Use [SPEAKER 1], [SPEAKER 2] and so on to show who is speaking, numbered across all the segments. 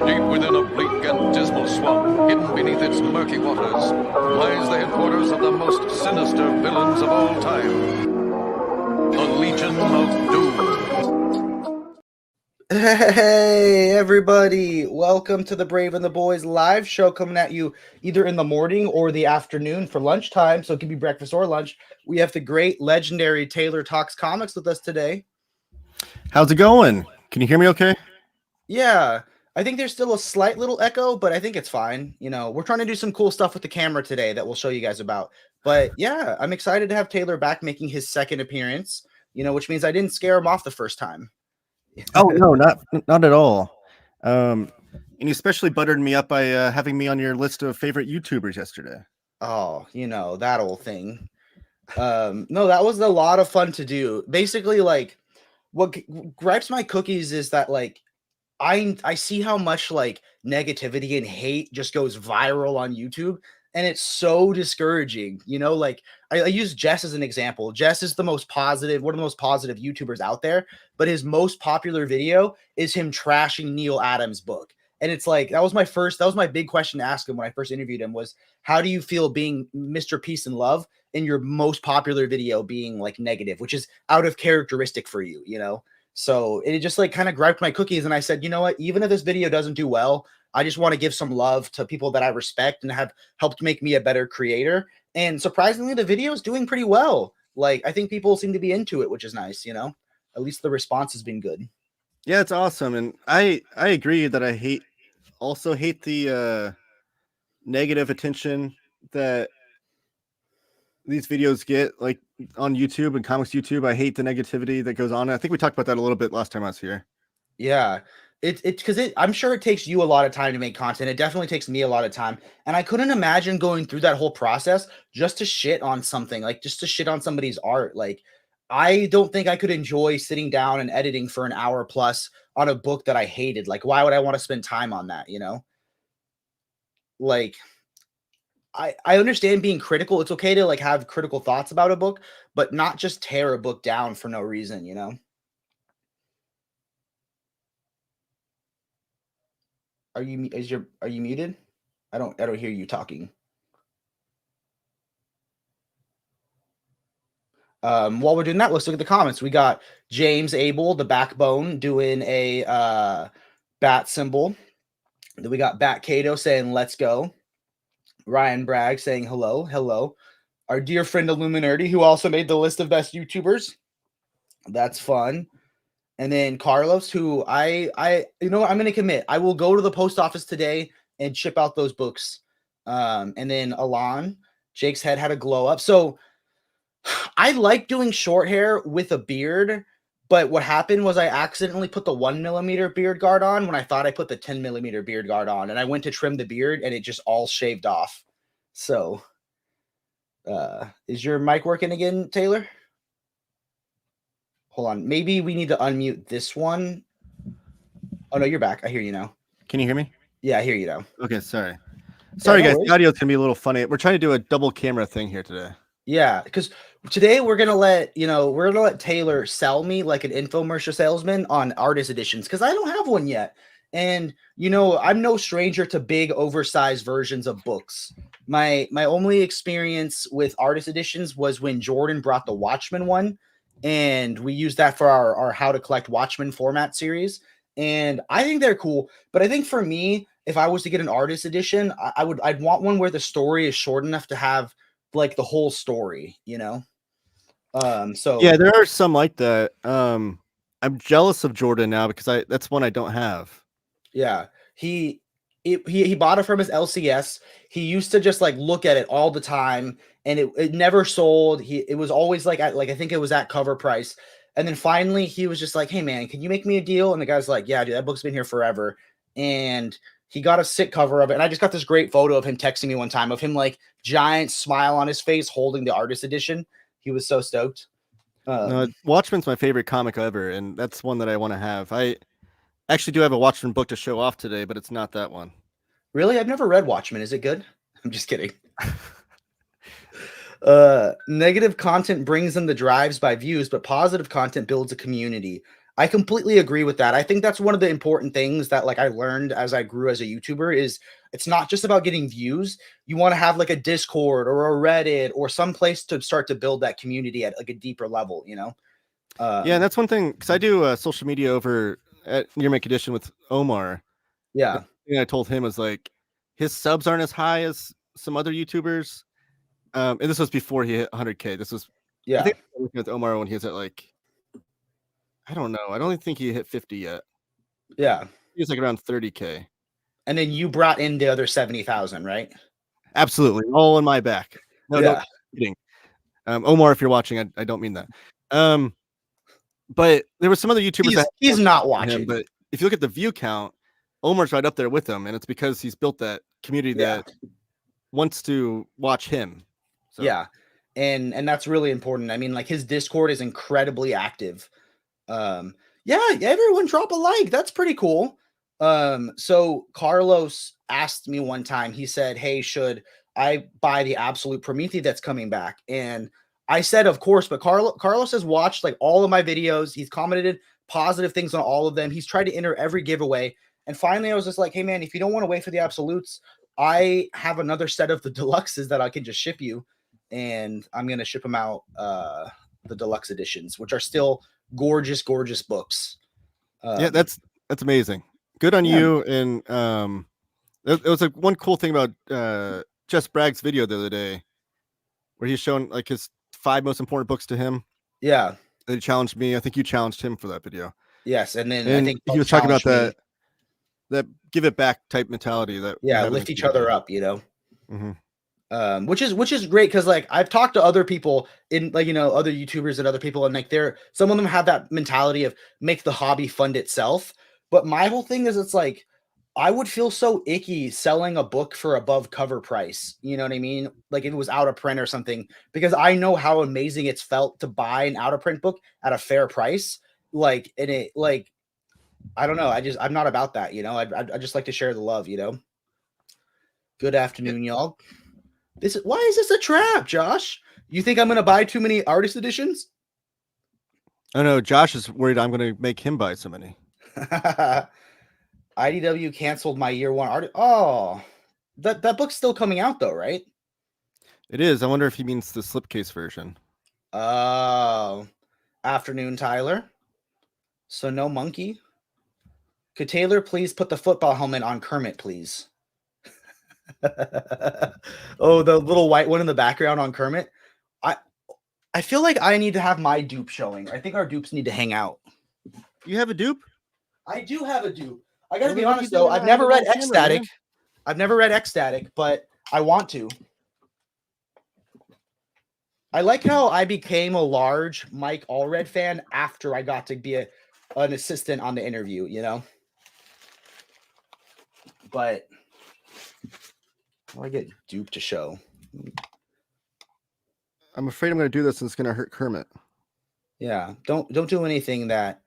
[SPEAKER 1] Deep within a bleak and dismal swamp, hidden beneath its murky waters, lies the headquarters of the most sinister villains of all time, the Legion of Doom.
[SPEAKER 2] Hey everybody, welcome to the Brave and the Boys live show, coming at you either in the morning or the afternoon for lunchtime, so it can be breakfast or lunch. We have the great legendary Taylor Talks Comics with us today.
[SPEAKER 3] How's it going? Can you hear me okay?
[SPEAKER 2] Yeah, I think there's still a slight little echo, but I think it's fine. You know, we're trying to do some cool stuff with the camera today that we'll show you guys about. But yeah, I'm excited to have Taylor back making his second appearance, which means I didn't scare him off the first time.
[SPEAKER 3] Oh no, not at all. And you especially buttered me up by having me on your list of favorite YouTubers yesterday.
[SPEAKER 2] Oh, that old thing. No, that was a lot of fun to do. Basically, like, what gripes my cookies is that, like, I see how much, like, negativity and hate just goes viral on YouTube, and it's so discouraging. Like, I use Jess as an example. Jess is one of the most positive YouTubers out there, but his most popular video is him trashing Neil Adams' book. And it's like, that was my big question to ask him when I first interviewed him was, how do you feel being Mr. Peace and Love in your most popular video being, like, negative, which is out of characteristic for you, So it just, like, kind of griped my cookies. And I said, you know what, even if this video doesn't do well, I just want to give some love to people that I respect and have helped make me a better creator. And surprisingly, the video is doing pretty well. Like, I think people seem to be into it, which is nice, at least the response has been good.
[SPEAKER 3] Yeah, it's awesome. And I agree that I hate the negative attention that these videos get, like, on YouTube and comics YouTube. I hate the negativity that goes on. I think we talked about that a little bit last time I was here.
[SPEAKER 2] Yeah, it's because I'm sure it takes you a lot of time to make content. It definitely takes me a lot of time, and I couldn't imagine going through that whole process just to shit on something, like just to shit on somebody's art. Like, I don't think I could enjoy sitting down and editing for an hour plus on a book that I hated. Like, why would I want to spend time on that? Like, I understand being critical. It's okay to, like, have critical thoughts about a book, but not just tear a book down for no reason, Are you muted? I don't hear you talking. While we're doing that, let's look at the comments. We got James Abel, the backbone, doing a bat symbol. Then we got Bat Cato saying let's go. Ryan Bragg saying hello. Our dear friend Illuminati, who also made the list of best YouTubers. That's fun. And then Carlos, who I'm going to commit. I will go to the post office today and ship out those books. And then Alon, Jake's head had a glow up. So I like doing short hair with a beard, but what happened was I accidentally put the 1mm beard guard on when I thought I put the 10mm beard guard on, and I went to trim the beard and it just all shaved off. So, is your mic working again, Taylor? Hold on. Maybe we need to unmute this one. Oh, no, you're back. I hear you now.
[SPEAKER 3] Can you hear me?
[SPEAKER 2] Yeah, I hear you now.
[SPEAKER 3] Okay, sorry. Sorry,
[SPEAKER 2] no
[SPEAKER 3] guys.
[SPEAKER 2] worries.
[SPEAKER 3] The audio's going to be a little funny. We're trying to do a double camera thing here today.
[SPEAKER 2] Yeah, because today we're gonna let Taylor sell me like an infomercial salesman on artist editions, because I don't have one yet. And I'm no stranger to big oversized versions of books. My only experience with artist editions was when Jordan brought the Watchmen one, and we used that for our How to Collect Watchmen format series. And I think they're cool, but I think for me, if I was to get an artist edition, I'd want one where the story is short enough to have, like, the whole story, so
[SPEAKER 3] yeah, there are some like that. I'm jealous of Jordan now because that's one I don't have.
[SPEAKER 2] Yeah, he bought it from his LCS. He used to just, like, look at it all the time, and it never sold. It was always like I think it was at cover price. And then finally he was just like, hey man, can you make me a deal? And the guy's like, yeah, dude, that book's been here forever. And he got a sick cover of it. And I just got this great photo of him texting me one time of him, like, giant smile on his face holding the artist edition. He was so stoked.
[SPEAKER 3] Watchmen's my favorite comic ever, and that's one that I want to have. I actually do have a Watchmen book to show off today, but it's not that one.
[SPEAKER 2] Really? I've never read Watchmen. Is it good? I'm just kidding. Negative content brings in the drives by views, but positive content builds a community. I completely agree with that. I think that's one of the important things that like I learned as I grew as a YouTuber is it's not just about getting views. You want to have like a Discord or a Reddit or some place to start to build that community at like a deeper level, you know?
[SPEAKER 3] Yeah, and that's one thing because I do social media over at Near Make Edition with Omar.
[SPEAKER 2] Yeah.
[SPEAKER 3] And I told him was like his subs aren't as high as some other YouTubers. And this was before he hit 100K. This was I think I was looking with Omar when he was at like I don't know. I don't think he hit 50 yet.
[SPEAKER 2] Yeah.
[SPEAKER 3] He was like around 30K.
[SPEAKER 2] And then you brought in the other 70,000, right?
[SPEAKER 3] Absolutely, all on my back. No,
[SPEAKER 2] Yeah.
[SPEAKER 3] no kidding. Omar, if you're watching, I don't mean that. But there were some other YouTubers
[SPEAKER 2] he's not watching
[SPEAKER 3] him, but if you look at the view count, Omar's right up there with him, and it's because he's built that community that wants to watch him. So.
[SPEAKER 2] Yeah. And that's really important. I mean, like his Discord is incredibly active. Yeah, everyone drop a like. That's pretty cool. So Carlos asked me one time, he said, "Hey, should I buy the Absolute Prometheus that's coming back?" And I said, "Of course," but Carlos has watched like all of my videos. He's commented positive things on all of them. He's tried to enter every giveaway. And finally, I was just like, "Hey, man, if you don't want to wait for the Absolutes, I have another set of the deluxes that I can just ship you, and I'm gonna ship them out, the deluxe editions, which are still gorgeous, gorgeous books."
[SPEAKER 3] Yeah, that's amazing. Good on you. And it was like one cool thing about Jess Bragg's video the other day, where he's showing like his 5 most important books to him.
[SPEAKER 2] Yeah,
[SPEAKER 3] they challenged me. I think you challenged him for that video.
[SPEAKER 2] Yes, and then I think
[SPEAKER 3] he was talking about that give it back type mentality that
[SPEAKER 2] lift each other up, you know. Mm-hmm. Which is great because like I've talked to other people in like other YouTubers and other people, and like some of them have that mentality of make the hobby fund itself. But my whole thing is it's like I would feel so icky selling a book for above cover price. You know what I mean? Like if it was out of print or something, because I know how amazing it's felt to buy an out of print book at a fair price. Like, and it like, I don't know. I'm not about that. I just like to share the love, Good afternoon, y'all. Why is this a trap, Josh? You think I'm going to buy too many artist editions?
[SPEAKER 3] I know Josh is worried I'm going to make him buy so many.
[SPEAKER 2] IDW canceled my year one art. Oh, that book's still coming out though, right?
[SPEAKER 3] It is. I wonder if he means the slipcase version.
[SPEAKER 2] Oh, afternoon, Tyler. So no monkey. Could Taylor please put the football helmet on Kermit, please? Oh, the little white one in the background on Kermit. I feel like I need to have my dupe showing. I think our dupes need to hang out.
[SPEAKER 3] You have a dupe?
[SPEAKER 2] I do have a dupe. I gotta be honest though, I've never read Ecstatic. I've never read Ecstatic, but I want to. I like how I became a large Mike Allred fan after I got to be an assistant on the interview, But how do I get dupe to show?
[SPEAKER 3] I'm afraid I'm going to do this and it's going to hurt Kermit.
[SPEAKER 2] Yeah, don't do anything that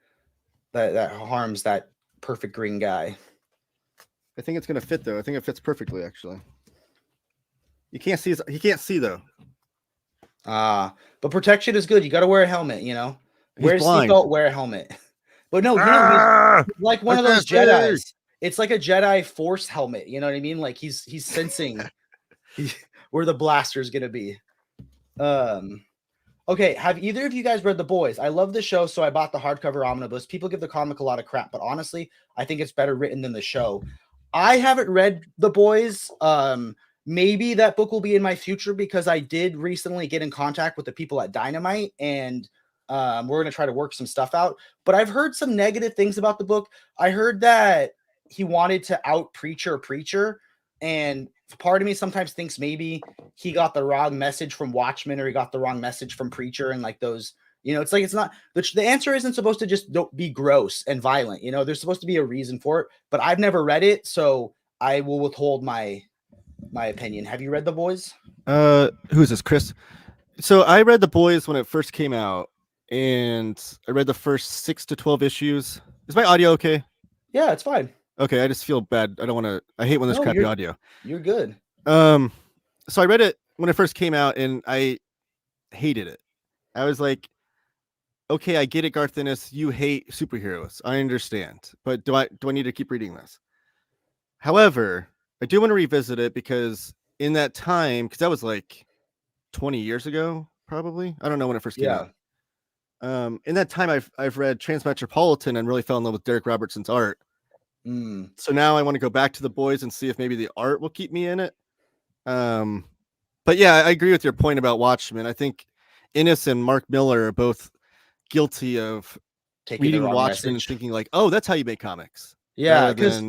[SPEAKER 2] harms that perfect green guy.
[SPEAKER 3] I think it's going to fit though. I think it fits perfectly actually. He can't see though.
[SPEAKER 2] But protection is good. You got to wear a helmet, Wear a seatbelt, wear a helmet. But no, he's like one of those Jedis. It's like a Jedi Force helmet. You know what I mean? Like he's sensing where the blaster is gonna be. Okay, have either of you guys read The Boys? I love the show, so I bought the hardcover omnibus. People give the comic a lot of crap, but honestly, I think it's better written than the show. I haven't read The Boys. Maybe that book will be in my future because I did recently get in contact with the people at Dynamite, and we're going to try to work some stuff out. But I've heard some negative things about the book. I heard that he wanted to out Preacher, and part of me sometimes thinks maybe he got the wrong message from Watchmen or he got the wrong message from Preacher, and like those, it's like it's not the answer isn't supposed to just be gross and violent. There's supposed to be a reason for it, but I've never read it, so I will withhold my opinion. Have you read The Boys?
[SPEAKER 3] Who's this, Chris? So I read The Boys when it first came out, and I read the first 6 to 12 issues. Is my audio okay?
[SPEAKER 2] Yeah, it's fine.
[SPEAKER 3] Okay, I just feel bad. I don't want to. I hate when there's crappy audio.
[SPEAKER 2] You're good.
[SPEAKER 3] So I read it when it first came out, and I hated it. I was like, okay, I get it, Garth Ennis, you hate superheroes. I understand. But do I need to keep reading this? However, I do want to revisit it because in that time, because that was like 20 years ago, probably. I don't know when it first came out. In that time, I've read Transmetropolitan and really fell in love with Derek Robertson's art. So now I want to go back to the boys and see if maybe the art will keep me in it. But yeah, I agree with your point about Watchmen. I think Ennis and Mark Miller are both guilty of reading Watchmen and thinking like, oh, that's how you make comics.
[SPEAKER 2] Yeah,
[SPEAKER 3] because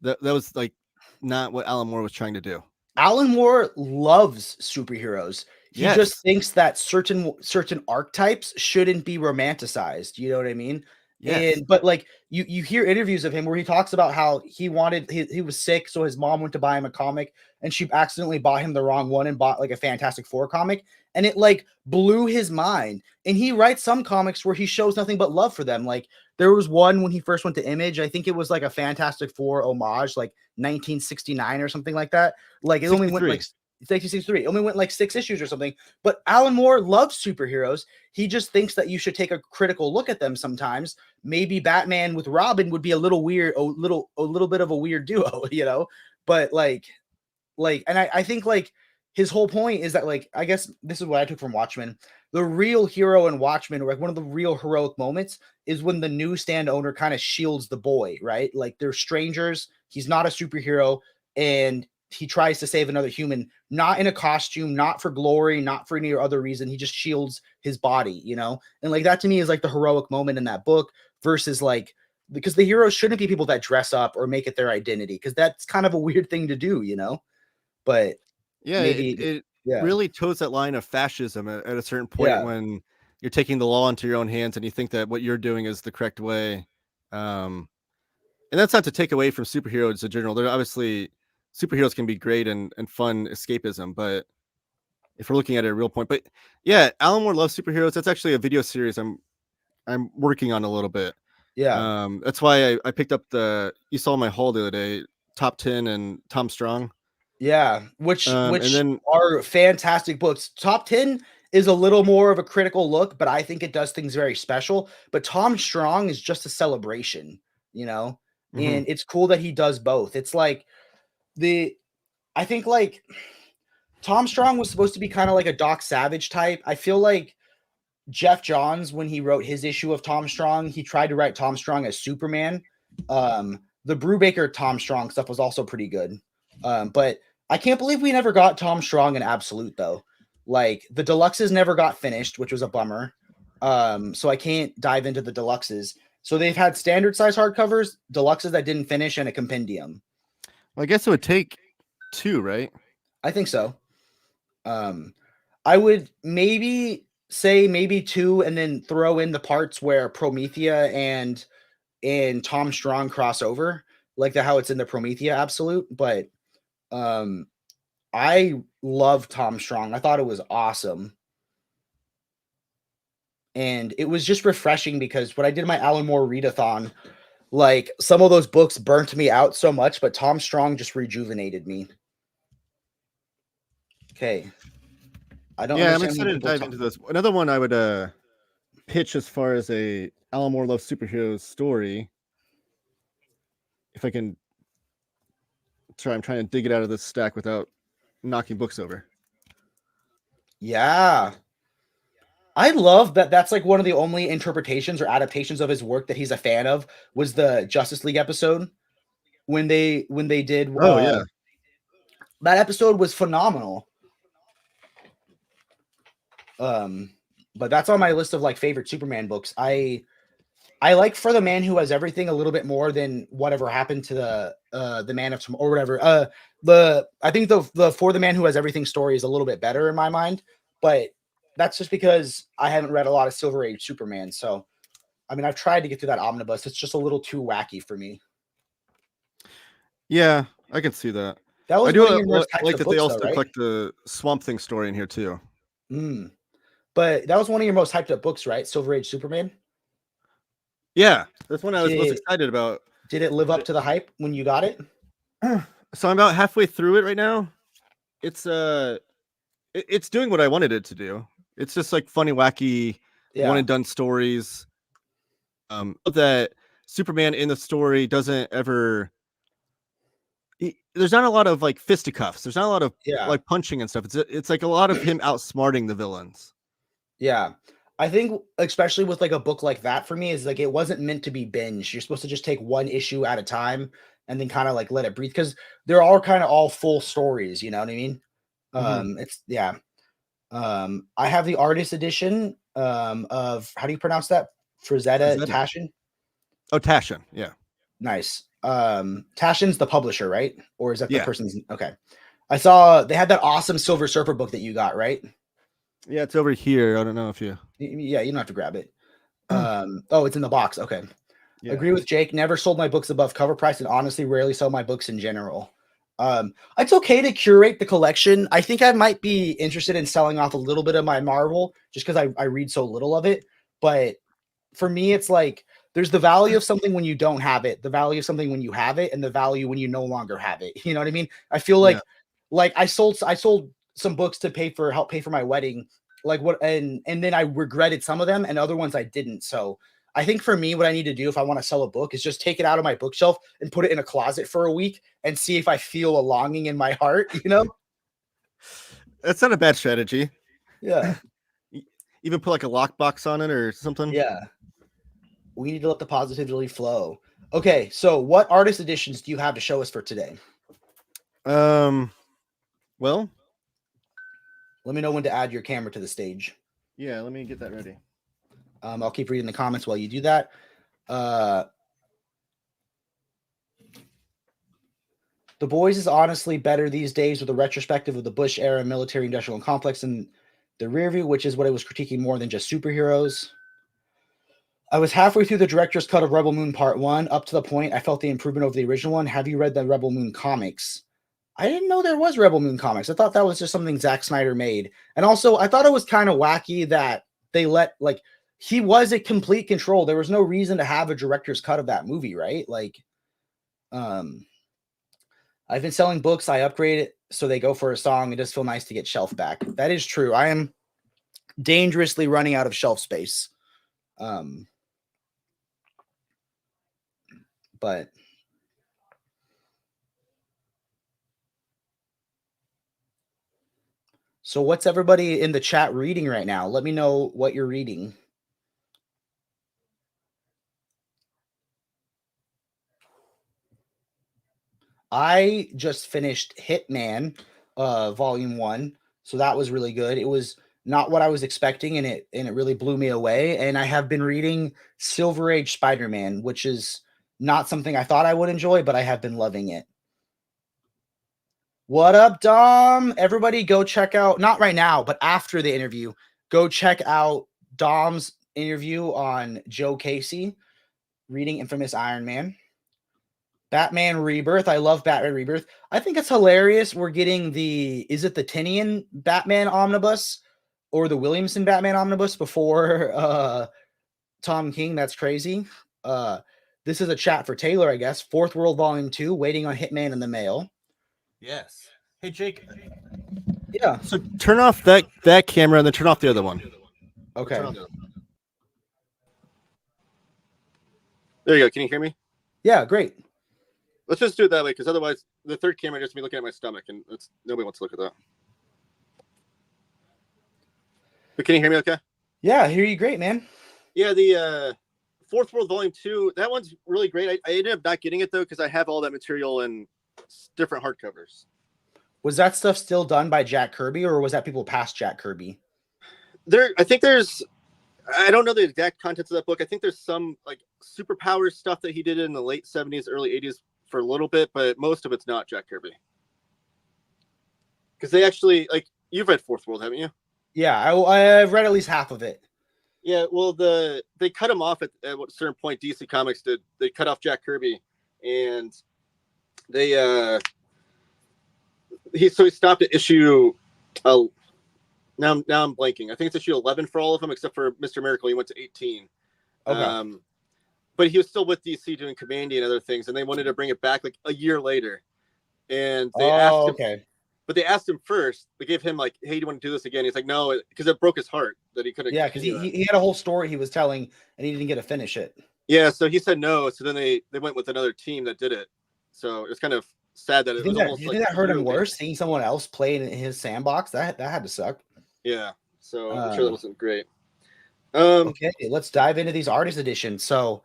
[SPEAKER 3] that was like not what Alan Moore was trying to do.
[SPEAKER 2] Alan Moore loves superheroes. He just thinks that certain archetypes shouldn't be romanticized. You know what I mean?
[SPEAKER 3] Yes.
[SPEAKER 2] And but like you hear interviews of him where he talks about how he was sick, so his mom went to buy him a comic, and she accidentally bought him the wrong one and bought like a Fantastic Four comic, and it like blew his mind. And he writes some comics where he shows nothing but love for them. Like there was one when he first went to Image, I think it was like a Fantastic Four homage, like 1969 or something like that. Like it only went like 1963, only went like 6 issues or something. But Alan Moore loves superheroes. He just thinks that you should take a critical look at them sometimes. Maybe Batman with Robin would be a little weird, a little bit of a weird duo, you know. But and I think like his whole point is that, like, I guess this is what I took from Watchmen. The real hero in Watchmen, or like one of the real heroic moments, is when the newsstand owner kind of shields the boy, right? Like they're strangers. He's not a superhero, and he tries to save another human, not in a costume, not for glory, not for any other reason. He just shields his body, you know? And like that to me is like the heroic moment in that book versus like, because the heroes shouldn't be people that dress up or make it their identity, because that's kind of a weird thing to do, you know? But
[SPEAKER 3] yeah,
[SPEAKER 2] maybe
[SPEAKER 3] it really toes that line of fascism at a certain point when you're taking the law into your own hands and you think that what you're doing is the correct way. And that's not to take away from superheroes in general. They're obviously, superheroes can be great and fun escapism, but if we're looking at it a real point, but yeah, Alan Moore loves superheroes. That's actually a video series I'm working on a little bit.
[SPEAKER 2] Yeah.
[SPEAKER 3] That's why I picked up you saw my haul the other day, Top 10 and Tom Strong.
[SPEAKER 2] Yeah, which
[SPEAKER 3] and then
[SPEAKER 2] are fantastic books. Top 10 is a little more of a critical look, but I think it does things very special. But Tom Strong is just a celebration, you know? And it's cool that he does both. It's like I think like Tom Strong was supposed to be kind of like a Doc Savage type. I feel like Jeff Johns, when he wrote his issue of Tom Strong, he tried to write Tom Strong as Superman. The Brubaker Tom Strong stuff was also pretty good. But I can't believe we never got Tom Strong in Absolute, though. Like, the deluxes never got finished, which was a bummer. So I can't dive into the deluxes. So they've had standard size hardcovers, deluxes that didn't finish, and a compendium.
[SPEAKER 3] Well, I guess it would take 2, right?
[SPEAKER 2] I think so. I would maybe say 2 and then throw in the parts where Promethea and Tom Strong cross over, like how it's in the Promethea Absolute. But I love Tom Strong. I thought it was awesome. And it was just refreshing because when I did my Alan Moore readathon, like some of those books burnt me out so much, but Tom Strong just rejuvenated me. Okay.
[SPEAKER 3] I'm excited to dive into this. Another one I would pitch as far as a Alan Moore Loves Superheroes story. If I can try, I'm trying to dig it out of this stack without knocking books over.
[SPEAKER 2] Yeah. I love that that's like one of the only interpretations or adaptations of his work that he's a fan of was the Justice League episode when they did that episode was phenomenal. But that's on my list of like favorite Superman books. I like For the Man Who Has Everything a little bit more than Whatever Happened to the Man of Tomorrow or whatever. I think the For the Man Who Has Everything story is a little bit better in my mind, but that's just because I haven't read a lot of Silver Age Superman. So, I mean, I've tried to get through that omnibus. It's just a little too wacky for me.
[SPEAKER 3] Yeah, I can see that.
[SPEAKER 2] That was
[SPEAKER 3] I do
[SPEAKER 2] one of your most
[SPEAKER 3] like that
[SPEAKER 2] books,
[SPEAKER 3] they also
[SPEAKER 2] though, right?
[SPEAKER 3] collect the Swamp Thing story in here too.
[SPEAKER 2] But that was one of your most hyped up books, right? Silver Age Superman.
[SPEAKER 3] Yeah, that's one I was most excited about.
[SPEAKER 2] Did it live up to the hype when you got it?
[SPEAKER 3] So I'm about halfway through it right now. It's doing what I wanted it to do. It's just like funny, wacky
[SPEAKER 2] Yeah.
[SPEAKER 3] one and done stories. That Superman in the story doesn't ever. There's not a lot of like fisticuffs. There's not a lot of
[SPEAKER 2] Yeah.
[SPEAKER 3] like punching and stuff. It's like a lot of him outsmarting the villains.
[SPEAKER 2] Yeah. I think especially with like a book like that for me is like it wasn't meant to be binged. You're supposed to just take one issue at a time and then kind of like let it breathe because they're all kind of all full stories, you know what I mean? It's yeah. I have the artist edition of how do you pronounce that? Frazetta
[SPEAKER 3] Frazetta.
[SPEAKER 2] Tashin?
[SPEAKER 3] Oh, Tashin, yeah.
[SPEAKER 2] Nice. Tashin's the publisher, right? Or is that the
[SPEAKER 3] Yeah.
[SPEAKER 2] person's okay. I saw they had that awesome Silver Surfer book that you got, right?
[SPEAKER 3] Yeah, it's over here. I don't know if you.
[SPEAKER 2] Yeah, you don't have to grab it. Oh, it's in the box. Okay.
[SPEAKER 3] Yeah.
[SPEAKER 2] Agree with Jake. Never sold my books above cover price and honestly rarely sell my books in general. It's okay to curate the collection. I think I might be interested in selling off a little bit of my Marvel just because I read so little of it. But for me, it's like there's the value of something when you don't have it, the value of something when you have it, and the value when you no longer have it. You know what I mean? I feel like I sold some books to help pay for my wedding. Like what and then I regretted some of them and other ones I didn't. So I think for me, what I need to do if I want to sell a book is just take it out of my bookshelf and put it in a closet for a week and see if I feel a longing in my heart, you know?
[SPEAKER 3] That's not a bad strategy.
[SPEAKER 2] Yeah.
[SPEAKER 3] Even put like a lockbox on it or something.
[SPEAKER 2] Yeah. We need to let the positivity flow. Okay, so what artist editions do you have to show us for today?
[SPEAKER 3] Well,
[SPEAKER 2] let me know when to add your camera to the stage.
[SPEAKER 3] Yeah, let me get that ready.
[SPEAKER 2] I'll keep reading the comments while you do that. The Boys is honestly better these days with a retrospective of the Bush era military industrial complex in the rear view, which is what it was critiquing more than just superheroes. I was halfway through the director's cut of Rebel Moon Part 1. Up to the point, I felt the improvement over the original one. Have you read the Rebel Moon comics? I didn't know there was Rebel Moon comics. I thought that was just something Zack Snyder made. And also, I thought it was kind of wacky that they let, like, he was in complete control. There was no reason to have a director's cut of that movie, right? Like, I've been selling books. I upgrade it so they go for a song. It does feel nice to get shelf back. That is true. I am dangerously running out of shelf space. But so what's everybody in the chat reading right now? Let me know what you're reading. I just finished Hitman, volume 1. So that was really good. It was not what I was expecting, and it really blew me away. And I have been reading Silver Age Spider-Man, which is not something I thought I would enjoy, but I have been loving it. What up, Dom? Everybody go check out, not right now, but after the interview, go check out Dom's interview on Joe Casey, reading Infamous Iron Man. Batman Rebirth. I love Batman Rebirth. I think it's hilarious. We're getting is it the Tinian Batman omnibus or the Williamson Batman omnibus before Tom King? That's crazy. This is a chat for Taylor, I guess. Fourth World Volume 2, waiting on Hitman in the mail.
[SPEAKER 3] Yes. Hey, Jake.
[SPEAKER 2] Yeah.
[SPEAKER 3] So turn off that camera and then turn off the other one.
[SPEAKER 2] Okay.
[SPEAKER 3] There you go. Can you hear me?
[SPEAKER 2] Yeah, great.
[SPEAKER 3] Let's just do it that way, because otherwise the third camera just be looking at my stomach, and nobody wants to look at that. But can you hear me okay?
[SPEAKER 2] Yeah, I hear you great, man.
[SPEAKER 3] Yeah, the Fourth World Volume 2, that one's really great. I ended up not getting it, though, because I have all that material in different hardcovers.
[SPEAKER 2] Was that stuff still done by Jack Kirby, or was that people past Jack Kirby?
[SPEAKER 3] I think I don't know the exact contents of that book. I think there's some like superpower stuff that he did in the late 70s, early 80s for a little bit, but most of it's not Jack Kirby. Because they actually, like, you've read Fourth World, haven't you?
[SPEAKER 2] Yeah, I've read at least half of it.
[SPEAKER 3] Yeah, well, they cut him off at a certain point. DC Comics did. They cut off Jack Kirby, and they he stopped at issue. Now I'm blanking. I think it's issue 11 for all of them except for Mr. Miracle. He went to 18.
[SPEAKER 2] Okay.
[SPEAKER 3] But he was still with DC doing Commandy and other things, and they wanted to bring it back like a year later. And they asked him, But they asked him first. They gave him like, "Hey, do you want to do this again?" He's like, "No," because it broke his heart that he couldn't.
[SPEAKER 2] Yeah, because he had a whole story he was telling, and he didn't get to finish it.
[SPEAKER 3] Yeah, so he said no. So then they went with another team that did it. So it was kind of sad that it was almost.
[SPEAKER 2] Do you think that hurt him worse, seeing someone else play in his sandbox? That had to suck.
[SPEAKER 3] Yeah, so I'm sure that wasn't great.
[SPEAKER 2] Okay, let's dive into these artist editions. So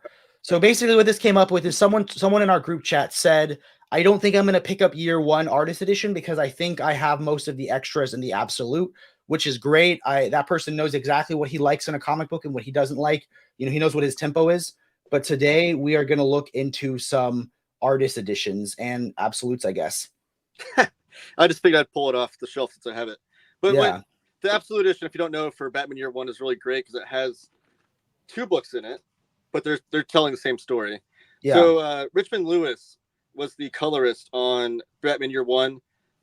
[SPEAKER 2] basically, what this came up with is someone in our group chat said, I don't think I'm going to pick up year 1 artist edition because I think I have most of the extras in the absolute, which is great. That person knows exactly what he likes in a comic book and what he doesn't like. He knows what his tempo is. But today we are going to look into some artist editions and absolutes, I guess.
[SPEAKER 3] I just figured I'd pull it off the shelf since I have it. But
[SPEAKER 2] yeah.
[SPEAKER 3] The absolute edition, if you don't know, for Batman Year 1 is really great because it has 2 books in it, but they're telling the same story. Yeah. So Richmond Lewis was the colorist on Batman Year 1.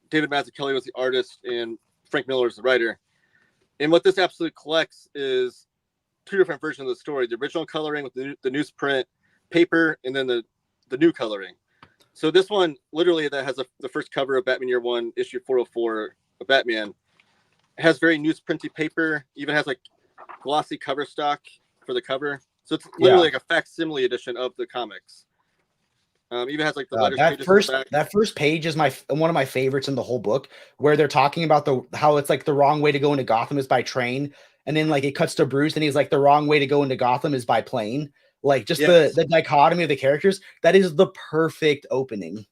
[SPEAKER 3] David Mazzucchelli was the artist, and Frank Miller was the writer. And what this absolute collects is 2 different versions of the story: the original coloring with the newsprint paper, and then the new coloring. So this one, literally, that has the first cover of Batman Year 1, issue 404 of Batman. It has very newsprinty paper. Even has like glossy cover stock for the cover. So it's literally like a facsimile edition of the comics. Even has like the letters.
[SPEAKER 2] That first page is one of my favorites in the whole book, where they're talking about how it's like the wrong way to go into Gotham is by train, and then like it cuts to Bruce and he's like, the wrong way to go into Gotham is by plane. Like just the dichotomy of the characters. That is the perfect opening.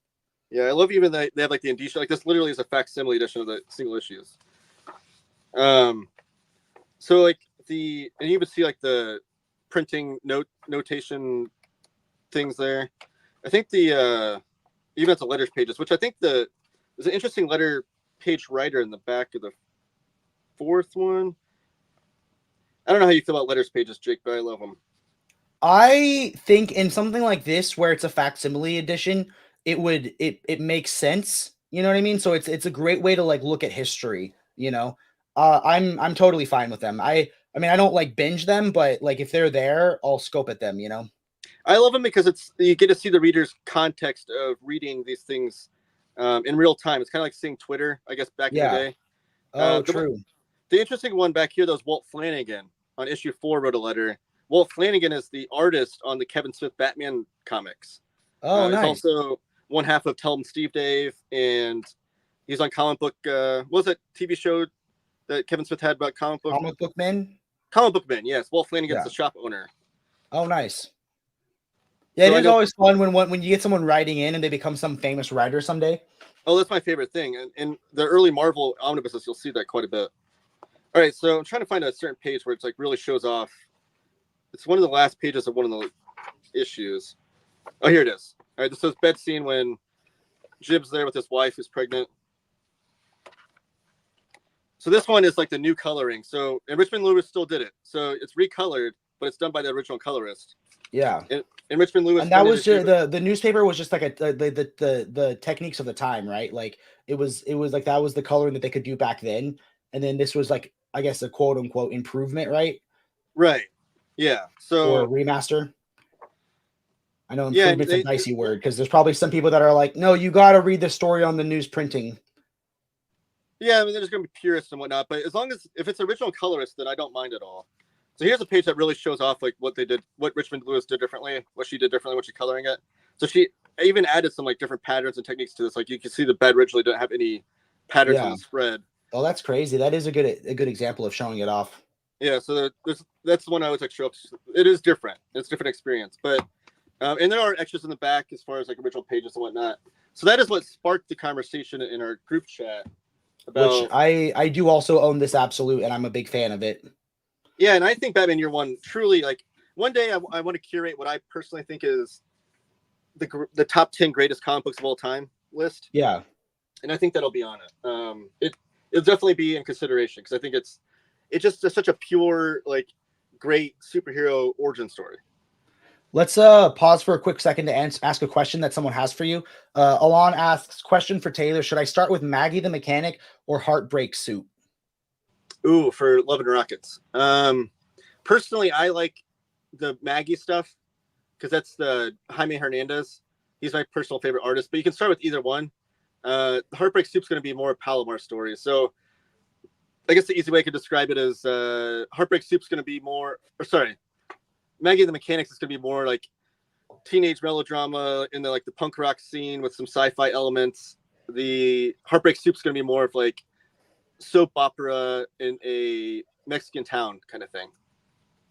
[SPEAKER 3] Yeah, I love even that they have like the indicia. Like this literally is a facsimile edition of the single issues. So like and you would see like the printing notation things there. I think even at the letters pages, which I think there's an interesting letter page writer in the back of the 4th one. I don't know how you feel about letters pages, Jake, but I love them.
[SPEAKER 2] I think in something like this, where it's a facsimile edition, it makes sense. You know what I mean? So it's a great way to like look at history. I'm totally fine with them. I mean, I don't like binge them, but like if they're there, I'll scope at them.
[SPEAKER 3] I love them because you get to see the reader's context of reading these things in real time. It's kind of like seeing Twitter, I guess, back in the day.
[SPEAKER 2] True.
[SPEAKER 3] The interesting one back here, though, is Walt Flanagan on issue 4 wrote a letter. Walt Flanagan is the artist on the Kevin Smith Batman comics.
[SPEAKER 2] Oh, nice.
[SPEAKER 3] He's also one half of Tell 'em Steve Dave, and he's on comic book. What was that TV show that Kevin Smith had about comic book?
[SPEAKER 2] Comic Book Men?
[SPEAKER 3] Comic Book Men, yes. Walt Flanagan's the shop owner.
[SPEAKER 2] Oh, nice. Yeah, so it is always fun when you get someone writing in and they become some famous writer someday.
[SPEAKER 3] Oh, that's my favorite thing. And in the early Marvel omnibuses, you'll see that quite a bit. All right, so I'm trying to find a certain page where it's like really shows off. It's one of the last pages of one of the issues. Oh, here it is. All right, this is bed scene when Jib's there with his wife who's pregnant. So this one is like the new coloring. So, and Richmond Lewis still did it. So it's recolored, but it's done by the original colorist.
[SPEAKER 2] Yeah.
[SPEAKER 3] And Richmond Lewis.
[SPEAKER 2] And that was just, the newspaper was just like the techniques of the time, right? Like it was like that was the coloring that they could do back then. And then this was like, I guess, a quote unquote improvement, right?
[SPEAKER 3] Right. Yeah. So
[SPEAKER 2] or remaster. I know improvement's a dicey word because there's probably some people that are like, no, you got to read the story on the news printing.
[SPEAKER 3] Yeah, I mean, there's going to be purists and whatnot, but as long as if it's original colorist, then I don't mind at all. So here's a page that really shows off like what they did, what Richmond Lewis did differently, what she did differently, what she's coloring it. So she even added some like different patterns and techniques to this. Like you can see the bed originally didn't have any patterns on the spread.
[SPEAKER 2] Oh, that's crazy. That is a good example of showing it off.
[SPEAKER 3] Yeah, so that's the one I always like show up. It is different. It's a different experience, but and there are extras in the back as far as like original pages and whatnot. So that is what sparked the conversation in our group chat.
[SPEAKER 2] Which I do also own this absolute, and I'm a big fan of it.
[SPEAKER 3] Yeah, and I think Batman Year 1 truly, like, one day I want to curate what I personally think is the top 10 greatest comic books of all time list.
[SPEAKER 2] Yeah,
[SPEAKER 3] and I think that'll be on it. It'll definitely be in consideration because I think it's just such a pure, like, great superhero origin story.
[SPEAKER 2] Let's pause for a quick second to ask a question that someone has for you. Alon asks, question for Taylor: should I start with Maggie the Mechanic or Heartbreak Suit?
[SPEAKER 3] Ooh, for Love and Rockets. Personally, I like the Maggie stuff because that's the Jaime Hernandez. He's my personal favorite artist, but you can start with either one. Heartbreak Soup's going to be more Palomar stories. So I guess the easy way I could describe it is Heartbreak Soup's going to be more, or sorry, Maggie and the Mechanics is going to be more like teenage melodrama in the punk rock scene with some sci-fi elements. The Heartbreak Soup's going to be more of like soap opera in a Mexican town kind of thing.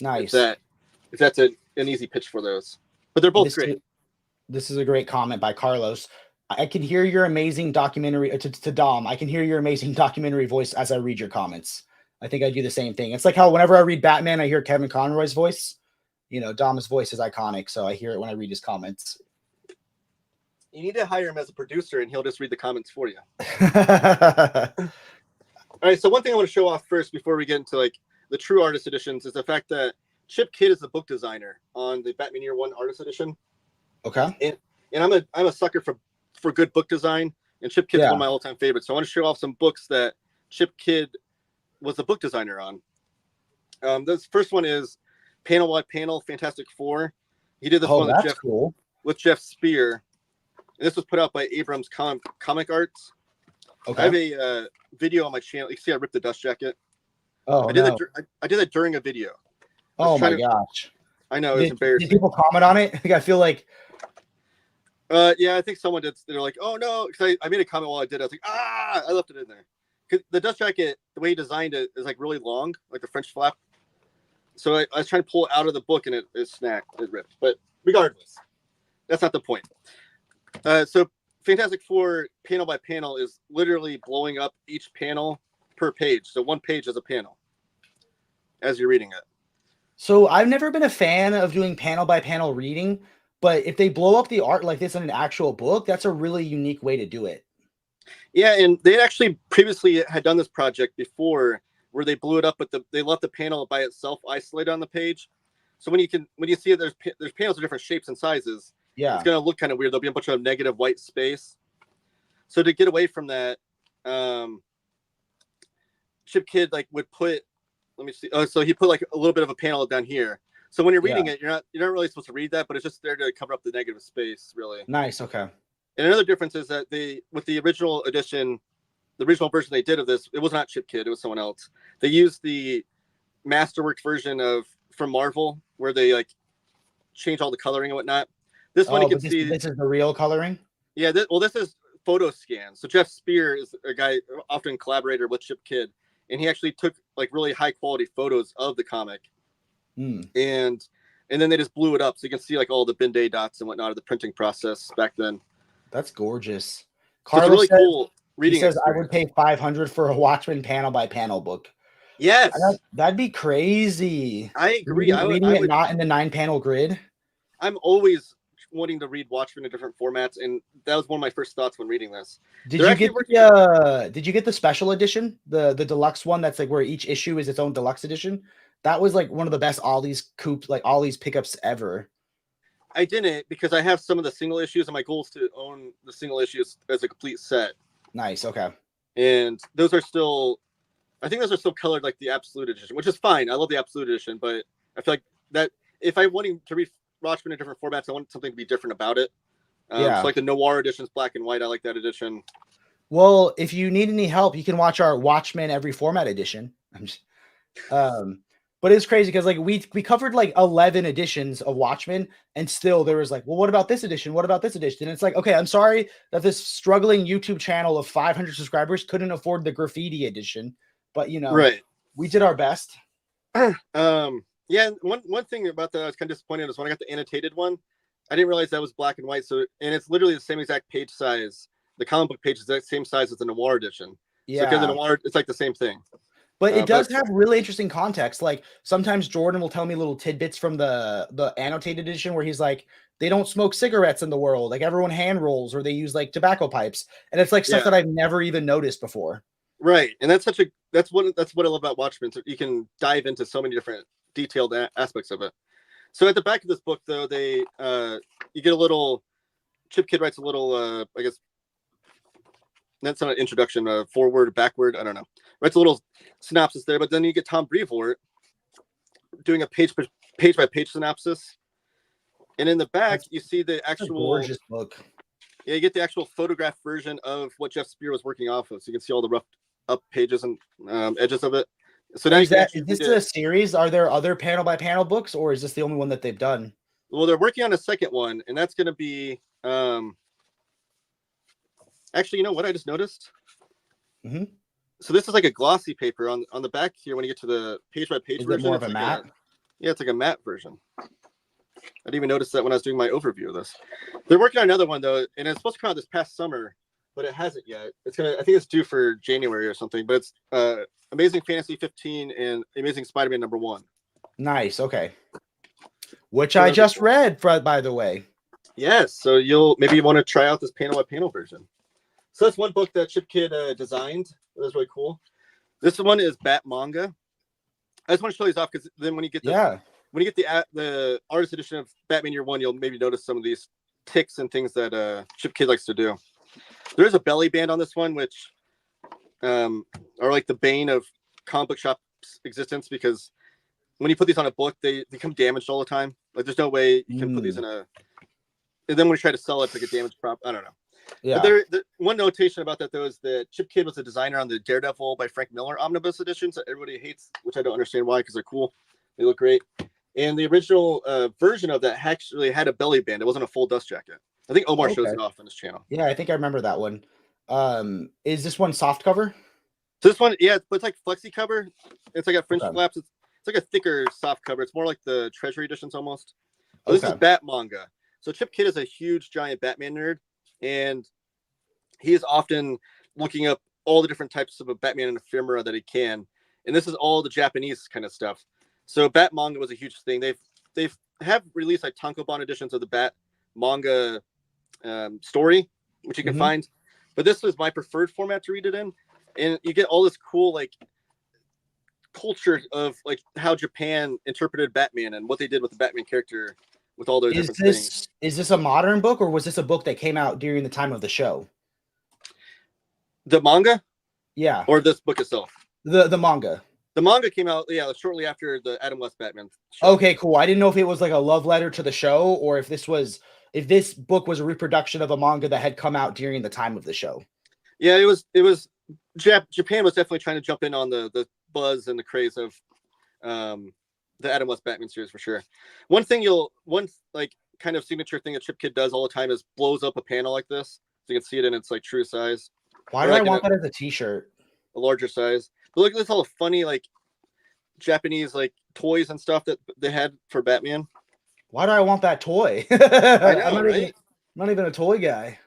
[SPEAKER 2] Nice.
[SPEAKER 3] If that's an easy pitch for those, but they're both great.
[SPEAKER 2] This is a great comment by Carlos. I can hear your amazing documentary to Dom. I can hear your amazing documentary voice as I read your comments. I think I do the same thing. It's like how whenever I read Batman, I hear Kevin Conroy's voice. You know, Dom's voice is iconic, so I hear it when I read his comments.
[SPEAKER 3] You need to hire him as a producer, and he'll just read the comments for you. All right. So one thing I want to show off first before we get into like the true artist editions is the fact that Chip Kidd is the book designer on the Batman Year One artist edition.
[SPEAKER 2] Okay.
[SPEAKER 3] And I'm a sucker for good book design, and Chip Kidd's one of my all-time favorites. So I want to show off some books that Chip Kidd was the book designer on. This first one is Panel by Panel Fantastic Four. He did this one with Jeff Spear. And this was put out by Abrams Comic Arts.
[SPEAKER 2] Okay.
[SPEAKER 3] I have a video on my channel. You can see I ripped the dust jacket.
[SPEAKER 2] Oh,
[SPEAKER 3] I did that during a video.
[SPEAKER 2] Oh my gosh.
[SPEAKER 3] I know, it's embarrassing.
[SPEAKER 2] Did people comment on it? I feel like
[SPEAKER 3] yeah, I think someone did. They're like, oh no, because I made a comment while I did. I was like, I left it in there. Because the dust jacket, the way he designed it is like really long, like the French flap. So I was trying to pull it out of the book and it snapped, it ripped. But regardless, that's not the point. So Fantastic Four panel by panel is literally blowing up each panel per page. So one page is a panel as you're reading it.
[SPEAKER 2] So I've never been a fan of doing panel by panel reading, but if they blow up the art like this in an actual book, that's a really unique way to do it.
[SPEAKER 3] Yeah, and they actually previously had done this project before where they blew it up, but they left the panel by itself isolated on the page. So when you see it, there's panels of different shapes and sizes.
[SPEAKER 2] Yeah,
[SPEAKER 3] it's gonna look kind of weird. There'll be a bunch of negative white space. So to get away from that, Chip Kidd would put. Let me see. Oh, so he put like a little bit of a panel down here. So when you're reading it, you're not really supposed to read that, but it's just there to cover up the negative space, really.
[SPEAKER 2] Nice. Okay.
[SPEAKER 3] And another difference is that with the original edition, the original version they did of this, it was not Chip Kidd, it was someone else. They used the masterwork version from Marvel, where they change all the coloring and whatnot. This one you can see.
[SPEAKER 2] This is the real coloring.
[SPEAKER 3] Yeah. This is photo scan. So Jeff Spear is a guy often collaborator with Chip Kidd, and he actually took really high quality photos of the comic, and then they just blew it up, so you can see all the bin day dots and whatnot of the printing process back then.
[SPEAKER 2] That's gorgeous.
[SPEAKER 3] Carlos it's really cool reading.
[SPEAKER 2] He says I would pay $500 for a Watchmen panel by panel book.
[SPEAKER 3] Yes,
[SPEAKER 2] that'd be crazy.
[SPEAKER 3] I agree.
[SPEAKER 2] Reading it not in the 9-panel grid.
[SPEAKER 3] I'm always wanting to read Watchmen in different formats, and that was one of my first thoughts when reading this.
[SPEAKER 2] Did you get the special edition, the deluxe one that's where each issue is its own deluxe edition? That was one of the best Ollie's Ollie's pickups ever.
[SPEAKER 3] I didn't, because I have some of the single issues, and my goal is to own the single issues as a complete set.
[SPEAKER 2] Nice. Okay.
[SPEAKER 3] And those are still, I think those are still colored like the Absolute edition, which is fine. I love the Absolute edition, but I feel like that if I wanting to read Watchmen in different formats, I want something to be different about it. So like the Noir edition's black and white. I like that edition.
[SPEAKER 2] Well, if you need any help, you can watch our Watchmen Every Format edition. But it's crazy because we covered 11 editions of Watchmen, and still there was well, what about this edition? What about this edition? And it's okay, I'm sorry that this struggling YouTube channel of 500 subscribers couldn't afford the graffiti edition, but
[SPEAKER 3] right,
[SPEAKER 2] we did our best.
[SPEAKER 3] Yeah, one thing about that I was kind of disappointed is when I got the annotated one, I didn't realize that was black and white. So, and it's literally the same exact page size. The comic book page is the same size as the Noir edition.
[SPEAKER 2] Yeah,
[SPEAKER 3] so because the Noir, it's the same thing.
[SPEAKER 2] But it does have really interesting context. Sometimes Jordan will tell me little tidbits from the annotated edition where he's they don't smoke cigarettes in the world. Everyone hand rolls, or they use tobacco pipes. And it's stuff that I've never even noticed before. Right. And that's what I love about Watchmen. So you can dive into so many different detailed aspects of it. So at the back of this book, though, they you get a little, Chip Kidd writes a little, I guess, that's not an introduction, forward, backward, I don't know. Writes a little synopsis there, but then you get Tom Brevoort doing a page by page synopsis. And in the back, you see the actual gorgeous book.
[SPEAKER 3] Yeah, you get the actual photograph version of what Jeff Spear was working off of, so you can see all the rough up pages and edges of it. So now you can actually
[SPEAKER 2] is this
[SPEAKER 3] read
[SPEAKER 2] a
[SPEAKER 3] it.
[SPEAKER 2] series? Are there other panel by panel books, or is this the only one that they've done?
[SPEAKER 3] Well, they're working on a second one, and that's going to be. Actually, you know what I just noticed?
[SPEAKER 2] Mm-hmm.
[SPEAKER 3] So this is like a glossy paper on the back here. When you get to the page by page
[SPEAKER 2] Is
[SPEAKER 3] version,
[SPEAKER 2] it more of a
[SPEAKER 3] like
[SPEAKER 2] matte?
[SPEAKER 3] Yeah, it's like a matte version. I didn't even notice that when I was doing my overview of this. They're working on another one though, and it's supposed to come out this past summer, but it hasn't yet. It's gonna. I think it's due for January or something. But it's Amazing Fantasy 15 and Amazing Spider-Man #1.
[SPEAKER 2] Nice. Okay. Which I just read, by the way.
[SPEAKER 3] Yes. So you'll maybe want to try out this panel by panel version. So that's one book that Chip Kid designed. That was really cool. This one is Bat-Manga. I just want to show these off because then when you get the artist edition of Batman Year One, you'll maybe notice some of these ticks and things that Chip Kid likes to do. There is a belly band on this one, which are like the bane of comic book shop's existence, because when you put these on a book, they become damaged all the time. Like there's no way you can put these in a. And then when you try to sell it, it's like a damaged prop. I don't know. Yeah. But one notation about that though is that Chip Kid was a designer on the Daredevil by Frank Miller omnibus editions that everybody hates, which I don't understand why, because they're cool. They look great. And the original version of that actually had a belly band. It wasn't a full dust jacket. I think Omar shows it off on his channel.
[SPEAKER 2] Yeah, I think I remember that one. Is this one soft cover?
[SPEAKER 3] So this one, yeah, it's like flexi cover. It's like a French flaps. It's like a thicker soft cover. It's more like the Treasury editions almost. But this is Bat-Manga. So Chip Kid is a huge, giant Batman nerd, and he is often looking up all the different types of a Batman and ephemera that he can. And this is all the Japanese kind of stuff. So Bat-Manga was a huge thing. They've released like tankobon editions of the Bat-Manga story, which you can find. But this was my preferred format to read it in. And you get all this cool like culture of like how Japan interpreted Batman and what they did with the Batman character with all those different things.
[SPEAKER 2] Is this a modern book, or was this a book that came out during the time of the show?
[SPEAKER 3] The manga?
[SPEAKER 2] Yeah.
[SPEAKER 3] Or this book itself?
[SPEAKER 2] The manga.
[SPEAKER 3] The manga came out, yeah, shortly after the Adam West Batman show.
[SPEAKER 2] Okay, cool. I didn't know if it was like a love letter to the show, or if this book was a reproduction of a manga that had come out during the time of the show.
[SPEAKER 3] Yeah, it was Japan was definitely trying to jump in on the buzz and the craze of the Adam West Batman series for sure. One like kind of signature thing that Chip Kid does all the time is blows up a panel like this, so you can see it in its like true size.
[SPEAKER 2] Why do I want that as a t-shirt?
[SPEAKER 3] A larger size. But look at this, all the funny like Japanese like toys and stuff that they had for Batman.
[SPEAKER 2] Why do I want that toy?
[SPEAKER 3] I know,
[SPEAKER 2] I'm not even a toy guy.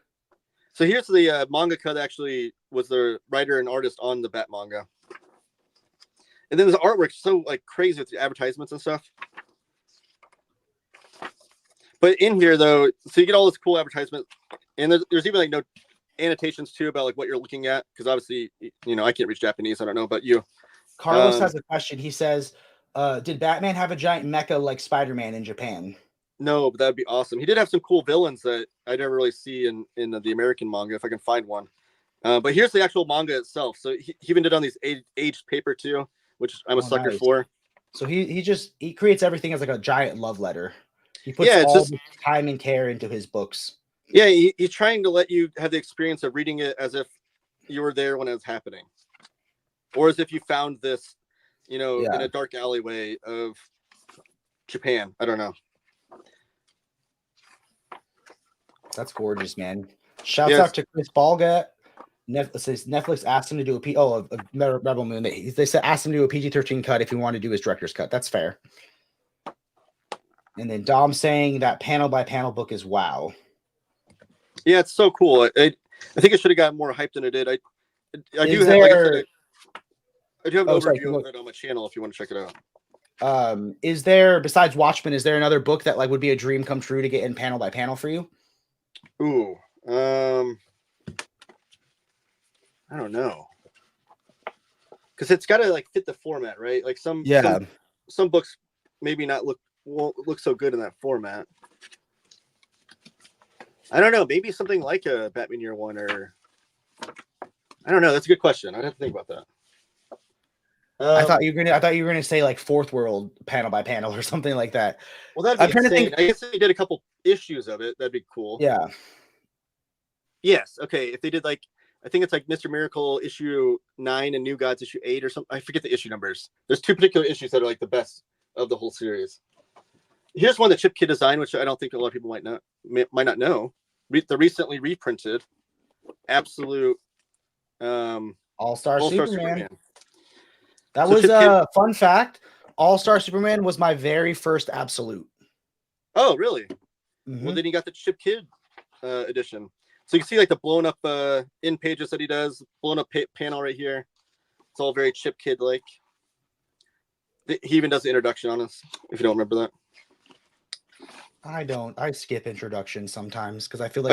[SPEAKER 3] So here's the mangaka that actually was the writer and artist on the Bat-Manga. And then the artwork's so like crazy with the advertisements and stuff. But in here though, so you get all this cool advertisement, and there's even like no annotations too about like what you're looking at, because obviously I can't read Japanese. I don't know about you.
[SPEAKER 2] Carlos has a question. He says, did Batman have a giant mecha like Spider-Man in Japan?
[SPEAKER 3] No, but that'd be awesome. He did have some cool villains that I never really see in the American manga, if I can find one. But here's the actual manga itself. So he even did on these aged paper too, which I'm a sucker for. So
[SPEAKER 2] he creates everything as like a giant love letter. He puts all the time and care into his books.
[SPEAKER 3] Yeah, he's trying to let you have the experience of reading it as if you were there when it was happening, or as if you found this, in a dark alleyway of Japan. I don't know.
[SPEAKER 2] That's gorgeous, man. Shouts out to Chris Balga. Netflix asked him to do a Rebel Moon. They said asked him to do a PG-13 cut if he wanted to do his director's cut. That's fair. And then Dom saying that panel by panel book is wow.
[SPEAKER 3] Yeah, it's so cool. I think it should have gotten more hype than it did. I do have an overview of it on my channel if you want to check it out.
[SPEAKER 2] Is there, besides Watchmen, is there another book that like would be a dream come true to get in panel by panel for you?
[SPEAKER 3] Ooh, I don't know, because it's got to like fit the format, right? Like some books maybe won't look so good in that format. I don't know. Maybe something like a Batman Year One, or I don't know. That's a good question. I'd have to think about that.
[SPEAKER 2] I thought you were gonna say like Fourth World panel by panel or something like that.
[SPEAKER 3] Well, that'd be insane. I guess if you did a couple issues of it, that'd be cool.
[SPEAKER 2] Yeah.
[SPEAKER 3] Yes. Okay. If they did like, I think it's like Mr. Miracle issue 9 and New Gods issue 8 or something. I forget the issue numbers. There's 2 particular issues that are like the best of the whole series. Here's one that Chip Kid designed, which I don't think a lot of people might not know. The recently reprinted Absolute
[SPEAKER 2] All-Star
[SPEAKER 3] All-Star
[SPEAKER 2] Superman. That
[SPEAKER 3] So
[SPEAKER 2] was
[SPEAKER 3] Chip
[SPEAKER 2] a fun fact. All-Star Superman was my very first Absolute.
[SPEAKER 3] Oh, really?
[SPEAKER 2] Mm-hmm.
[SPEAKER 3] Well, then you got the Chip Kid edition. So you can see like the blown up in pages that he does, blown up panel right here. It's all very Chip Kid like. He even does the introduction on us, if you don't remember that.
[SPEAKER 2] I don't. I skip introductions sometimes because I feel like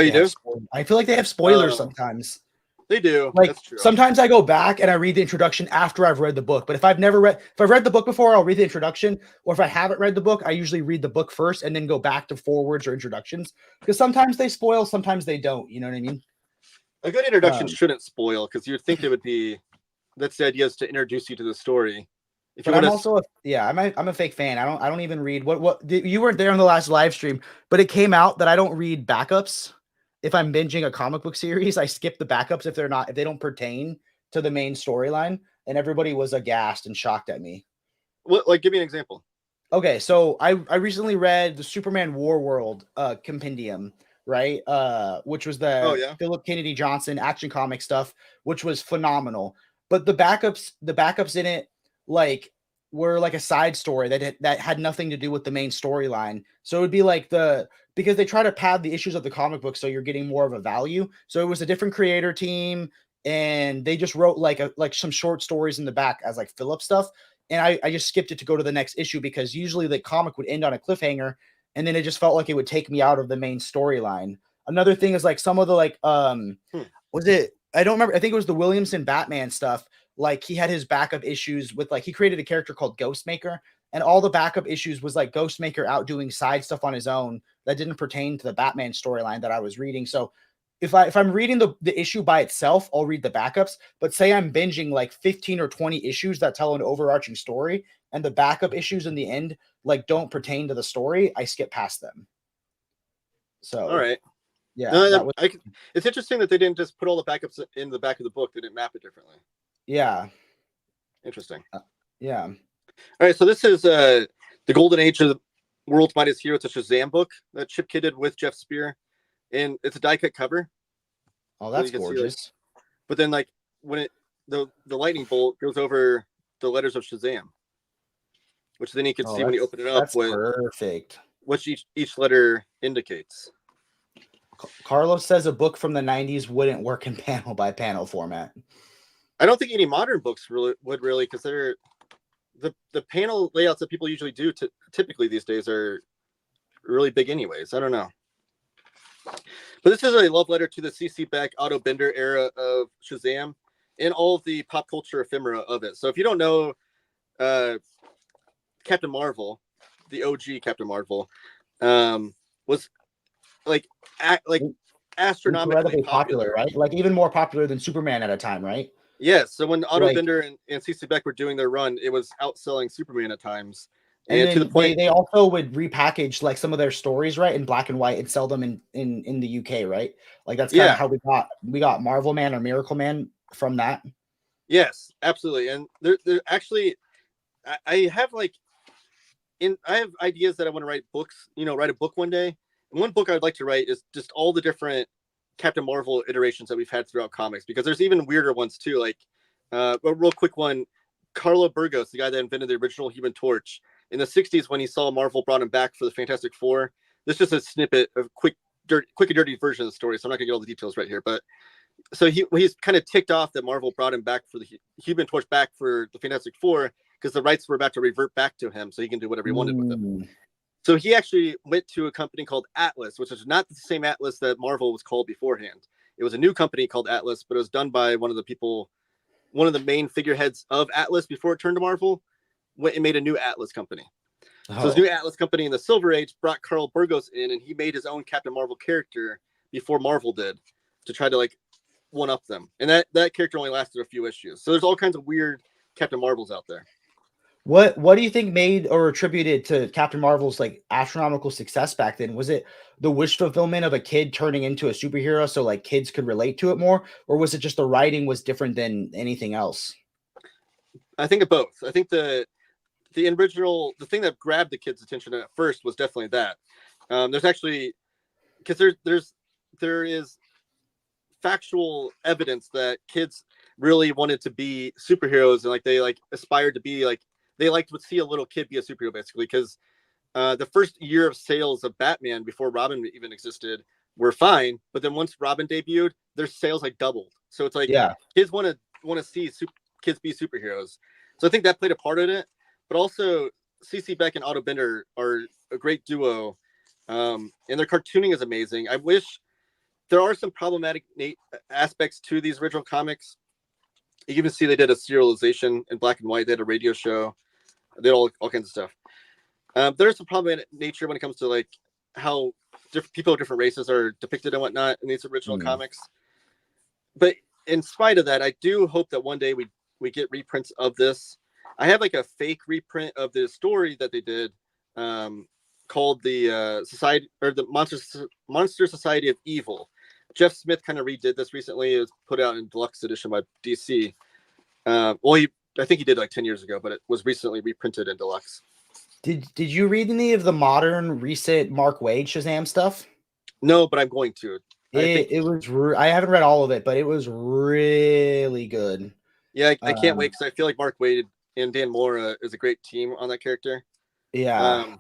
[SPEAKER 2] I feel like they have spoilers sometimes.
[SPEAKER 3] They do.
[SPEAKER 2] Like
[SPEAKER 3] That's true.
[SPEAKER 2] sometimes I go back and I read the introduction after I've read the book. But if I've read the book before, I'll read the introduction. Or if I haven't read the book, I usually read the book first and then go back to forewords or introductions. Because sometimes they spoil, sometimes they don't. You know what I mean?
[SPEAKER 3] A good introduction shouldn't spoil because you'd think it would be. That's the idea, is to introduce you to the story.
[SPEAKER 2] But I'm also I'm a fake fan. I don't even read what you weren't there on the last live stream, but it came out that I don't read backups. If I'm binging a comic book series, I skip the backups if they don't pertain to the main storyline, and everybody was aghast and shocked at me.
[SPEAKER 3] What, like, give me an example.
[SPEAKER 2] Okay, so I recently read the Superman War World compendium, right? Which was the Philip Kennedy Johnson Action Comic stuff, which was phenomenal. But the backups in it, like, were like a side story that had nothing to do with the main storyline. So it would be like because they try to pad the issues of the comic book so you're getting more of a value. So it was a different creator team, and they just wrote like some short stories in the back as like Philip stuff. And I just skipped it to go to the next issue because usually the comic would end on a cliffhanger, and then it just felt like it would take me out of the main storyline. Another thing is like some of the was it? I don't remember. I think it was the Williamson Batman stuff. Like he had his backup issues with he created a character called Ghostmaker, and all the backup issues was like Ghostmaker out doing side stuff on his own that didn't pertain to the Batman storyline that I was reading. So if I'm reading the issue by itself, I'll read the backups. But say I'm binging like 15 or 20 issues that tell an overarching story, and the backup issues in the end don't pertain to the story, I skip past them. So
[SPEAKER 3] all right.
[SPEAKER 2] Yeah.
[SPEAKER 3] No, it's interesting that they didn't just put all the backups in the back of the book. They didn't map it differently.
[SPEAKER 2] Yeah.
[SPEAKER 3] Interesting.
[SPEAKER 2] Yeah.
[SPEAKER 3] All right. So this is the Golden Age of the World's Mightiest Hero. It's a Shazam book that Chip Kid did with Jeff Spear. And it's a die cut cover.
[SPEAKER 2] Oh, that's gorgeous.
[SPEAKER 3] See, but then when the lightning bolt goes over the letters of Shazam, which then you can see when you open it up.
[SPEAKER 2] That's perfect.
[SPEAKER 3] What each letter indicates.
[SPEAKER 2] Carlos says a book from the 90s wouldn't work in panel by panel format.
[SPEAKER 3] I don't think any modern books would because they're the panel layouts that people usually do typically these days are really big anyways. I don't know. But this is a love letter to the C.C. Beck, Otto Bender era of Shazam and all of the pop culture ephemera of it. So if you don't know Captain Marvel, the OG Captain Marvel, was astronomically
[SPEAKER 2] popular, right? Like even more popular than Superman at a time, right?
[SPEAKER 3] Yes. So when Otto Bender and C.C. Beck were doing their run, it was outselling Superman at times.
[SPEAKER 2] And to the point, they also would repackage like some of their stories, right, in black and white and sell them in the UK, right? Like that's kind of how we got Marvel Man or Miracle Man from that.
[SPEAKER 3] Yes, absolutely. And they're actually, I have ideas that I want to write books. Write a book one day. And one book I'd like to write is just all the different Captain Marvel iterations that we've had throughout comics, because there's even weirder ones too. Like a real quick one, Carlo Burgos, the guy that invented the original Human Torch. In the 60s, when he saw Marvel brought him back for the Fantastic Four, this is just a snippet of quick and dirty version of the story, so I'm not going to get all the details right here. But so he's kind of ticked off that Marvel brought him back for the Human Torch back for the Fantastic Four because the rights were about to revert back to him, so he can do whatever he wanted with them. So he actually went to a company called Atlas, which is not the same Atlas that Marvel was called beforehand. It was a new company called Atlas, but it was done by one of the main figureheads of Atlas before it turned to Marvel. It made a new Atlas company. So this new Atlas company in the Silver Age brought Carl Burgos in, and he made his own Captain Marvel character before Marvel did to try to one up them. And that character only lasted a few issues. So there's all kinds of weird Captain Marvels out there.
[SPEAKER 2] What do you think made or attributed to Captain Marvel's like astronomical success back then? Was it the wish fulfillment of a kid turning into a superhero so like kids could relate to it more, or was it just the writing was different than anything else?
[SPEAKER 3] I think of both. I think the original, the thing that grabbed the kids' attention at first was definitely that. There's actually, because there is factual evidence that kids really wanted to be superheroes, and like they like aspired to be like, they liked to see a little kid be a superhero, basically. Because the first year of sales of Batman before Robin even existed were fine, but then once Robin debuted, their sales like doubled. So it's like,
[SPEAKER 2] Yeah.
[SPEAKER 3] kids want to see kids be superheroes. So I think that played a part in it. But also, CC Beck and Otto Bender are a great duo, and their cartooning is amazing. I wish there are some problematic aspects to these original comics. You can even see they did a serialization in black and white. They had a radio show. They did all kinds of stuff. There's some problematic nature when it comes to like how different people of different races are depicted and whatnot in these original comics. But in spite of that, I do hope that one day we get reprints of this. I have like a fake reprint of the story that they did, called the Society, or the Monster Society of Evil. Jeff Smith kind of redid this recently. It was put out in deluxe edition by DC. I think he did like 10 years ago, but it was recently reprinted in deluxe.
[SPEAKER 2] Did you read any of the modern recent Mark Waid Shazam stuff?
[SPEAKER 3] No, but I'm going to.
[SPEAKER 2] I haven't read all of it, but it was really good.
[SPEAKER 3] Yeah, I can't wait, because I feel like Mark Waid and Dan Mora is a great team on that character.
[SPEAKER 2] Yeah.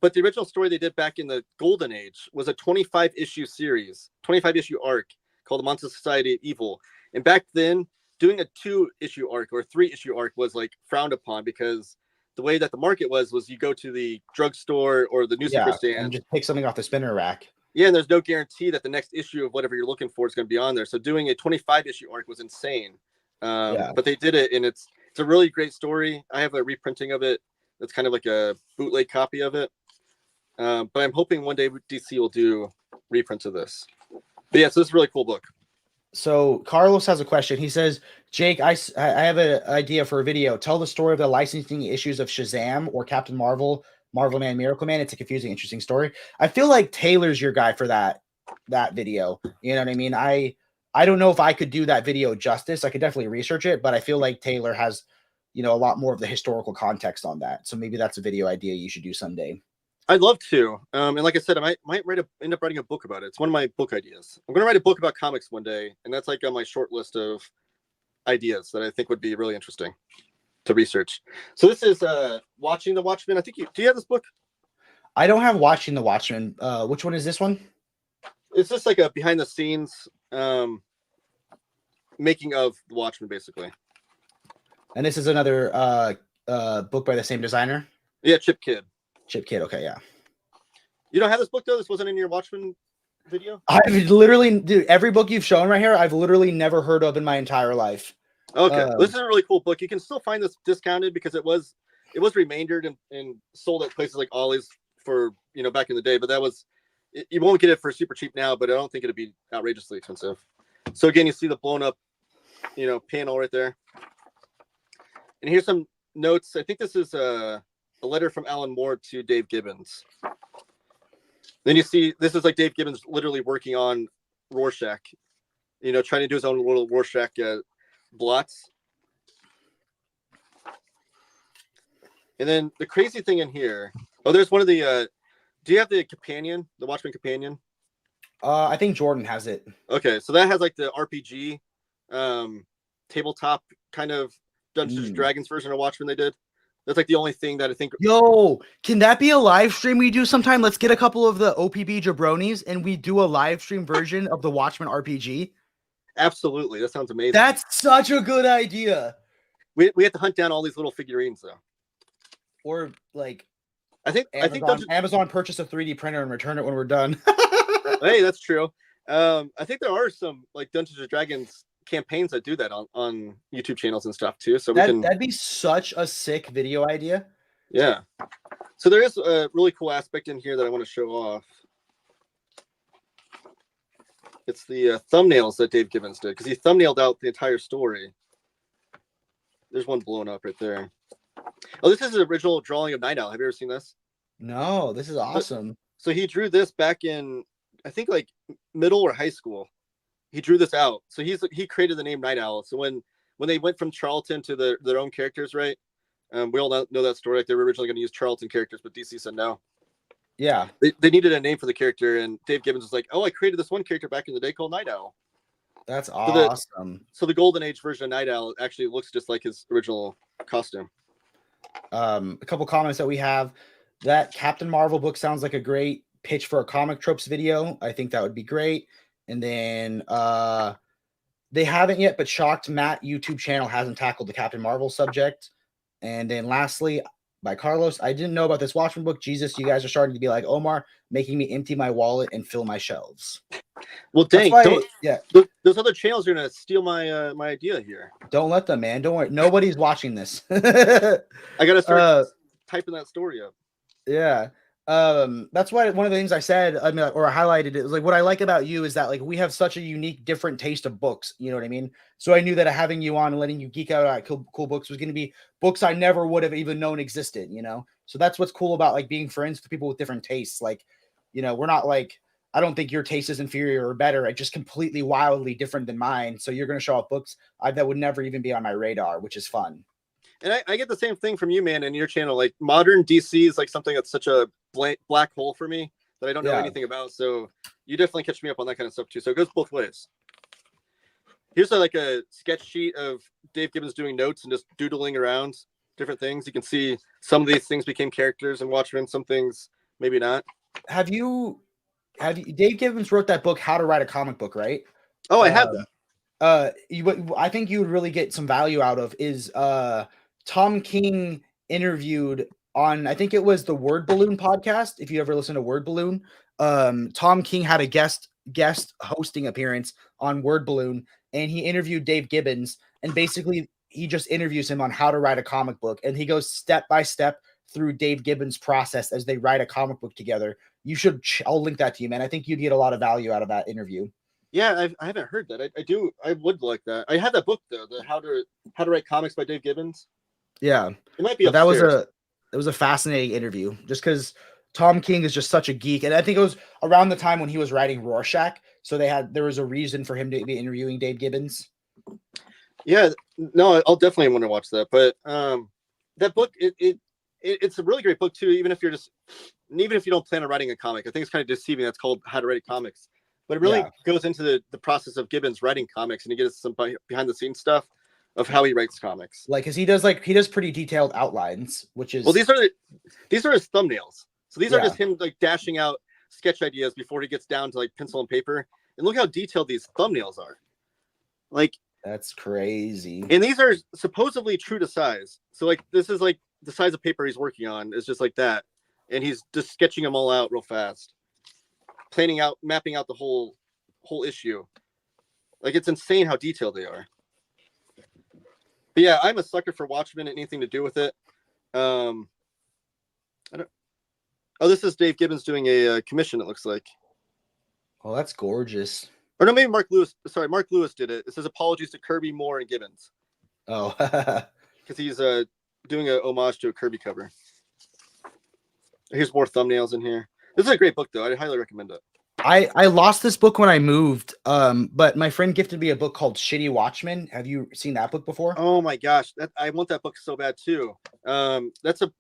[SPEAKER 3] But the original story they did back in the Golden Age was a 25-issue series, 25-issue arc called the Monster Society of Evil. And back then, doing a 2-issue arc or 3-issue arc was like frowned upon, because the way that the market was you go to the drugstore or the newspaper stand
[SPEAKER 2] and just pick something off the spinner rack.
[SPEAKER 3] Yeah, and there's no guarantee that the next issue of whatever you're looking for is going to be on there. So doing a 25-issue arc was insane. But they did it, and it's a really great story. I have a reprinting of it. That's kind of like a bootleg copy of it. But I'm hoping one day DC will do reprints of this. But yeah, so this is a really cool book.
[SPEAKER 2] So Carlos has a question. He says, Jake, I have an idea for a video. Tell the story of the licensing issues of Shazam or Captain Marvel, Marvel Man, Miracle Man. It's a confusing, interesting story. I feel like Taylor's your guy for that video. You know what I mean? I don't know if I could do that video justice. I could definitely research it, but I feel like Taylor has, a lot more of the historical context on that. So maybe that's a video idea you should do someday.
[SPEAKER 3] I'd love to. And like I said, I might end up writing a book about it. It's one of my book ideas. I'm going to write a book about comics one day, and that's like on my short list of ideas that I think would be really interesting to research. So this is Watching the Watchmen. I think do you have this book?
[SPEAKER 2] I don't have Watching the Watchmen. Which one is this one?
[SPEAKER 3] It's just like a behind the scenes making of the Watchmen, basically.
[SPEAKER 2] And this is another book by the same designer?
[SPEAKER 3] Yeah, Chip Kidd.
[SPEAKER 2] Okay, yeah.
[SPEAKER 3] You don't have this book, though? This wasn't in your Watchmen video?
[SPEAKER 2] I've literally, dude, every book you've shown right here, I've literally never heard of in my entire life.
[SPEAKER 3] Okay, this is a really cool book. You can still find this discounted because it was remaindered and sold at places like Ollie's for, back in the day. But you won't get it for super cheap now, but I don't think it'd be outrageously expensive. So again, you see the blown up, panel right there. And here's some notes. I think this is a letter from Alan Moore to Dave Gibbons. Then you see this is like Dave Gibbons literally working on Rorschach, trying to do his own little Rorschach blots. And then the crazy thing in here, there's one of the do you have the companion, the Watchmen companion?
[SPEAKER 2] I think Jordan has it.
[SPEAKER 3] Okay, so that has like the RPG tabletop kind of Dungeons and Dragons version of Watchmen they did. That's like the only thing that I think.
[SPEAKER 2] Yo, can that be a live stream we do sometime? Let's get a couple of the OPB jabronis and we do a live stream version of the Watchmen RPG.
[SPEAKER 3] Absolutely, that sounds amazing.
[SPEAKER 2] That's such a good idea.
[SPEAKER 3] We have to hunt down all these little figurines though.
[SPEAKER 2] Or like,
[SPEAKER 3] I think
[SPEAKER 2] Amazon purchase a 3D printer and return it when we're done.
[SPEAKER 3] Hey, that's true. I think there are some like Dungeons and Dragons campaigns that do that on YouTube channels and stuff too. So that'd
[SPEAKER 2] be such a sick video idea.
[SPEAKER 3] Yeah. So there is a really cool aspect in here that I want to show off. It's the thumbnails that Dave Gibbons did because he thumbnailed out the entire story. There's one blown up right there. Oh, this is the original drawing of Night Owl. Have you ever seen this?
[SPEAKER 2] No, this is awesome.
[SPEAKER 3] So he drew this back in, I think, like middle or high school. He drew this out. So he created the name Night Owl. So when they went from Charlton to their own characters, right? We all know that story. Like they were originally going to use Charlton characters, but DC said no.
[SPEAKER 2] Yeah.
[SPEAKER 3] They needed a name for the character, and Dave Gibbons was like, "Oh, I created this one character back in the day called Night Owl."
[SPEAKER 2] That's awesome.
[SPEAKER 3] So the Golden Age version of Night Owl actually looks just like his original costume.
[SPEAKER 2] A couple comments that we have. That Captain Marvel book sounds like a great pitch for a comic tropes video. I think that would be great. And then they haven't yet, but shocked Matt YouTube channel hasn't tackled the Captain Marvel subject. And then lastly, by Carlos, I didn't know about this Watchmen book. Jesus, you guys are starting to be like Omar, making me empty my wallet and fill my shelves.
[SPEAKER 3] Well, dang,
[SPEAKER 2] yeah.
[SPEAKER 3] Those other channels are gonna steal my my idea here.
[SPEAKER 2] Don't let them, man. Don't worry. Nobody's watching this.
[SPEAKER 3] I gotta start typing that story up.
[SPEAKER 2] Yeah. That's why one of the things I said, I highlighted it, was like, what I like about you is that like we have such a unique, different taste of books. You know what I mean? So I knew that having you on and letting you geek out at cool books was going to be books I never would have even known existed, you know? So that's what's cool about like being friends with people with different tastes. Like, you know, we're not like, I don't think your taste is inferior or better. It's just completely wildly different than mine. So you're going to show up books that would never even be on my radar, which is fun.
[SPEAKER 3] And I get the same thing from you, man, and your channel. Like modern DC is like something that's such a black hole for me that I don't know anything about. So you definitely catch me up on that kind of stuff too. So it goes both ways. Here's like a sketch sheet of Dave Gibbons doing notes and just doodling around different things. You can see some of these things became characters in Watchmen, some things maybe not.
[SPEAKER 2] Have you Dave Gibbons wrote that book, How to Write a Comic Book, right?
[SPEAKER 3] Oh, I have that.
[SPEAKER 2] I think you would really get some value out of is Tom King interviewed on, I think it was the Word Balloon podcast. If you ever listen to Word Balloon, Tom King had a guest hosting appearance on Word Balloon, and he interviewed Dave Gibbons, and basically he just interviews him on how to write a comic book, and he goes step by step through Dave Gibbons' process as they write a comic book together. You should, I'll link that to you, man. I think you'd get a lot of value out of that interview.
[SPEAKER 3] Yeah, I haven't heard that. I would like that. I have that book though, the How to Write Comics by Dave Gibbons.
[SPEAKER 2] Yeah,
[SPEAKER 3] it might be.
[SPEAKER 2] That was a fascinating interview, just because Tom King is just such a geek, and I think it was around the time when he was writing Rorschach, so there was a reason for him to be interviewing Dave Gibbons.
[SPEAKER 3] Yeah, no, I'll definitely want to watch that. But that book, it's a really great book too. Even if you don't plan on writing a comic, I think it's kind of deceiving. That's called How to Write Comics. But it really goes into the process of Gibbons writing comics, and he gets some behind the scenes stuff of how he writes comics.
[SPEAKER 2] Like, cause he does pretty detailed outlines, which is
[SPEAKER 3] these are his thumbnails. So these are just him like dashing out sketch ideas before he gets down to like pencil and paper. And look how detailed these thumbnails are. Like,
[SPEAKER 2] that's crazy.
[SPEAKER 3] And these are supposedly true to size. So like this is like the size of paper he's working on is just like that, and he's just sketching them all out real fast. Mapping out the whole issue. Like, it's insane how detailed they are. But yeah, I'm a sucker for Watchmen and anything to do with it. This is Dave Gibbons doing a commission, it looks like.
[SPEAKER 2] Oh, that's gorgeous.
[SPEAKER 3] Or no, maybe Mark Lewis. Sorry, Mark Lewis did it. It says apologies to Kirby, Moore, and Gibbons.
[SPEAKER 2] Oh.
[SPEAKER 3] Because he's doing a homage to a Kirby cover. Here's more thumbnails in here. This is a great book, though. I highly recommend it.
[SPEAKER 2] I lost this book when I moved, but my friend gifted me a book called Shitty Watchmen. Have you seen that book before?
[SPEAKER 3] Oh my gosh, I want that book so bad too. That's a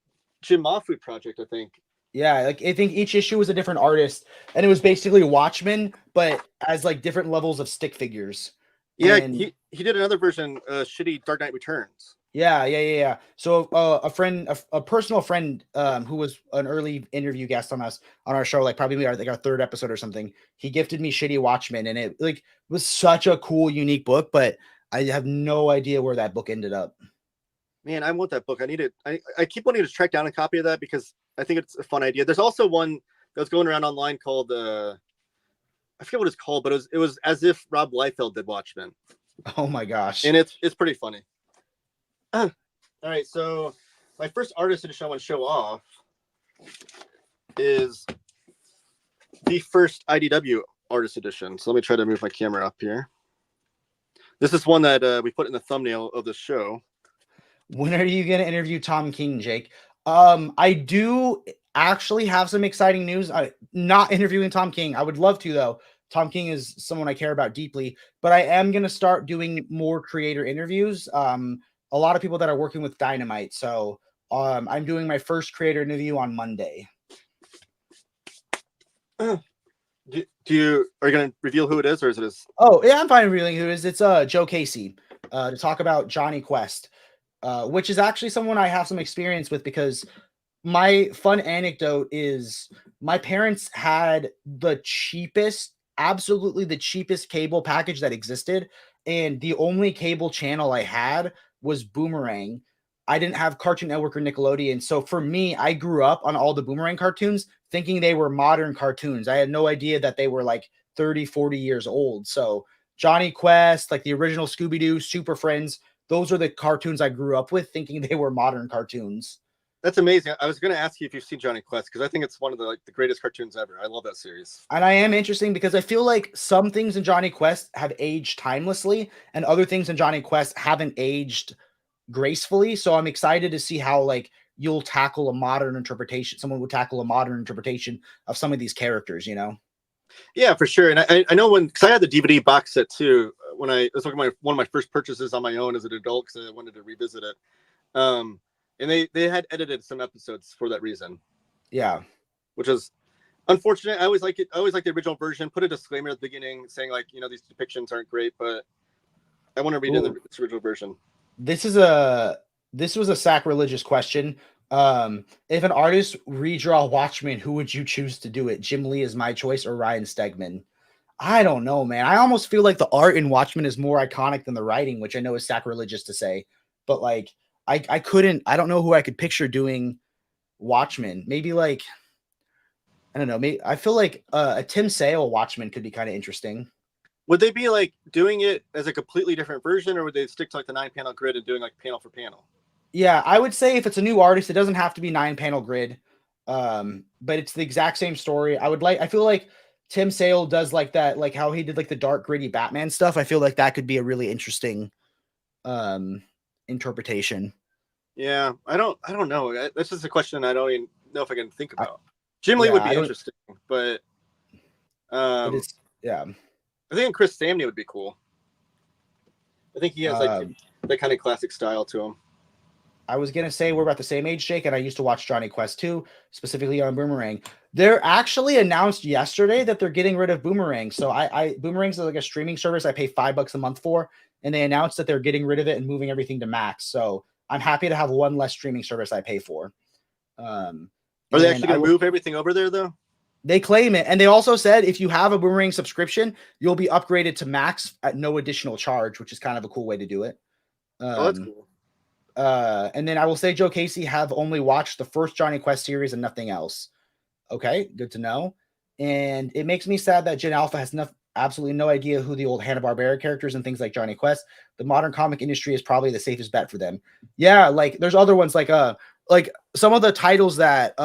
[SPEAKER 3] Jim Mafu project, I think.
[SPEAKER 2] Yeah, like I think each issue was a different artist, and it was basically Watchmen, but as like different levels of stick figures.
[SPEAKER 3] Yeah,
[SPEAKER 2] and
[SPEAKER 3] he did another version, Shitty Dark Knight Returns.
[SPEAKER 2] Yeah. So a personal friend, who was an early interview guest on our show, like probably our third episode or something, he gifted me Shitty Watchmen, and it like was such a cool, unique book, but I have no idea where that book ended up.
[SPEAKER 3] Man, I want that book. I need it. I keep wanting to track down a copy of that because I think it's a fun idea. There's also one that was going around online called I forget what it's called, but it was as if Rob Liefeld did Watchmen.
[SPEAKER 2] Oh my gosh.
[SPEAKER 3] And it's pretty funny. All right, so my first artist edition I want to show off is the first IDW artist edition. So let me try to move my camera up here. This is one that we put in the thumbnail of the show.
[SPEAKER 2] When are you going to interview Tom King, Jake? I do actually have some exciting news. Not interviewing Tom King. I would love to, though. Tom King is someone I care about deeply, but I am going to start doing more creator interviews. A lot of people that are working with Dynamite. So I'm doing my first creator interview on Monday.
[SPEAKER 3] Are you going to reveal who it is, or is it his?
[SPEAKER 2] Oh, yeah, I'm fine revealing who it is. It's Joe Casey to talk about Johnny Quest, which is actually someone I have some experience with, because my fun anecdote is my parents had the cheapest, absolutely the cheapest cable package that existed. And the only cable channel I had was Boomerang. I didn't have Cartoon Network or Nickelodeon. So for me, I grew up on all the Boomerang cartoons thinking they were modern cartoons. I had no idea that they were like 30, 40 years old. So Johnny Quest, like the original Scooby-Doo, Super Friends, those are the cartoons I grew up with thinking they were modern cartoons.
[SPEAKER 3] That's amazing. I was going to ask you if you've seen Johnny Quest, because I think it's one of the greatest cartoons ever. I love that series.
[SPEAKER 2] And I am interesting because I feel like some things in Johnny Quest have aged timelessly and other things in Johnny Quest haven't aged gracefully. So I'm excited to see how like you'll tackle a modern interpretation. Someone would tackle a modern interpretation of some of these characters, you know?
[SPEAKER 3] Yeah, for sure. And I know because I had the DVD box set too, when I was looking at one of my first purchases on my own as an adult, because I wanted to revisit it. And they had edited some episodes for that reason.
[SPEAKER 2] Yeah.
[SPEAKER 3] Which is unfortunate. I always like it. I always like the original version. Put a disclaimer at the beginning saying like, these depictions aren't great, but I want to read in the original version.
[SPEAKER 2] This was a sacrilegious question. If an artist redraw Watchmen, who would you choose to do it? Jim Lee is my choice, or Ryan Stegman? I don't know, man. I almost feel like the art in Watchmen is more iconic than the writing, which I know is sacrilegious to say, but like I don't know who I could picture doing Watchmen. Maybe like, I don't know. Maybe I feel like a Tim Sale Watchmen could be kind of interesting.
[SPEAKER 3] Would they be like doing it as a completely different version, or would they stick to like the 9-panel grid and doing like panel for panel?
[SPEAKER 2] Yeah, I would say if it's a new artist, it doesn't have to be 9-panel grid. But it's the exact same story. I feel like Tim Sale does like that, like how he did like the dark, gritty Batman stuff. I feel like that could be a really interesting interpretation.
[SPEAKER 3] Yeah, I don't know. That's just a question I don't even know if I can think about. Jim Lee would be interesting, but
[SPEAKER 2] yeah.
[SPEAKER 3] I think Chris Samney would be cool. I think he has like that kind of classic style to him.
[SPEAKER 2] I was gonna say we're about the same age, Jake, and I used to watch Johnny Quest too, specifically on Boomerang. They're actually announced yesterday that they're getting rid of Boomerang. So Boomerang's like a streaming service I pay $5 a month for, and they announced that they're getting rid of it and moving everything to Max. So I'm happy to have one less streaming service I pay for.
[SPEAKER 3] Are they actually going to move everything over there though?
[SPEAKER 2] They claim it, and they also said if you have a Boomerang subscription, you'll be upgraded to Max at no additional charge, which is kind of a cool way to do it.
[SPEAKER 3] That's cool.
[SPEAKER 2] And then I will say Joe Casey have only watched the first Johnny Quest series and nothing else. Okay, good to know. And it makes me sad that Gen Alpha has absolutely no idea who the old Hanna-Barbera characters and things like Johnny Quest. The modern comic industry is probably the safest bet for them. Yeah, like there's other ones like some of the titles that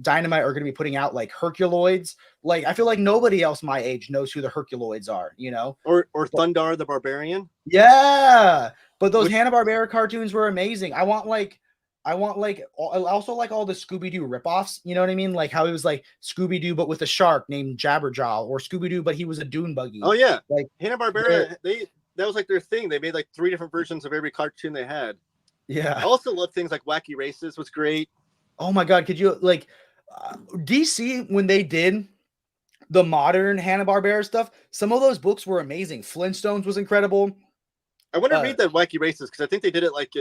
[SPEAKER 2] Dynamite are going to be putting out, like Herculoids. Like I feel like nobody else my age knows who the Herculoids are, you know?
[SPEAKER 3] Or Thundar the Barbarian.
[SPEAKER 2] Yeah. But those Hanna-Barbera cartoons were amazing. I also like all the Scooby-Doo ripoffs. You know what I mean? Like how it was like Scooby-Doo, but with a shark named Jabberjaw, or Scooby-Doo, but he was a dune buggy.
[SPEAKER 3] Oh yeah.
[SPEAKER 2] Like
[SPEAKER 3] Hanna-Barbera, that was like their thing. They made like 3 different versions of every cartoon they had.
[SPEAKER 2] Yeah.
[SPEAKER 3] I also love things like Wacky Races was great.
[SPEAKER 2] Oh my God. Could you like DC when they did the modern Hanna-Barbera stuff, some of those books were amazing. Flintstones was incredible.
[SPEAKER 3] I want to read that Wacky Races because I think they did it like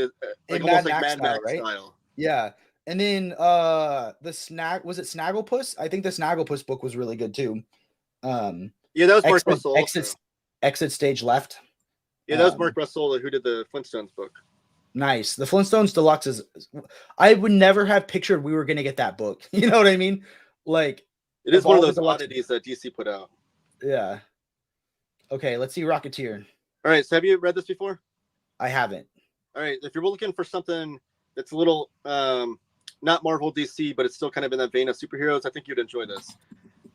[SPEAKER 3] almost like Mad Max style.
[SPEAKER 2] Yeah. And then was it Snagglepuss? I think the Snagglepuss book was really good too.
[SPEAKER 3] Yeah, that was Mark Russell.
[SPEAKER 2] Exit Stage Left.
[SPEAKER 3] Yeah, that was Mark Russell who did the Flintstones book.
[SPEAKER 2] Nice. The Flintstones Deluxe is. I would never have pictured we were going to get that book. You know what I mean? Like
[SPEAKER 3] it is one of those oddities that DC put out.
[SPEAKER 2] Yeah. Okay, let's see Rocketeer.
[SPEAKER 3] All right, so have you read this before?
[SPEAKER 2] I haven't.
[SPEAKER 3] All right, if you're looking for something that's a little not Marvel DC, but it's still kind of in that vein of superheroes, I think you'd enjoy this.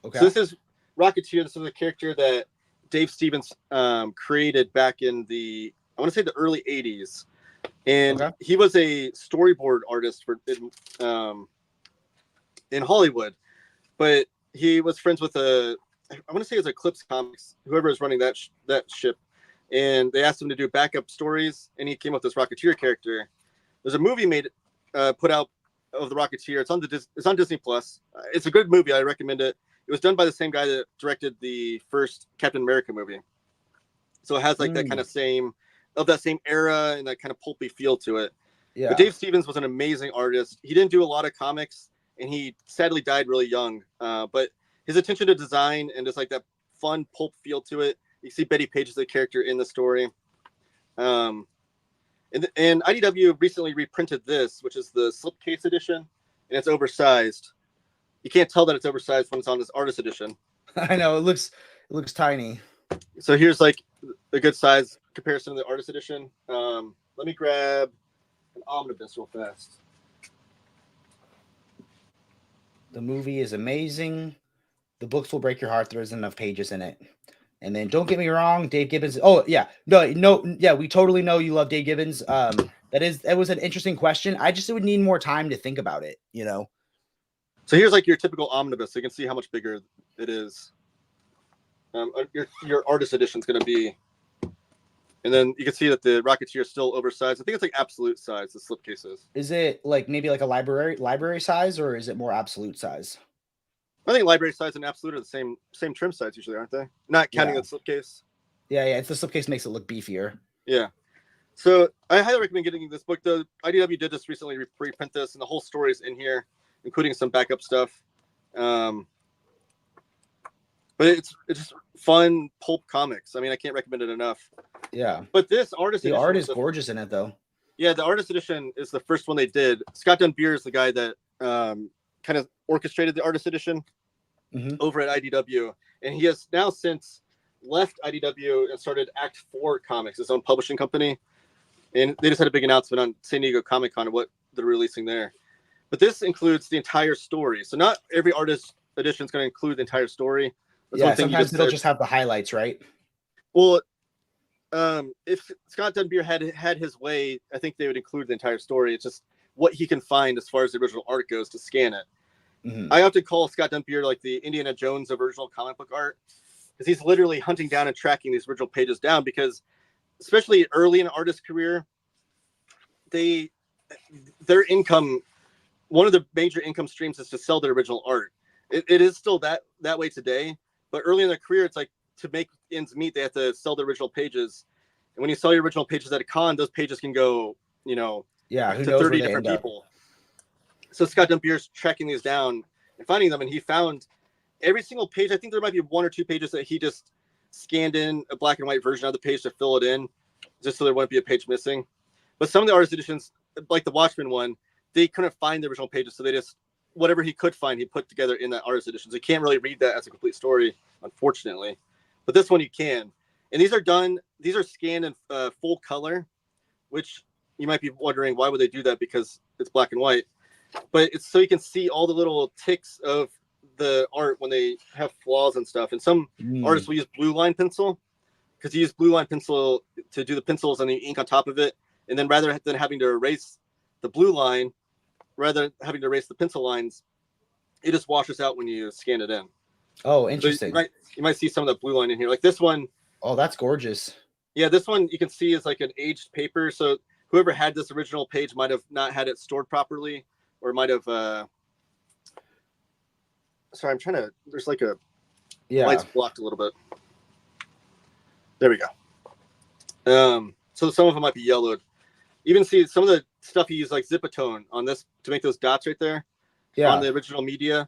[SPEAKER 3] Okay. So this is Rocketeer. This is a character that Dave Stevens created back in I want to say the early 80s. and
[SPEAKER 2] Okay.
[SPEAKER 3] he was a storyboard artist in Hollywood, but he was friends with I want to say it was Eclipse Comics, whoever is running that ship, and they asked him to do backup stories, and he came up with this Rocketeer character. There's a movie put out of the Rocketeer. It's on Disney Plus. It's a good movie. I recommend it. It was done by the same guy that directed the first Captain America movie, so it has like that kind of same era and that kind of pulpy feel to it.
[SPEAKER 2] Yeah.
[SPEAKER 3] But Dave Stevens was an amazing artist. He didn't do a lot of comics, and he sadly died really young. But his attention to design and just like that fun pulp feel to it. You see Betty Page as a character in the story. And IDW recently reprinted this, which is the slipcase edition, and it's oversized. You can't tell that it's oversized when it's on this artist edition.
[SPEAKER 2] I know it looks tiny.
[SPEAKER 3] So here's like a good size comparison to the artist edition. Let me grab an omnibus real fast.
[SPEAKER 2] The movie is amazing. The books will break your heart. There isn't enough pages in it. And then don't get me wrong, Dave Gibbons. Oh yeah, no, we totally know you love Dave Gibbons. That was an interesting question. I just would need more time to think about it. You know.
[SPEAKER 3] So here's like your typical omnibus. So you can see how much bigger it is. Your artist edition is going to be, and then you can see that the Rocketeer is still oversized. I think it's like absolute size. The slipcases.
[SPEAKER 2] Is it like maybe like a library size, or is it more absolute size?
[SPEAKER 3] I think library size and absolute are the same trim size usually, aren't they? Not counting the slipcase.
[SPEAKER 2] Yeah. It's the slipcase makes it look beefier.
[SPEAKER 3] Yeah. So I highly recommend getting this book. The IDW did this recently, reprint this, and the whole story is in here, including some backup stuff. But it's just fun pulp comics. I mean, I can't recommend it enough.
[SPEAKER 2] Yeah.
[SPEAKER 3] But this artist
[SPEAKER 2] the
[SPEAKER 3] edition
[SPEAKER 2] art is gorgeous in it, though.
[SPEAKER 3] Yeah, the artist edition is the first one they did. Scott Dunbier is the guy that kind of orchestrated the artist edition over at IDW, and he has now since left IDW and started Act 4 Comics, his own publishing company. And they just had a big announcement on San Diego Comic Con of what they're releasing there. But this includes the entire story. So not every artist edition is going to include the entire story. That's one thing
[SPEAKER 2] sometimes it'll just have the highlights, right?
[SPEAKER 3] Well, if Scott Dunbier had his way, I think they would include the entire story. It's just what he can find as far as the original art goes to scan it. I often call Scott Dunbier like the Indiana Jones of original comic book art, because he's literally hunting down and tracking these original pages down, because especially early in an artist's career, their income, one of the major income streams is to sell their original art. It is still that way today, but early in their career, it's like to make ends meet, they have to sell their original pages. And when you sell your original pages at a con, those pages can go, who
[SPEAKER 2] to
[SPEAKER 3] knows 30 different people. So Scott Dumbier's tracking these down and finding them, and he found every single page. I think there might be one or two pages that he just scanned in a black and white version of the page to fill it in, just so there wouldn't be a page missing. But some of the artist editions, like the Watchmen one, they couldn't find the original pages, so they just, whatever he could find, he put together in that artist edition. So you can't really read that as a complete story, unfortunately. But this one you can. And these are scanned in full color, which you might be wondering, why would they do that? Because it's black and white. But it's so you can see all the little ticks of the art when they have flaws and stuff. And some artists will use blue line pencil, because you use blue line pencil to do the pencils and the ink on top of it. And then rather than having to erase the blue line, rather than having to erase the pencil lines, it just washes out when you scan it in.
[SPEAKER 2] Oh, interesting.
[SPEAKER 3] So you might see some of the blue line in here. Like this one.
[SPEAKER 2] Oh, that's gorgeous.
[SPEAKER 3] Yeah, this one you can see is like an aged paper. So whoever had this original page might have not had it stored properly, or might have sorry, I'm trying to, there's like a light's blocked a little bit. There we go. So some of them might be yellowed. Even see some of the stuff he used, like Zipatone on this to make those dots right there on the original media.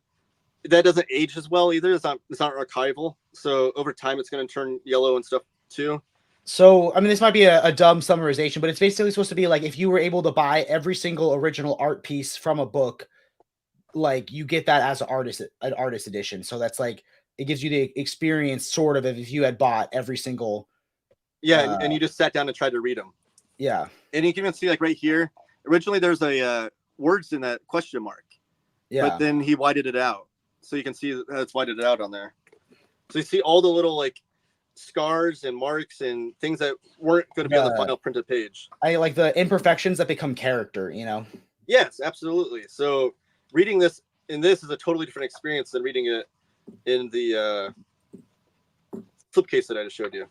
[SPEAKER 3] That doesn't age as well either. It's not archival. So over time it's going to turn yellow and stuff too.
[SPEAKER 2] So, I mean, this might be a dumb summarization, but it's basically supposed to be like if you were able to buy every single original art piece from a book, like you get that as an artist edition. So that's like, it gives you the experience sort of if you had bought every single.
[SPEAKER 3] Yeah. And you just sat down and tried to read them.
[SPEAKER 2] Yeah.
[SPEAKER 3] And you can even see like right here, originally there's a words in that question mark.
[SPEAKER 2] Yeah.
[SPEAKER 3] But then he whited it out. So you can see that it's whited it out on there. So you see all the little like scars and marks and things that weren't going to be on the final printed page.
[SPEAKER 2] I like the imperfections that become character, you know?
[SPEAKER 3] Yes, absolutely. So reading this is a totally different experience than reading it in the slipcase that I just showed you.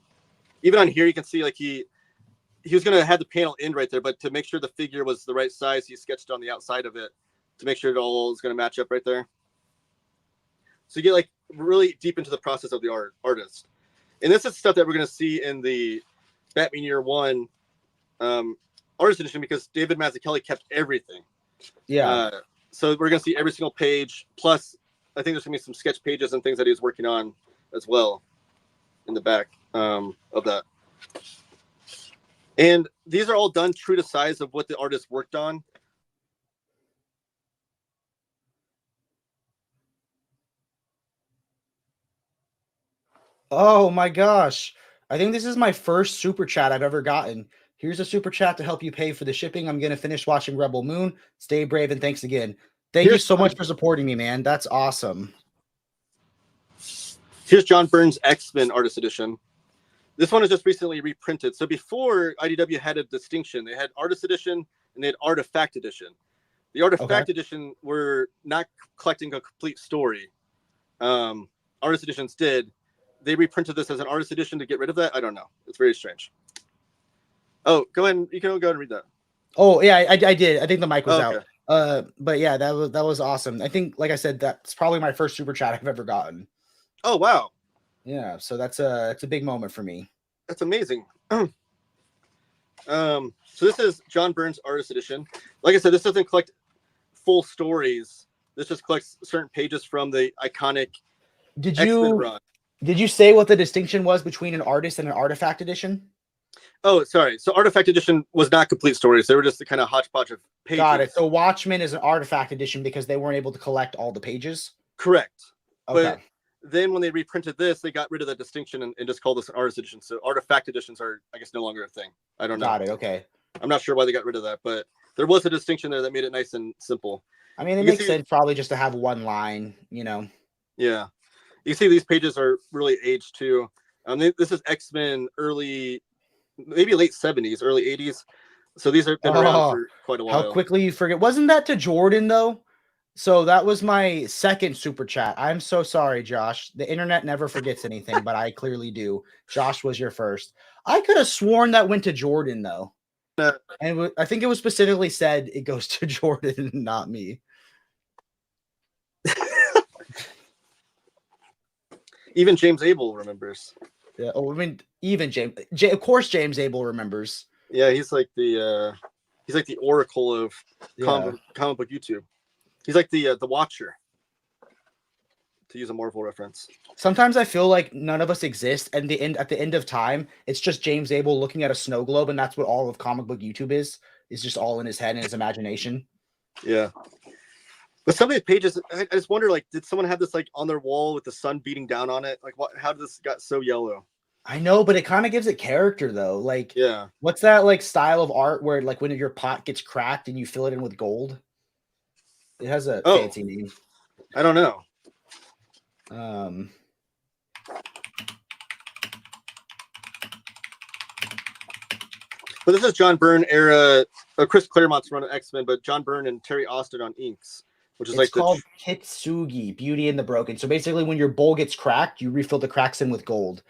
[SPEAKER 3] Even on here, you can see like he was going to have the panel end right there, but to make sure the figure was the right size, he sketched on the outside of it to make sure it all is going to match up right there. So you get like really deep into the process of the artist. And this is stuff that we're going to see in the Batman Year One artist edition, because David Mazzucchelli kept everything.
[SPEAKER 2] Yeah.
[SPEAKER 3] So we're going to see every single page. Plus, I think there's going to be some sketch pages and things that he was working on as well in the back of that. And these are all done true to size of what the artist worked on.
[SPEAKER 2] Oh my gosh. I think this is my first super chat I've ever gotten. Here's a super chat to help you pay for the shipping. I'm going to finish watching Rebel Moon. Stay brave and thanks again. Thank you so much for supporting me, man. That's awesome.
[SPEAKER 3] Here's John Byrne's X-Men Artist Edition. This one is just recently reprinted. So before IDW had a distinction, they had Artist Edition and they had Artifact Edition. The Artifact Edition were not collecting a complete story. Artist Editions did. They reprinted this as an Artist Edition to get rid of that. I don't know. It's very strange. Oh, go ahead. You can go ahead and read that.
[SPEAKER 2] Oh yeah, I did. I think the mic was
[SPEAKER 3] okay.
[SPEAKER 2] out. But yeah, that was awesome. I think, like I said, that's probably my first super chat I've ever gotten.
[SPEAKER 3] Oh wow.
[SPEAKER 2] Yeah, so that's a big moment for me.
[SPEAKER 3] That's amazing. So this is John Byrne's Artist Edition. Like I said, this doesn't collect full stories. This just collects certain pages from the iconic X-Men run.
[SPEAKER 2] Did you say what the distinction was between an artist and an artifact edition?
[SPEAKER 3] Oh, sorry. So Artifact Edition was not complete stories. They were just the kind of hodgepodge of pages.
[SPEAKER 2] Got it. So Watchmen is an artifact edition because they weren't able to collect all the pages?
[SPEAKER 3] Correct.
[SPEAKER 2] Okay.
[SPEAKER 3] But then when they reprinted this, they got rid of that distinction and just called this an artist edition. So Artifact Editions are, I guess, no longer a thing. I don't know.
[SPEAKER 2] Got it. Okay.
[SPEAKER 3] I'm not sure why they got rid of that, but there was a distinction there that made it nice and simple.
[SPEAKER 2] I mean, it makes sense probably just to have one line, you know?
[SPEAKER 3] Yeah. You see these pages are really aged too. This is X-Men early, maybe late 70s, early 80s. So these have been around for quite a while.
[SPEAKER 2] How quickly you forget. Wasn't that to Jordan, though? So that was my second super chat. I'm so sorry, Josh. The internet never forgets anything, but I clearly do. Josh was your first. I could have sworn that went to Jordan, though. And I think it was specifically said it goes to Jordan, not me.
[SPEAKER 3] Even James Abel remembers.
[SPEAKER 2] Yeah. Oh, I mean, even James. Of course, James Abel remembers.
[SPEAKER 3] Yeah, he's like the oracle of comic book YouTube. He's like the Watcher, to use a Marvel reference.
[SPEAKER 2] Sometimes I feel like none of us exist, and at the end of time, it's just James Abel looking at a snow globe, and that's what all of comic book YouTube is. It's just all in his head and his imagination.
[SPEAKER 3] Yeah. But some of these pages, I just wonder, like, did someone have this like on their wall with the sun beating down on it? Like, how did this got so yellow?
[SPEAKER 2] I know, but it kind of gives it character, though. Like,
[SPEAKER 3] yeah,
[SPEAKER 2] what's that like style of art where like when your pot gets cracked and you fill it in with gold? It has a fancy name.
[SPEAKER 3] I don't know. But this is John Byrne era, Chris Claremont's run of X-Men, but John Byrne and Terry Austin on inks, which is it's
[SPEAKER 2] called Kitsugi, Beauty and the Broken. So basically, when your bowl gets cracked, you refill the cracks in with gold.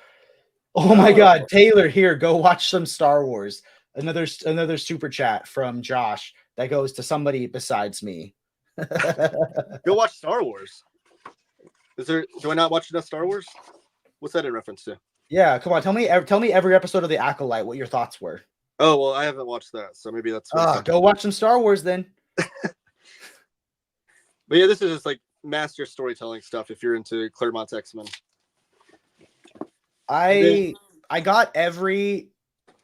[SPEAKER 2] Oh my God, Taylor, here, go watch some Star Wars. Another super chat from Josh that goes to somebody besides me.
[SPEAKER 3] Go watch Star Wars. Do I not watch enough Star Wars? What's that in reference to?
[SPEAKER 2] Yeah, come on, tell me every episode of The Acolyte what your thoughts were.
[SPEAKER 3] Oh well, I haven't watched that, so maybe that's.
[SPEAKER 2] Go watch some Star Wars then.
[SPEAKER 3] But yeah, this is just like master storytelling stuff. If you're into Claremont's X-Men,
[SPEAKER 2] I got every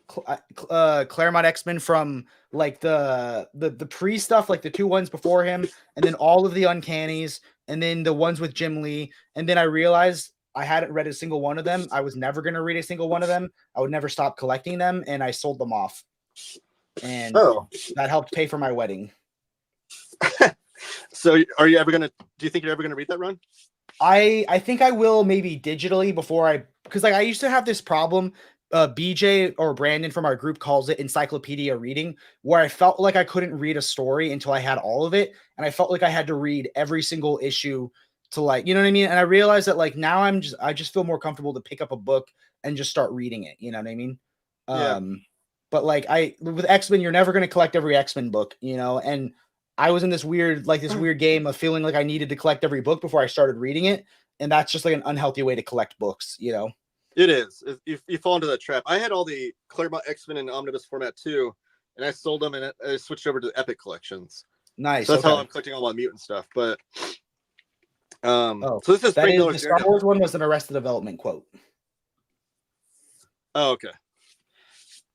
[SPEAKER 2] Claremont X-Men from like the pre stuff, like the two ones before him, and then all of the Uncannies, and then the ones with Jim Lee, and then I realized I hadn't read a single one of them. I was never going to read a single one of them. I would never stop collecting them, and I sold them off. And that helped pay for my wedding.
[SPEAKER 3] So do you think you're ever going to read that run?
[SPEAKER 2] I think I will, maybe digitally before I because like I used to have this problem. BJ or Brandon from our group calls it encyclopedia reading, where I felt like I couldn't read a story until I had all of it, and I felt like I had to read every single issue to like, you know what I mean? And I realized that like now I just feel more comfortable to pick up a book and just start reading it. You know what I mean?
[SPEAKER 3] Yeah.
[SPEAKER 2] But like with X-Men, you're never going to collect every X-Men book, you know? And I was in this weird game of feeling like I needed to collect every book before I started reading it. And that's just like an unhealthy way to collect books, you know?
[SPEAKER 3] It is. You fall into that trap. I had all the Claremont X-Men in omnibus format too, and I sold them and I switched over to the Epic collections.
[SPEAKER 2] Nice.
[SPEAKER 3] So that's how I'm collecting all my mutant stuff. But so this is
[SPEAKER 2] Frank
[SPEAKER 3] Miller's
[SPEAKER 2] the Star Wars one was an Arrested Development quote.
[SPEAKER 3] Oh, okay.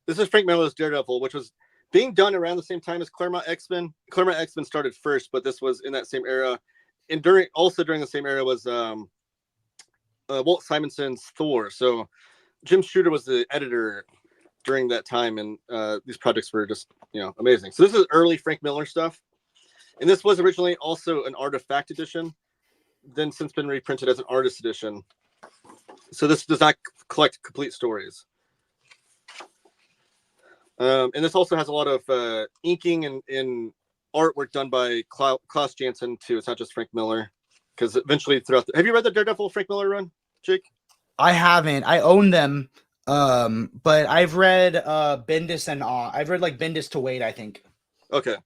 [SPEAKER 3] This is Frank Miller's Daredevil, which was being done around the same time as Claremont X-Men. Claremont X-Men started first, but this was in that same era. And during the same era was Walt Simonson's Thor. So Jim Shooter was the editor during that time, and these projects were just amazing. So this is early Frank Miller stuff, and this was originally also an artifact edition, then since been reprinted as an artist edition. So this does not collect complete stories. And this also has a lot of inking and artwork done by Klaus Janson too. It's not just Frank Miller, because eventually have you read the Daredevil Frank Miller run, Jake?
[SPEAKER 2] I haven't. I own them, but I've read Bendis and I've read like Bendis to Wade, I think.
[SPEAKER 3] Okay,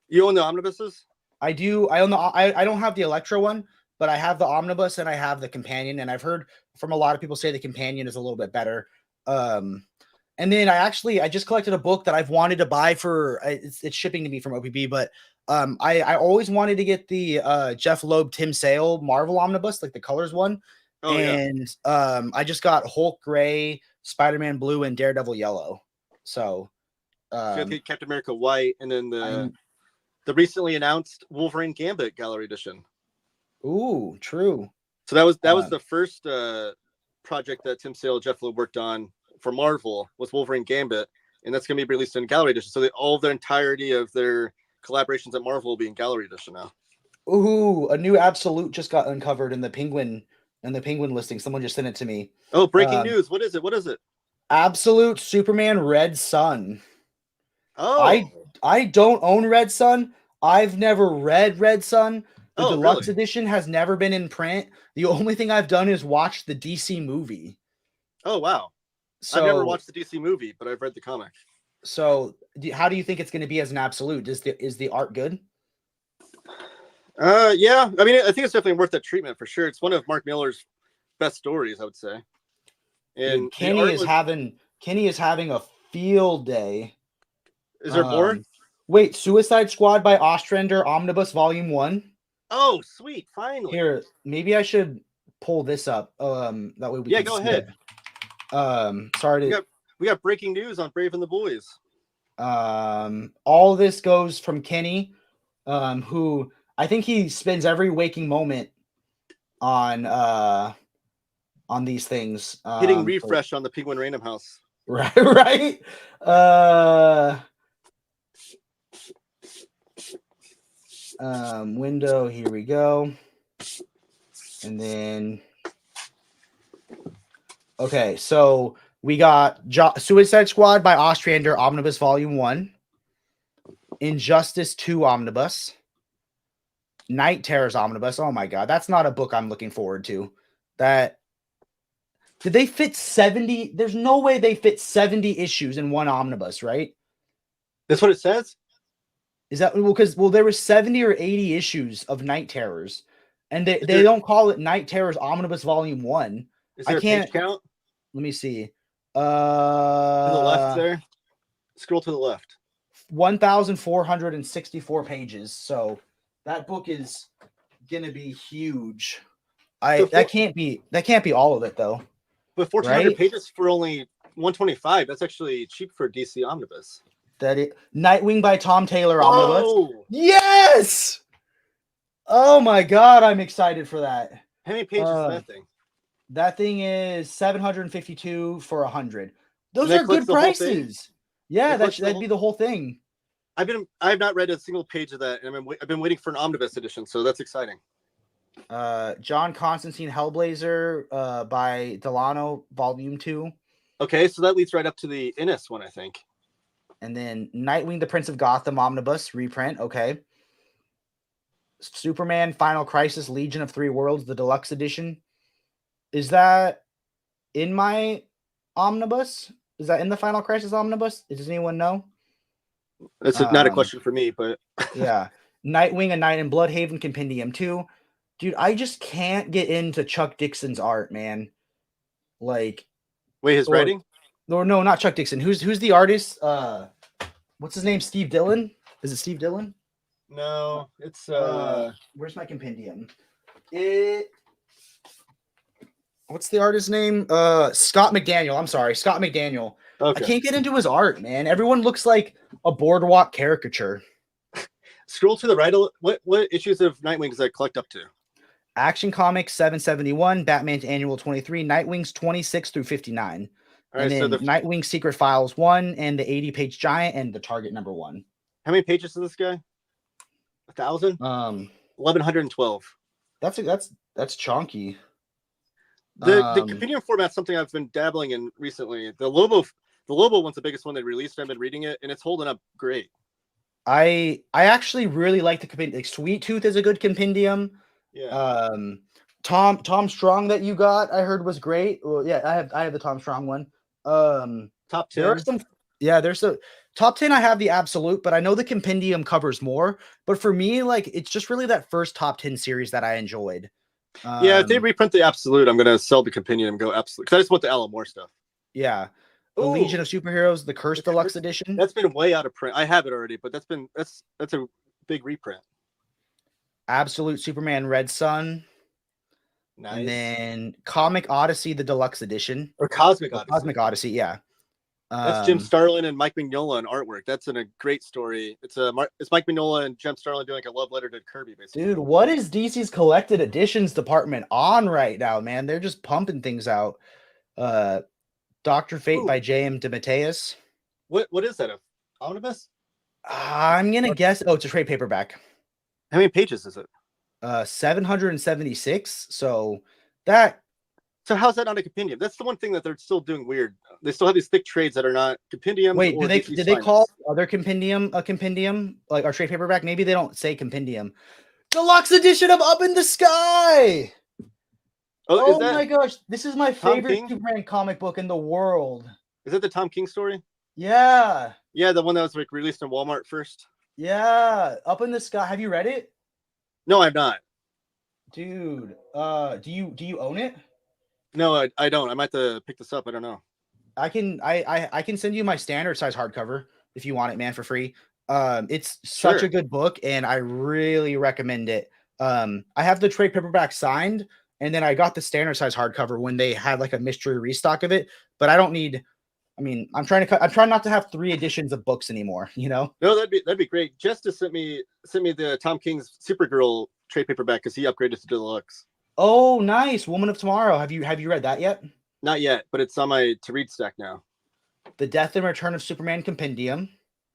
[SPEAKER 3] you own the omnibuses?
[SPEAKER 2] I do. I own the. I don't have the Electro one, but I have the omnibus and I have the companion. And I've heard from a lot of people say the companion is a little bit better. And then I just collected a book that I've wanted to buy for it's shipping to me from OPB, but I always wanted to get the Jeff Loeb, Tim Sale Marvel omnibus, like the colors one.
[SPEAKER 3] Oh,
[SPEAKER 2] and I just got Hulk gray, Spider-Man blue, and Daredevil yellow. So
[SPEAKER 3] Captain America white, and then the recently announced Wolverine Gambit Gallery Edition.
[SPEAKER 2] Ooh, true.
[SPEAKER 3] So that was the first project that Tim Sale, Jeff Loeb worked on for Marvel, was Wolverine Gambit, and that's going to be released in Gallery Edition. So all of the entirety of their collaborations at Marvel will be in Gallery Edition now.
[SPEAKER 2] Ooh, a new Absolute just got uncovered in the Penguin listing. Someone just sent it to me.
[SPEAKER 3] Oh, breaking news! What is it?
[SPEAKER 2] Absolute Superman Red Sun.
[SPEAKER 3] Oh,
[SPEAKER 2] I don't own Red Sun. I've never read Red Sun. The deluxe edition has never been in print. The only thing I've done is watch the DC movie.
[SPEAKER 3] Oh, wow.
[SPEAKER 2] So,
[SPEAKER 3] I've never watched the DC movie, but I've read the comic.
[SPEAKER 2] So how do you think it's going to be as an absolute? Is the art good?
[SPEAKER 3] Yeah. I mean, I think it's definitely worth that treatment for sure. It's one of Mark Miller's best stories, I would say. And
[SPEAKER 2] Kenny is having a field day.
[SPEAKER 3] Is there more?
[SPEAKER 2] Wait, Suicide Squad by Ostrander Omnibus Volume 1.
[SPEAKER 3] Oh, sweet! Finally.
[SPEAKER 2] Here, maybe I should pull this up. That way we can
[SPEAKER 3] go ahead. We got breaking news on Brave and the Boys.
[SPEAKER 2] All this goes from Kenny, who I think he spends every waking moment on these things.
[SPEAKER 3] Hitting refresh on the Penguin Random House.
[SPEAKER 2] Right. Window, here we go. And then okay, so we got Suicide Squad by Ostrander Omnibus Volume 1, Injustice 2 Omnibus, Night Terrors Omnibus. Oh my god, that's not a book I'm looking forward to. Did they fit 70? There's no way they fit 70 issues in one omnibus, right?
[SPEAKER 3] That's what it says?
[SPEAKER 2] Is that because there were 70 or 80 issues of Night Terrors, and they don't call it Night Terrors Omnibus Volume 1.
[SPEAKER 3] Is there a page count?
[SPEAKER 2] Let me see.
[SPEAKER 3] To the left there. Scroll to the left.
[SPEAKER 2] 1,464 pages. So that book is gonna be huge. That can't be all of it though.
[SPEAKER 3] But 1,400 pages for only 125. That's actually cheap for DC Omnibus.
[SPEAKER 2] Nightwing by Tom Taylor Omnibus. Yes. Oh my god, I'm excited for that.
[SPEAKER 3] How many pages is that thing?
[SPEAKER 2] That thing is 752 for 100. Those are good prices. Yeah, that'd be the whole thing.
[SPEAKER 3] I've not read a single page of that, and I've been waiting for an omnibus edition, so that's exciting.
[SPEAKER 2] John Constantine Hellblazer by Delano, Volume 2.
[SPEAKER 3] Okay, so that leads right up to the Innis one, I think.
[SPEAKER 2] And then Nightwing, the Prince of Gotham Omnibus reprint. Okay. Superman Final Crisis Legion of Three Worlds, the deluxe edition. Is that in my omnibus? Is that in the Final Crisis omnibus? Does anyone know?
[SPEAKER 3] That's not a question for me, but
[SPEAKER 2] yeah. Nightwing, A Night in Bloodhaven Compendium 2. Dude, I just can't get into Chuck Dixon's art, man. Like,
[SPEAKER 3] wait, his writing?
[SPEAKER 2] Or no, not Chuck Dixon. Who's the artist? What's his name? Steve Dillon? Is it Steve Dillon?
[SPEAKER 3] No, it's
[SPEAKER 2] where's my compendium? What's the artist's name? Scott McDaniel. I'm sorry, Scott McDaniel. Okay. I can't get into his art, man. Everyone looks like a boardwalk caricature.
[SPEAKER 3] Scroll to the right. What issues of Nightwing does that collect up to?
[SPEAKER 2] Action Comics 771, Batman's Annual 23, Nightwing's 26 through 59. All right, and then Nightwing Secret Files 1 and the 80-page giant and the Target number 1.
[SPEAKER 3] How many pages is this guy? 1,000? 1,112.
[SPEAKER 2] That's chunky.
[SPEAKER 3] The compendium format's something I've been dabbling in recently. The Lobo one's the biggest one they released. I've been reading it, and it's holding up great.
[SPEAKER 2] I actually really like the compendium. Like Sweet Tooth is a good compendium.
[SPEAKER 3] Yeah.
[SPEAKER 2] Tom Strong that you got, I heard was great. Well, yeah, I have the Tom Strong one.
[SPEAKER 3] Top 10.
[SPEAKER 2] There are some. Yeah, there's a top 10. I have the absolute, but I know the compendium covers more. But for me, like, it's just really that first top 10 series that I enjoyed.
[SPEAKER 3] Yeah, if they reprint the absolute, I'm gonna sell the compendium and go absolute because I just want the Alan Moore stuff.
[SPEAKER 2] Yeah, the Legion of Superheroes, the Curse Deluxe Edition.
[SPEAKER 3] That's been way out of print. I have it already, but that's a big reprint.
[SPEAKER 2] Absolute Superman Red Sun. Nice. And then Comic Odyssey, the Deluxe Edition.
[SPEAKER 3] Or Cosmic Odyssey.
[SPEAKER 2] Cosmic Odyssey, yeah.
[SPEAKER 3] That's Jim Starlin and Mike Mignola in artwork. That's a great story. It's Mike Mignola and Jim Starlin doing like a love letter to Kirby, basically.
[SPEAKER 2] Dude, what is DC's collected editions department on right now, man? They're just pumping things out. Dr. Fate by J.M. DeMatteis.
[SPEAKER 3] What is that? A omnibus?
[SPEAKER 2] I'm gonna guess. Oh, it's a trade paperback.
[SPEAKER 3] How many pages is it?
[SPEAKER 2] 776. So
[SPEAKER 3] how's that not a compendium? That's the one thing that they're still doing weird. They still have these thick trades that are not compendium.
[SPEAKER 2] Wait, did they call other compendium a compendium, like our trade paperback? Maybe they don't say compendium. Deluxe edition of Up in the Sky. Oh my gosh, this is my favorite Superman comic book in the world.
[SPEAKER 3] Is it the Tom King story?
[SPEAKER 2] Yeah.
[SPEAKER 3] Yeah, the one that was like released in Walmart first.
[SPEAKER 2] Yeah, Up in the Sky. Have you read it?
[SPEAKER 3] No, I've not.
[SPEAKER 2] Dude, do you own it?
[SPEAKER 3] No, I don't. I might have to pick this up. I don't know.
[SPEAKER 2] I can send you my standard size hardcover if you want it, man, for free. It's such a good book, and I really recommend it. I have the trade paperback signed, and then I got the standard size hardcover when they had like a mystery restock of it. But I don't need. I mean, I'm trying not to have 3 editions of books anymore. You know?
[SPEAKER 3] No, that'd be great. Justice sent me the Tom King's Supergirl trade paperback because he upgraded to deluxe.
[SPEAKER 2] Oh, nice. Woman of Tomorrow. Have you read that yet?
[SPEAKER 3] Not yet, but it's on my to read stack now.
[SPEAKER 2] The Death and Return of Superman compendium.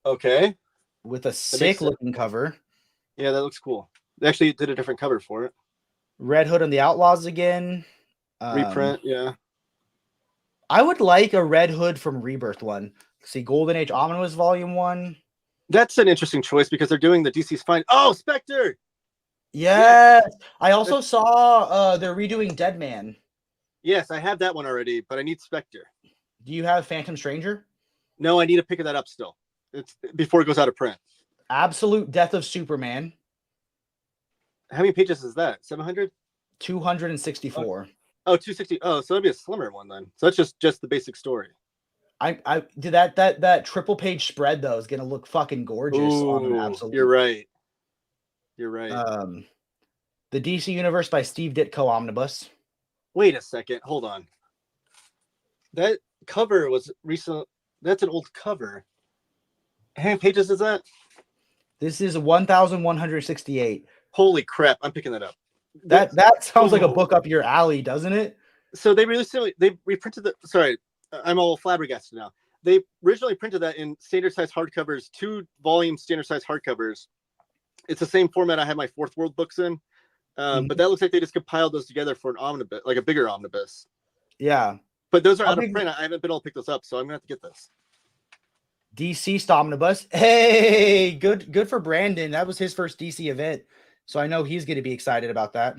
[SPEAKER 3] Okay.
[SPEAKER 2] With a sick looking cover.
[SPEAKER 3] Yeah, that looks cool. They actually did a different cover for it.
[SPEAKER 2] Red Hood and the Outlaws again.
[SPEAKER 3] Reprint, yeah.
[SPEAKER 2] I would like a Red Hood from Rebirth one. See, Golden Age Omnibus Volume 1.
[SPEAKER 3] That's an interesting choice because they're doing the DC's Fine. Oh, Spectre!
[SPEAKER 2] Yes. I also saw they're redoing Dead Man.
[SPEAKER 3] Yes, I have that one already, but I need Spectre.
[SPEAKER 2] Do you have Phantom Stranger?
[SPEAKER 3] No, I need to pick that up still. It's before it goes out of print.
[SPEAKER 2] Absolute Death of Superman.
[SPEAKER 3] How many pages is that? 700?
[SPEAKER 2] 264.
[SPEAKER 3] Oh, 260. Oh, so that'd be a slimmer one then. So that's just the basic story.
[SPEAKER 2] I did that triple page spread though is gonna look fucking gorgeous. On an absolute.
[SPEAKER 3] You're right.
[SPEAKER 2] The DC Universe by Steve Ditko omnibus.
[SPEAKER 3] Wait a second. Hold on. That cover was recent. That's an old cover. How many pages is that?
[SPEAKER 2] This is 1,168.
[SPEAKER 3] Holy crap! I'm picking that up.
[SPEAKER 2] That sounds like a book up your alley, doesn't it?
[SPEAKER 3] So they reprinted the. Sorry, I'm all flabbergasted now. They originally printed that in standard size hardcovers, 2 volume standard size hardcovers. It's the same format I have my Fourth World books in, But that looks like they just compiled those together for an omnibus, like a bigger omnibus.
[SPEAKER 2] Yeah.
[SPEAKER 3] But those are out of print. I haven't been able to pick those up, so I'm gonna have to get this.
[SPEAKER 2] DC omnibus. Hey, good for Brandon. That was his first DC event, so I know he's going to be excited about that.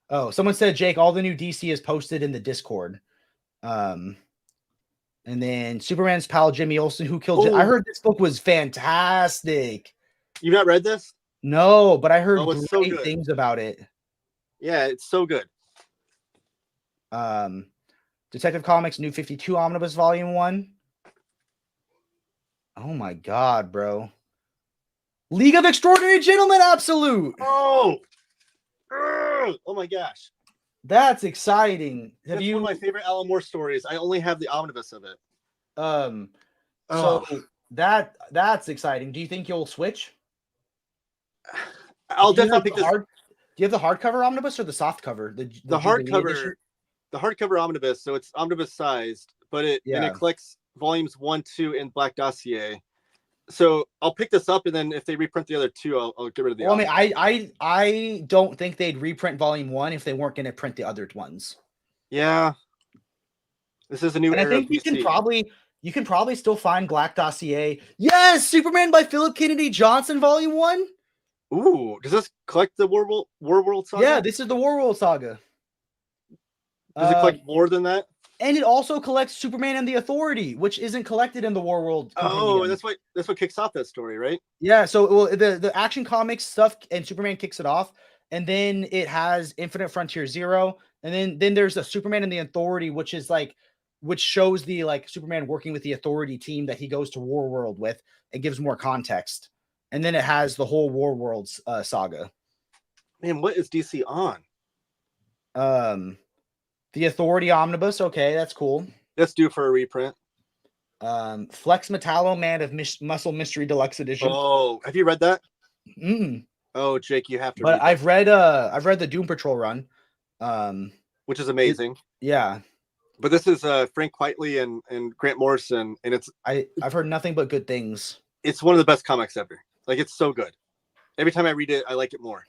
[SPEAKER 2] Oh, someone said, Jake, all the new DC is posted in the Discord. And then Superman's pal Jimmy Olsen, who killed. I heard this book was fantastic.
[SPEAKER 3] You've not read this?
[SPEAKER 2] No, but I heard
[SPEAKER 3] it's
[SPEAKER 2] great
[SPEAKER 3] so
[SPEAKER 2] things about it.
[SPEAKER 3] Yeah, it's so good.
[SPEAKER 2] Detective Comics New 52 Omnibus Volume 1. Oh my god, bro. League of Extraordinary Gentlemen Absolute.
[SPEAKER 3] Oh my gosh.
[SPEAKER 2] That's exciting.
[SPEAKER 3] That's one of my favorite Alan Moore stories. I only have the omnibus of it.
[SPEAKER 2] So that's exciting. Do you think you'll switch?
[SPEAKER 3] I'll definitely pick this.
[SPEAKER 2] Do you have the hardcover omnibus or the soft cover? The
[SPEAKER 3] hardcover, the hardcover omnibus. So it's omnibus sized, but it collects volumes 1, 2 in Black Dossier. So I'll pick this up, and then if they reprint the other two, I'll get rid of the.
[SPEAKER 2] Well, I don't think they'd reprint volume 1 if they weren't going to print the other ones.
[SPEAKER 3] Yeah, this is a new.
[SPEAKER 2] And I think you can probably still find Black Dossier. Yes, Superman by Philip Kennedy Johnson, volume 1.
[SPEAKER 3] Ooh, does this collect the Warworld saga?
[SPEAKER 2] Yeah, this is the Warworld saga.
[SPEAKER 3] Does it collect more than that?
[SPEAKER 2] And it also collects Superman and the Authority, which isn't collected in the Warworld.
[SPEAKER 3] Oh, that's what kicks off that story, right?
[SPEAKER 2] Yeah. So the Action Comics stuff and Superman kicks it off, and then it has Infinite Frontier 0, and then there's a Superman and the Authority, which shows the Superman working with the Authority team that he goes to Warworld with, and gives more context. And then it has the whole Warworld saga. Man,
[SPEAKER 3] what is DC on?
[SPEAKER 2] The Authority Omnibus. Okay, that's cool.
[SPEAKER 3] That's due for a reprint.
[SPEAKER 2] Flex Metallo Man of Muscle Mystery Deluxe Edition.
[SPEAKER 3] Oh, have you read that?
[SPEAKER 2] Mm.
[SPEAKER 3] Oh, Jake, you have to.
[SPEAKER 2] But I've read the Doom Patrol run,
[SPEAKER 3] which is amazing.
[SPEAKER 2] Yeah.
[SPEAKER 3] But this is Frank Quitely and Grant Morrison, and
[SPEAKER 2] I've heard nothing but good things.
[SPEAKER 3] It's one of the best comics ever. Like, it's so good. Every time I read it, I like it more.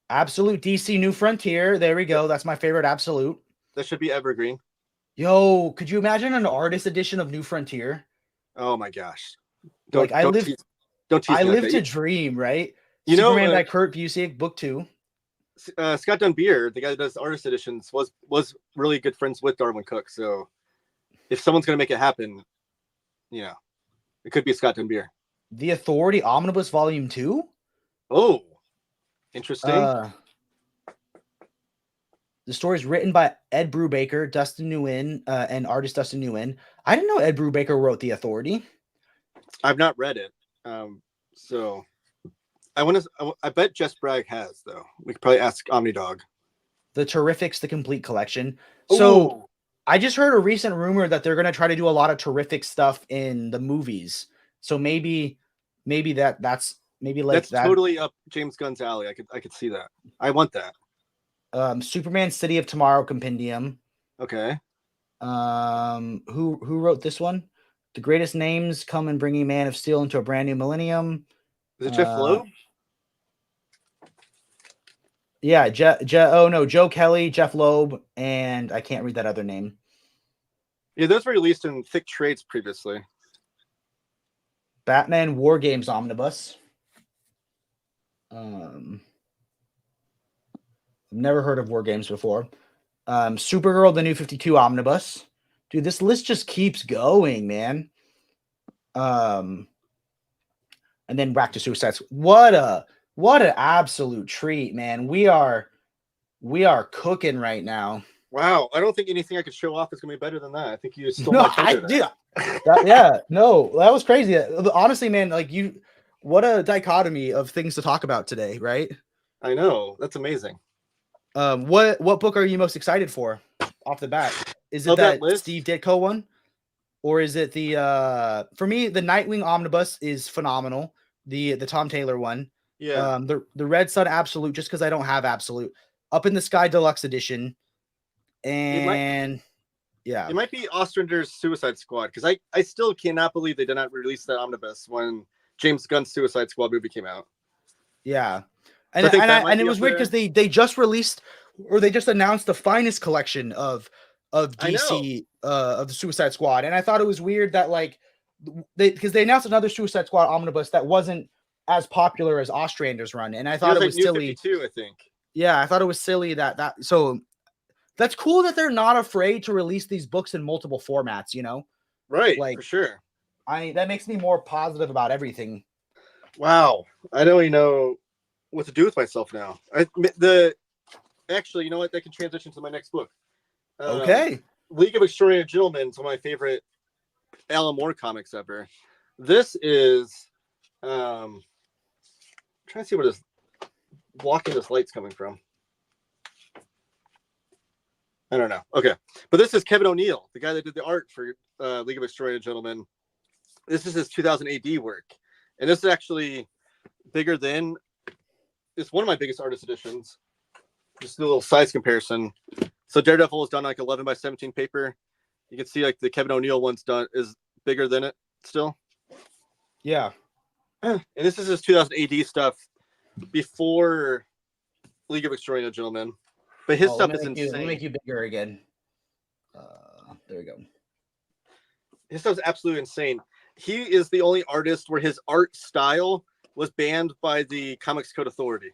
[SPEAKER 2] Absolute DC New Frontier. There we go. That's my favorite Absolute.
[SPEAKER 3] That should be evergreen.
[SPEAKER 2] Yo, could you imagine an artist edition of New Frontier?
[SPEAKER 3] Oh my gosh.
[SPEAKER 2] Don't tease I live to dream, right?
[SPEAKER 3] You
[SPEAKER 2] Superman by Kurt Busiek, book 2.
[SPEAKER 3] Scott Dunbier, the guy that does artist editions, was really good friends with Darwin Cook. So if someone's going to make it happen, it could be Scott Dunbier.
[SPEAKER 2] The Authority Omnibus Volume 2?
[SPEAKER 3] Oh, interesting.
[SPEAKER 2] The story is written by Ed Brubaker, Dustin Nguyen, and artist Dustin Nguyen. I didn't know Ed Brubaker wrote The Authority.
[SPEAKER 3] I've not read it. So I bet Jess Bragg has, though. We could probably ask Omnidog.
[SPEAKER 2] The Terrifics, the complete collection.
[SPEAKER 3] Ooh.
[SPEAKER 2] So I just heard a recent rumor that they're going to try to do a lot of Terrific stuff in the movies. So maybe that's
[SPEAKER 3] totally up James Gunn's alley. I could see that. I want that.
[SPEAKER 2] Superman City of Tomorrow compendium.
[SPEAKER 3] Okay.
[SPEAKER 2] Who wrote this one? The greatest names come in bringing Man of Steel into a brand new millennium.
[SPEAKER 3] Is it Jeff Loeb?
[SPEAKER 2] Yeah, Joe Kelly, Jeff Loeb, and I can't read that other name.
[SPEAKER 3] Yeah, those were released in thick trades previously.
[SPEAKER 2] Batman War Games Omnibus. Never heard of War Games before. Supergirl, the New 52 Omnibus. Dude, this list just keeps going, man. And then back to Suicide Squad. What an absolute treat, man. We are cooking right now.
[SPEAKER 3] Wow, I don't think anything I could show off is gonna be better than that. I think you stole my thunder.
[SPEAKER 2] That was crazy. Honestly, man, what a dichotomy of things to talk about today, right?
[SPEAKER 3] I know, that's amazing.
[SPEAKER 2] What book are you most excited for off the bat? Is it that Steve Ditko one? Or is it for me, the Nightwing Omnibus is phenomenal. The Tom Taylor one.
[SPEAKER 3] Yeah.
[SPEAKER 2] The Red Sun Absolute, just because I don't have Absolute. Up in the Sky Deluxe Edition. And it
[SPEAKER 3] might be Ostrander's Suicide Squad, because I still cannot believe they did not release that omnibus when James Gunn's Suicide Squad movie came out.
[SPEAKER 2] Yeah,
[SPEAKER 3] So I think that might
[SPEAKER 2] and it
[SPEAKER 3] be
[SPEAKER 2] was
[SPEAKER 3] up
[SPEAKER 2] weird
[SPEAKER 3] there.
[SPEAKER 2] because they just released or they just announced the finest collection of
[SPEAKER 3] I know.
[SPEAKER 2] DC of the Suicide Squad, and I thought it was weird that like because they announced another Suicide Squad omnibus that wasn't as popular as Ostrander's run, and I
[SPEAKER 3] It
[SPEAKER 2] thought
[SPEAKER 3] was
[SPEAKER 2] it
[SPEAKER 3] like
[SPEAKER 2] was
[SPEAKER 3] New
[SPEAKER 2] silly.
[SPEAKER 3] 52, I think.
[SPEAKER 2] Yeah, I thought it was silly that so that's cool that they're not afraid to release these books in multiple formats. You know,
[SPEAKER 3] Right,
[SPEAKER 2] like
[SPEAKER 3] for sure.
[SPEAKER 2] that makes me more positive about everything.
[SPEAKER 3] Wow, I don't even know what to do with myself now. Actually, you know what? That can transition to my next book.
[SPEAKER 2] Okay.
[SPEAKER 3] League of Extraordinary Gentlemen is one of my favorite Alan Moore comics ever. This is trying to see where this blocking this light's coming from. I don't know. Okay, but this is Kevin O'Neill, the guy that did the art for League of Extraordinary Gentlemen. This is his 2000 AD work, and this is actually bigger than. It's one of my biggest artist editions. Just a little size comparison. So Daredevil is done like 11 by 17 paper. You can see like the Kevin O'Neill one's done is bigger than it still.
[SPEAKER 2] Yeah.
[SPEAKER 3] And this is his 2000 AD stuff before League of Extraordinary Gentlemen. But his stuff is insane.
[SPEAKER 2] Let me make you bigger again. There we go.
[SPEAKER 3] His stuff's absolutely insane. He is the only artist where his art style was banned by the Comics Code Authority.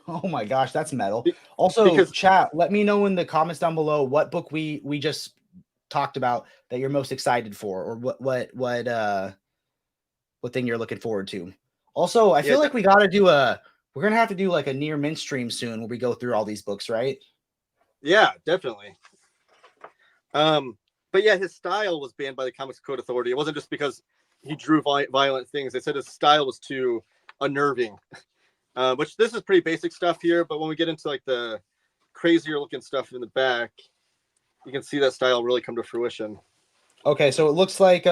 [SPEAKER 2] Oh my gosh, that's metal. Also, chat, let me know in the comments down below what book we just talked about that you're most excited for, or what thing you're looking forward to. Also, I feel like we're gonna have to do like a near mint stream soon where we go through all these books, right?
[SPEAKER 3] Yeah, definitely. But yeah, his style was banned by the Comics Code Authority. It wasn't just because he drew violent things. They said his style was too unnerving. Which this is pretty basic stuff here, but when we get into like the crazier looking stuff in the back, you can see that style really come to fruition.
[SPEAKER 2] Okay, so it looks like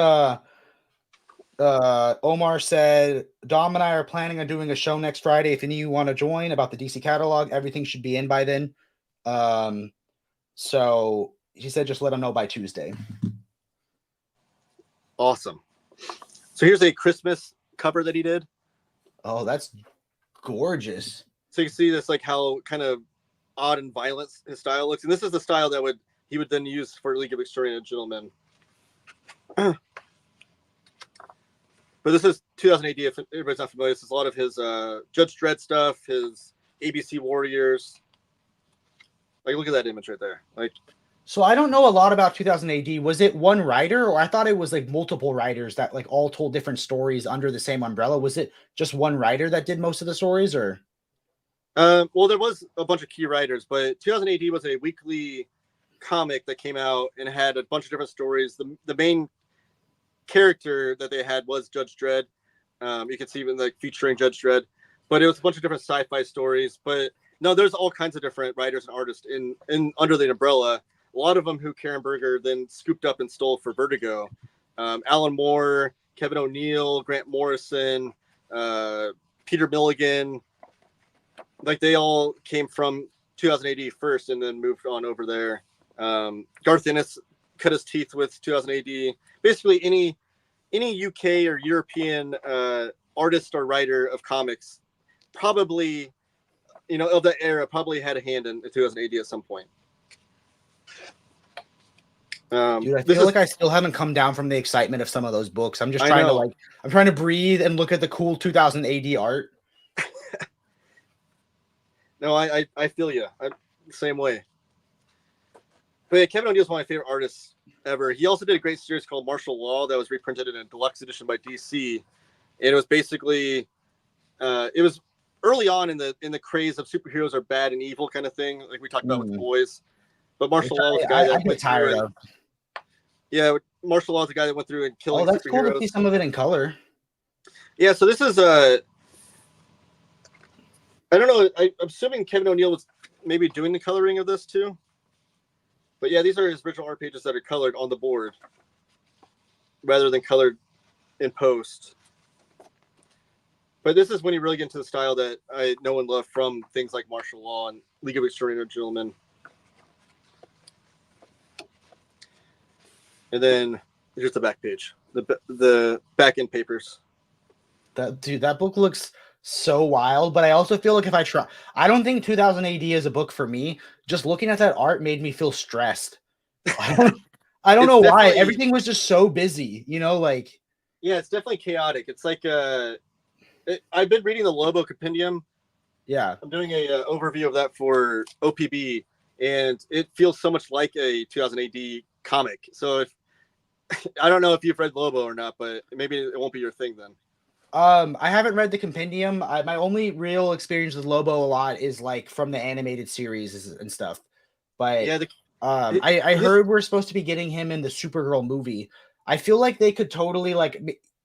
[SPEAKER 2] Omar said Dom and I are planning on doing a show next Friday. If any of you want to join about the DC catalog, everything should be in by then. So he said just let him know by Tuesday.
[SPEAKER 3] Awesome. So here's a Christmas cover that he did.
[SPEAKER 2] Oh, that's gorgeous.
[SPEAKER 3] So you can see this like how kind of odd and violent his style looks, and this is the style that he would then use for League of Extraordinary Gentlemen. But this is 2000 AD. If everybody's not familiar, this is a lot of his Judge Dredd stuff, his ABC Warriors. Like, look at that image right there. Like,
[SPEAKER 2] so I don't know a lot about 2000 AD. Was it one writer, or I thought it was like multiple writers that like all told different stories under the same umbrella? Was it just one writer that did most of the stories, or?
[SPEAKER 3] Well, there was a bunch of key writers, but 2000 AD was a weekly comic that came out and had a bunch of different stories. The main character that they had was Judge Dredd. You can see even like featuring Judge Dredd, but it was a bunch of different sci-fi stories. But no, there's all kinds of different writers and artists in under the umbrella. A lot of them who Karen Berger then scooped up and stole for Vertigo. Alan Moore, Kevin O'Neill, Grant Morrison, Peter Milligan. Like they all came from 2000 AD first and then moved on over there. Garth Ennis cut his teeth with 2000 AD. Basically, any UK or European artist or writer of comics, probably, of that era, probably had a hand in 2000 AD at some point.
[SPEAKER 2] Dude, I feel like I still haven't come down from the excitement of some of those books. I'm just trying to I'm trying to breathe and look at the cool 2000 AD art.
[SPEAKER 3] No, I feel you. I'm the same way. But yeah, Kevin O'Neill's one of my favorite artists ever. He also did a great series called Martial Law that was reprinted in a deluxe edition by DC, and it was basically, it was early on in the craze of superheroes are bad and evil kind of thing, like we talked about with the boys. But Martial Law was the guy that went tired of. Yeah, Martial Law is the guy that went through and killing superheroes. Oh, that's cool to see
[SPEAKER 2] some of it in color.
[SPEAKER 3] Yeah, so this is I don't know. I'm assuming Kevin O'Neill was maybe doing the coloring of this too. But yeah, these are his original art pages that are colored on the board rather than colored in post. But this is when you really get into the style that I know and love from things like Martial Law and League of Extraordinary Gentlemen. And then here's the back page, the back end papers.
[SPEAKER 2] That book looks so wild. But I also feel like if I try, I don't think 2000 AD is a book for me. Just looking at that art made me feel stressed. I don't
[SPEAKER 4] It's
[SPEAKER 2] know why.
[SPEAKER 4] definitely-
[SPEAKER 2] Everything was just so busy, like.
[SPEAKER 4] Yeah, it's definitely chaotic. It's like I've been reading the Lobo Compendium.
[SPEAKER 2] Yeah.
[SPEAKER 4] I'm doing a overview of that for OPB, and it feels so much like a 2000 AD comic. So if I don't know if you've read Lobo or not, but maybe it won't be your thing then.
[SPEAKER 2] I haven't read the compendium. My only real experience with Lobo a lot is like from the animated series and stuff. But
[SPEAKER 4] Yeah,
[SPEAKER 2] I heard we're supposed to be getting him in the Supergirl movie. I feel like they could totally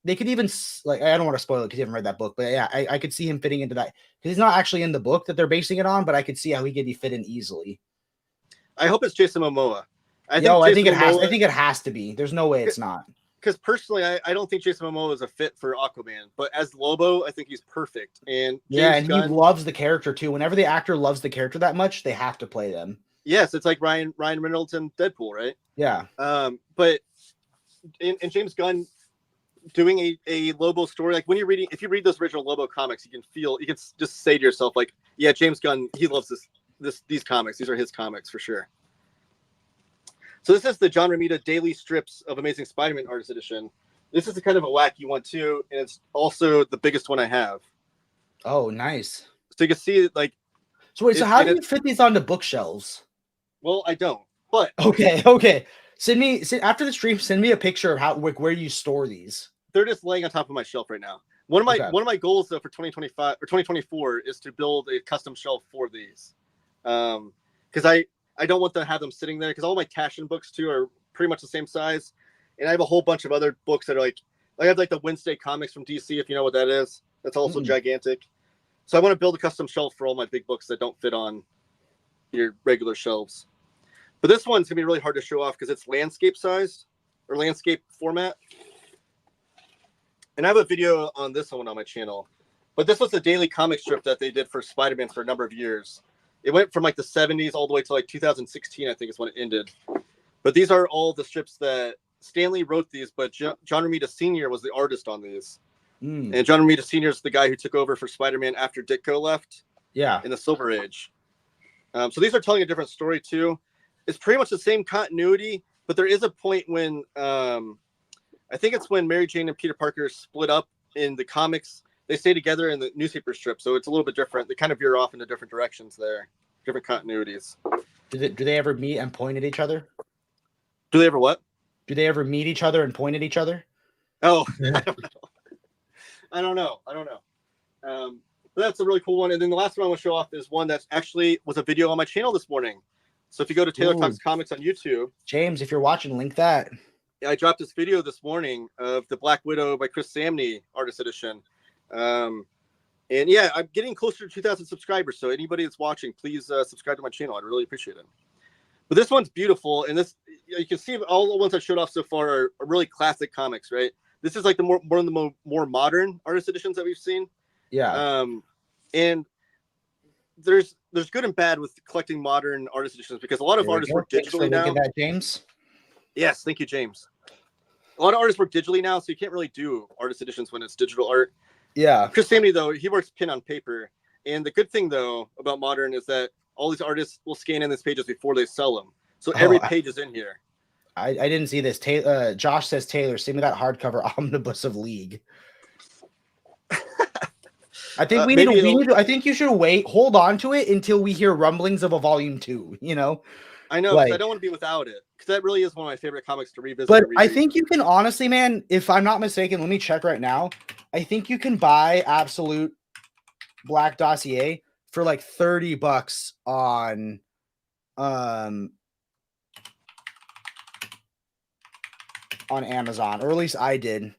[SPEAKER 2] they could even like, I don't want to spoil it because you haven't read that book, but yeah, I could see him fitting into that because he's not actually in the book that they're basing it on, but I could see how he could be fit in easily.
[SPEAKER 4] I hope it's Jason Momoa.
[SPEAKER 2] I think it has to be. There's no way it's not.
[SPEAKER 4] Because personally, I don't think Jason Momoa is a fit for Aquaman, but as Lobo, I think he's perfect. And
[SPEAKER 2] James Gunn, he loves the character too. Whenever the actor loves the character that much, they have to play them.
[SPEAKER 4] Yes, it's like Ryan Reynolds in Deadpool, right?
[SPEAKER 2] Yeah.
[SPEAKER 4] But in James Gunn doing a Lobo story, like if you read those original Lobo comics, you can just say to yourself, like, yeah, James Gunn, he loves these comics. These are his comics for sure. So this is the John Romita Daily Strips of Amazing Spider-Man Artist Edition. This is a kind of a wacky one too, and it's also the biggest one I have.
[SPEAKER 2] Oh, nice.
[SPEAKER 4] So you can see like.
[SPEAKER 2] So wait, so how do you fit these onto bookshelves?
[SPEAKER 4] Well, I don't. But
[SPEAKER 2] okay. After the stream, send me a picture of where you store these.
[SPEAKER 4] They're just laying on top of my shelf right now. One of my goals though for 2025 or 2024 is to build a custom shelf for these, because I don't want to have them sitting there because all my Taschen books too are pretty much the same size, and I have a whole bunch of other books that are like I have like the Wednesday comics from DC, if you know what that is. That's also gigantic. So I want to build a custom shelf for all my big books that don't fit on your regular shelves. But this one's gonna be really hard to show off because it's landscape sized or landscape format. And I have a video on this one on my channel. But this was a daily comic strip that they did for Spider-Man for a number of years. It went from like the 70s all the way to like 2016, I think is when it ended. But these are all the strips that Stanley wrote these, but John Romita Sr. was the artist on these. And John Romita Sr. is the guy who took over for Spider-Man after Ditko left.
[SPEAKER 2] Yeah.
[SPEAKER 4] In the Silver Age. So these are telling a different story too. It's pretty much the same continuity, but there is a point when I think it's when Mary Jane and Peter Parker split up in the comics. They stay together in the newspaper strip, so it's a little bit different. They kind of veer off into different directions there, different continuities.
[SPEAKER 2] Do they ever meet and point at each other?
[SPEAKER 4] Do they ever what?
[SPEAKER 2] Do they ever meet each other and point at each other?
[SPEAKER 4] Oh, I don't know. But that's a really cool one. And then the last one I want to show off is one that actually was a video on my channel this morning. So if you go to Taylor Talks Comics on YouTube,
[SPEAKER 2] James, if you're watching, link that.
[SPEAKER 4] I dropped this video this morning of the Black Widow by Chris Samney Artist Edition. And yeah, I'm getting closer to 2,000 subscribers. So anybody that's watching, please subscribe to my channel. I'd really appreciate it. But this one's beautiful. And this, you can see all the ones I showed off so far are really classic comics, right? This is like the more modern artist editions that we've seen.
[SPEAKER 2] Yeah.
[SPEAKER 4] And there's good and bad with collecting modern artist editions because a lot of artists work digitally now.
[SPEAKER 2] That, James.
[SPEAKER 4] Yes, thank you, James. A lot of artists work digitally now, so you can't really do artist editions when it's digital art.
[SPEAKER 2] Yeah.
[SPEAKER 4] Chris Samney, though, he works pen on paper. And the good thing, though, about modern is that all these artists will scan in these pages before they sell them. So every page is in here.
[SPEAKER 2] I didn't see this. Josh says, Taylor, send me that hardcover omnibus of League. I think I think you should hold on to it until we hear rumblings of a volume 2, you know?
[SPEAKER 4] I know, because I don't want to be without it. Because that really is one of my favorite comics to revisit.
[SPEAKER 2] But I think you can honestly, man, if I'm not mistaken, let me check right now. I think you can buy Absolute Black Dossier for like $30 on Amazon, or at least I did.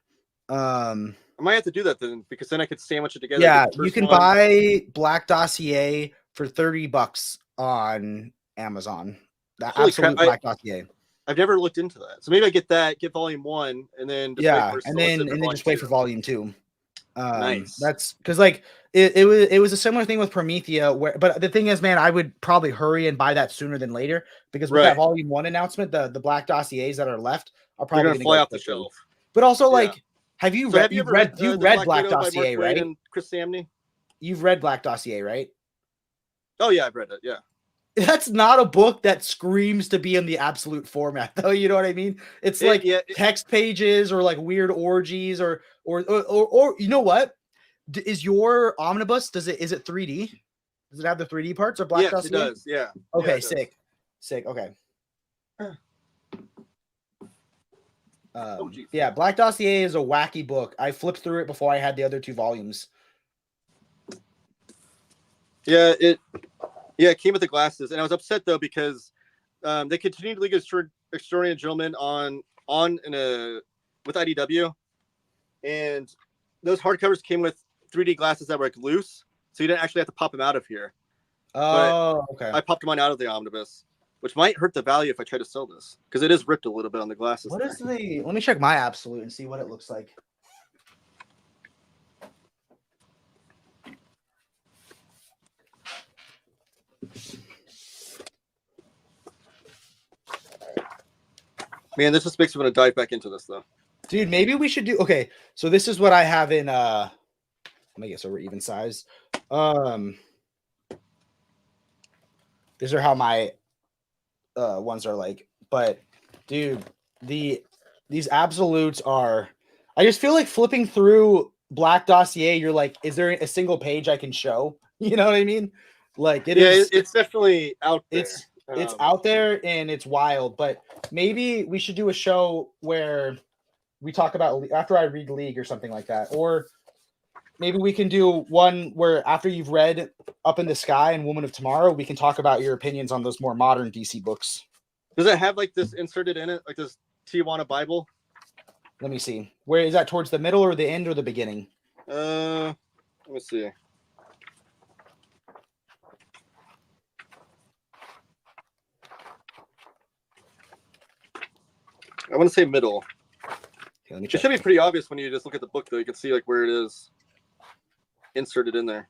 [SPEAKER 4] I might have to do that then, because then I could sandwich it together.
[SPEAKER 2] Yeah, you can buy Black Dossier for $30 on Amazon. The Absolute Black Dossier.
[SPEAKER 4] I've never looked into that, so maybe I get volume 1, and then
[SPEAKER 2] just wait for volume 2.
[SPEAKER 4] Nice.
[SPEAKER 2] That's because like it was a similar thing with Promethea, but the thing is, man, I would probably hurry and buy that sooner than later because with that volume 1 announcement, the Black Dossiers that are left are probably
[SPEAKER 4] going to fly off the shelf.
[SPEAKER 2] But also, like, have you read Black
[SPEAKER 4] Widow
[SPEAKER 2] Dossier,
[SPEAKER 4] by Mark
[SPEAKER 2] right?
[SPEAKER 4] Waid and Chris Samney?
[SPEAKER 2] you've read Black Dossier, right?
[SPEAKER 4] Oh yeah, I've read it. Yeah.
[SPEAKER 2] That's not a book that screams to be in the absolute format, though. You know what I mean? It's like text pages or like weird orgies or you know what? Is your omnibus? Is it 3D? Does it have the 3D parts of Black Dossier?
[SPEAKER 4] Yes, it does. Yeah.
[SPEAKER 2] Okay,
[SPEAKER 4] yeah,
[SPEAKER 2] sick. Okay. Yeah, Black Dossier is a wacky book. I flipped through it before I had the other 2 volumes.
[SPEAKER 4] Yeah, it came with the glasses, and I was upset though because they continued League of Extraordinary Gentlemen with IDW, and those hardcovers came with 3D glasses that were like loose, so you didn't actually have to pop them out of here.
[SPEAKER 2] Oh, okay.
[SPEAKER 4] I popped mine out of the omnibus, which might hurt the value if I try to sell this because it is ripped a little bit on the glasses.
[SPEAKER 2] What is the? Let me check my absolute and see what it looks like.
[SPEAKER 4] Man, this just makes me want to dive back into this though.
[SPEAKER 2] Dude, maybe we should do. Okay, so this is what I have in. Let me guess, so we're even size. These are how my ones are like. But dude, these absolutes are. I just feel like flipping through Black Dossier. You're like, is there a single page I can show? You know what I mean? Like it is.
[SPEAKER 4] It's definitely out there.
[SPEAKER 2] It's out there and it's wild. But maybe we should do a show where we talk about after I read League or something like that, or maybe we can do one where after you've read Up in the Sky and Woman of Tomorrow, we can talk about your opinions on those more modern DC books.
[SPEAKER 4] Does it have like this inserted in it, like this Tijuana Bible?
[SPEAKER 2] Let me see. Where is that? Towards the middle or the end or the beginning?
[SPEAKER 4] Let me see. I want to say middle.
[SPEAKER 2] Okay, let me
[SPEAKER 4] It
[SPEAKER 2] check.
[SPEAKER 4] should be pretty obvious when you just look at the book, though. You can see like where it is inserted in there.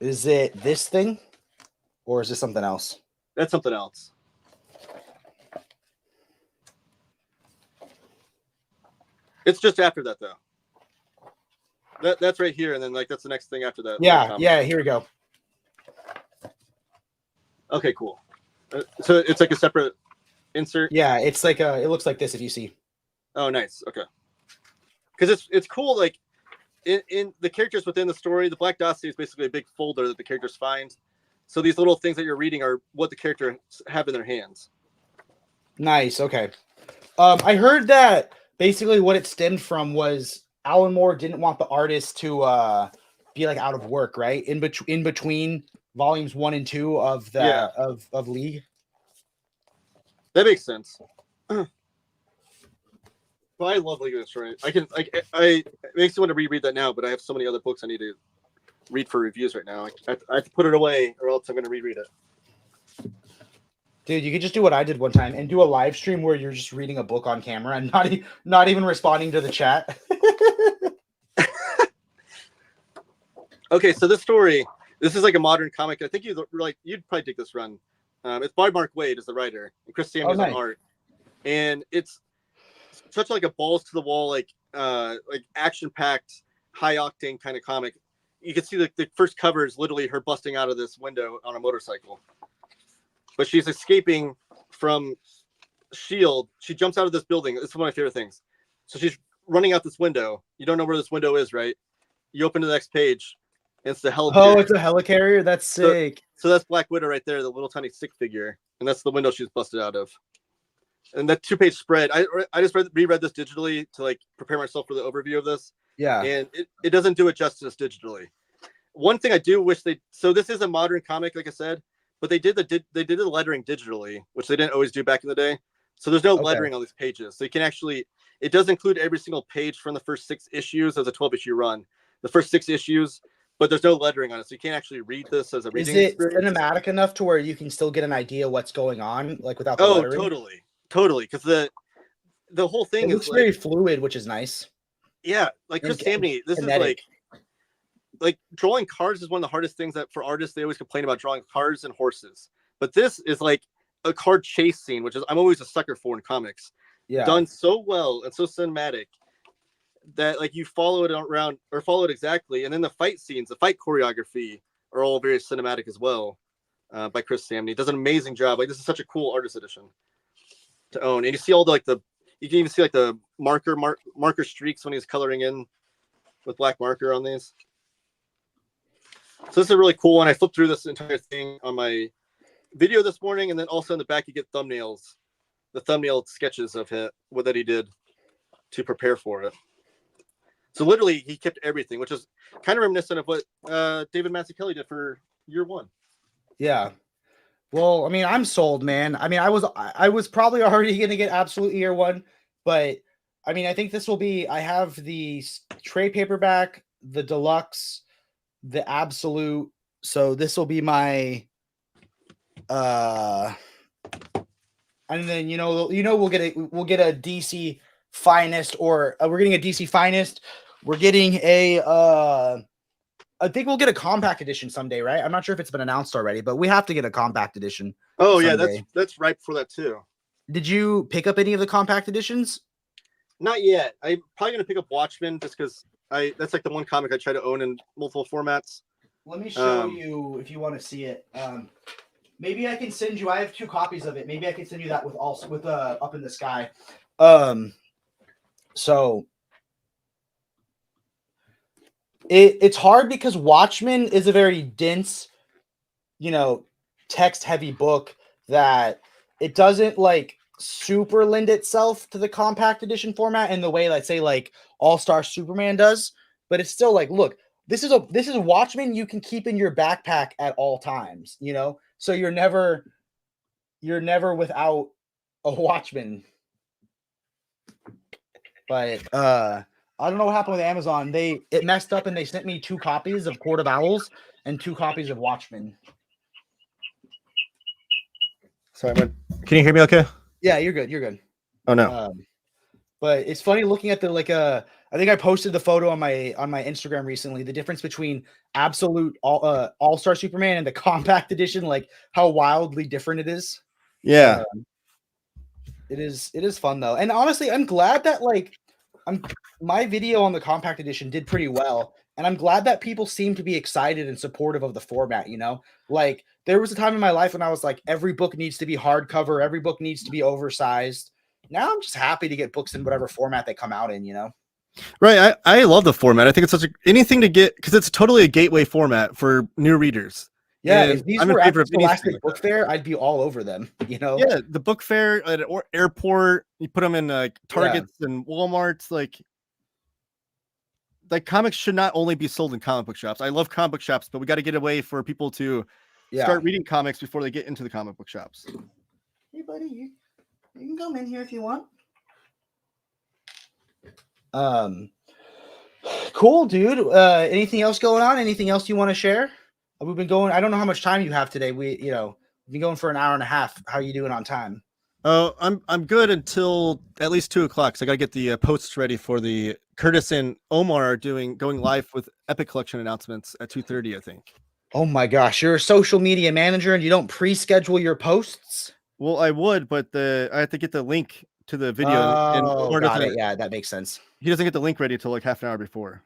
[SPEAKER 2] Is it this thing, or is this something else?
[SPEAKER 4] That's something else. It's just after that, though. That's right here, and then like that's the next thing after that.
[SPEAKER 2] Yeah. Here we go.
[SPEAKER 4] Okay, cool. So it's like a separate insert.
[SPEAKER 2] Yeah, it's like it looks like this if you see.
[SPEAKER 4] Oh, nice. Okay. Because it's cool. Like in the characters within the story, the Black Dossier is basically a big folder that the characters find. So these little things that you're reading are what the characters have in their hands.
[SPEAKER 2] Nice. Okay. I heard that basically what it stemmed from was Alan Moore didn't want the artist to be like out of work, right? In between volumes 1 and 2 of the of League.
[SPEAKER 4] That makes sense. Well, I love League of Extraordinary. It makes me want to reread that now, but I have so many other books I need to read for reviews right now. I have to put it away, or else I'm going to reread it.
[SPEAKER 2] Dude, you could just do what I did one time and do a live stream where you're just reading a book on camera and not even responding to the chat.
[SPEAKER 4] Okay, so this is like a modern comic. I think you'd probably dig this run. It's by Mark Waid as the writer, and Chris Samuels on art, and it's such like a balls to the wall, like action packed, high octane kind of comic. You can see the first cover is literally her busting out of this window on a motorcycle, but she's escaping from S.H.I.E.L.D. She jumps out of this building. It's one of my favorite things. So she's running out this window. You don't know where this window is, right? You open to the next page. It's the helicarrier.
[SPEAKER 2] Oh, it's a helicarrier? That's sick.
[SPEAKER 4] So that's Black Widow right there, the little tiny stick figure. And that's the window she's busted out of. And that 2-page spread, I just reread this digitally to like prepare myself for the overview of this.
[SPEAKER 2] Yeah.
[SPEAKER 4] And it doesn't do it justice digitally. One thing I do wish so this is a modern comic, like I said, but they did the lettering digitally, which they didn't always do back in the day. So there's no lettering on these pages. So you can it does include every single page from the first 6 issues as a 12-issue run. The first 6 issues, but there's no lettering on it, so you can't actually read this as a reading experience.
[SPEAKER 2] Is it cinematic enough to where you can still get an idea what's going on, like without the lettering?
[SPEAKER 4] Totally. Because the whole thing
[SPEAKER 2] looks very fluid, which is nice.
[SPEAKER 4] Yeah, like Chris Samney, this is like drawing cars is one of the hardest things that for artists they always complain about drawing cars and horses. But this is like a car chase scene, which is I'm always a sucker for in comics.
[SPEAKER 2] Yeah.
[SPEAKER 4] Done so well and so cinematic that like you follow it around or follow it exactly, and then the fight scenes, the fight choreography are all very cinematic as well. By Chris Samney, does an amazing job. Like this is such a cool artist edition to own, and you see all the you can even see like the marker streaks when he's coloring in with black marker on these. So this is a really cool one. I flipped through this entire thing on my video this morning, and then also in the back you get thumbnails, the thumbnail sketches of what that he did to prepare for it. So literally he kept everything, which is kind of reminiscent of what David Mazzucchelli did for year one.
[SPEAKER 2] Yeah. Well, I mean, I'm sold, man. I mean, I was probably already going to get absolute year one, but I mean, I think this will be, I have the trade paperback, the deluxe, the absolute. So this will be my, and then, we'll get a DC finest, or we're getting a DC finest. We're getting I think we'll get a compact edition someday, right? I'm not sure if it's been announced already, but we have to get a compact edition.
[SPEAKER 4] Oh
[SPEAKER 2] someday.
[SPEAKER 4] Yeah, that's right for that too.
[SPEAKER 2] Did you pick up any of the compact editions?
[SPEAKER 4] Not yet. I'm probably gonna pick up Watchmen just because that's like the one comic I try to own in multiple formats.
[SPEAKER 2] Let me show you if you want to see it. Maybe I can send you. I have 2 copies of it. Maybe I can send you that with Up in the Sky. So it's hard because Watchmen is a very dense, text heavy book that it doesn't like super lend itself to the compact edition format in the way, let's say, like All-Star Superman does. But it's still like, look, this is Watchmen you can keep in your backpack at all times, so you're never without a Watchmen. But I don't know what happened with Amazon. It messed up and they sent me 2 copies of Court of Owls and 2 copies of Watchmen.
[SPEAKER 3] Sorry, man. Can you hear me okay?
[SPEAKER 2] Yeah, you're good. You're good.
[SPEAKER 3] Oh no.
[SPEAKER 2] But it's funny looking at I think I posted the photo on my Instagram recently, the difference between absolute All-Star Superman and the compact edition, like how wildly different it is.
[SPEAKER 3] Yeah.
[SPEAKER 2] It is fun though. And honestly, I'm glad that my video on the compact edition did pretty well. And I'm glad that people seem to be excited and supportive of the format, Like there was a time in my life when I was like, every book needs to be hardcover, every book needs to be oversized. Now I'm just happy to get books in whatever format they come out in,
[SPEAKER 3] Right. I love the format. I think it's anything to get, because it's totally a gateway format for new readers.
[SPEAKER 2] Yeah,
[SPEAKER 3] and
[SPEAKER 2] if these
[SPEAKER 3] I'm
[SPEAKER 2] were
[SPEAKER 3] in
[SPEAKER 2] at
[SPEAKER 3] favor
[SPEAKER 2] the
[SPEAKER 3] of anything
[SPEAKER 2] Scholastic Book Fair, I'd be all over them,
[SPEAKER 3] Yeah, the book fair at an airport, you put them in Targets and Walmarts, like comics should not only be sold in comic book shops. I love comic book shops, but we got to get a way for people to start reading comics before they get into the comic book shops.
[SPEAKER 2] Hey, buddy, you can come in here if you want. Cool, dude. Anything else going on? Anything else you want to share? We've been going. I don't know how much time you have today. We've been going for an hour and a half. How are you doing on time?
[SPEAKER 3] Oh, I'm good until at least 2:00. So I got to get the posts ready for the Curtis and Omar are going live with Epic Collection announcements at 2:30, I think.
[SPEAKER 2] Oh my gosh, you're a social media manager and you don't pre-schedule your posts?
[SPEAKER 3] Well, I would, but I have to get the link to the video.
[SPEAKER 2] Oh, got it. Yeah, that makes sense.
[SPEAKER 3] He doesn't get the link ready until like half an hour before.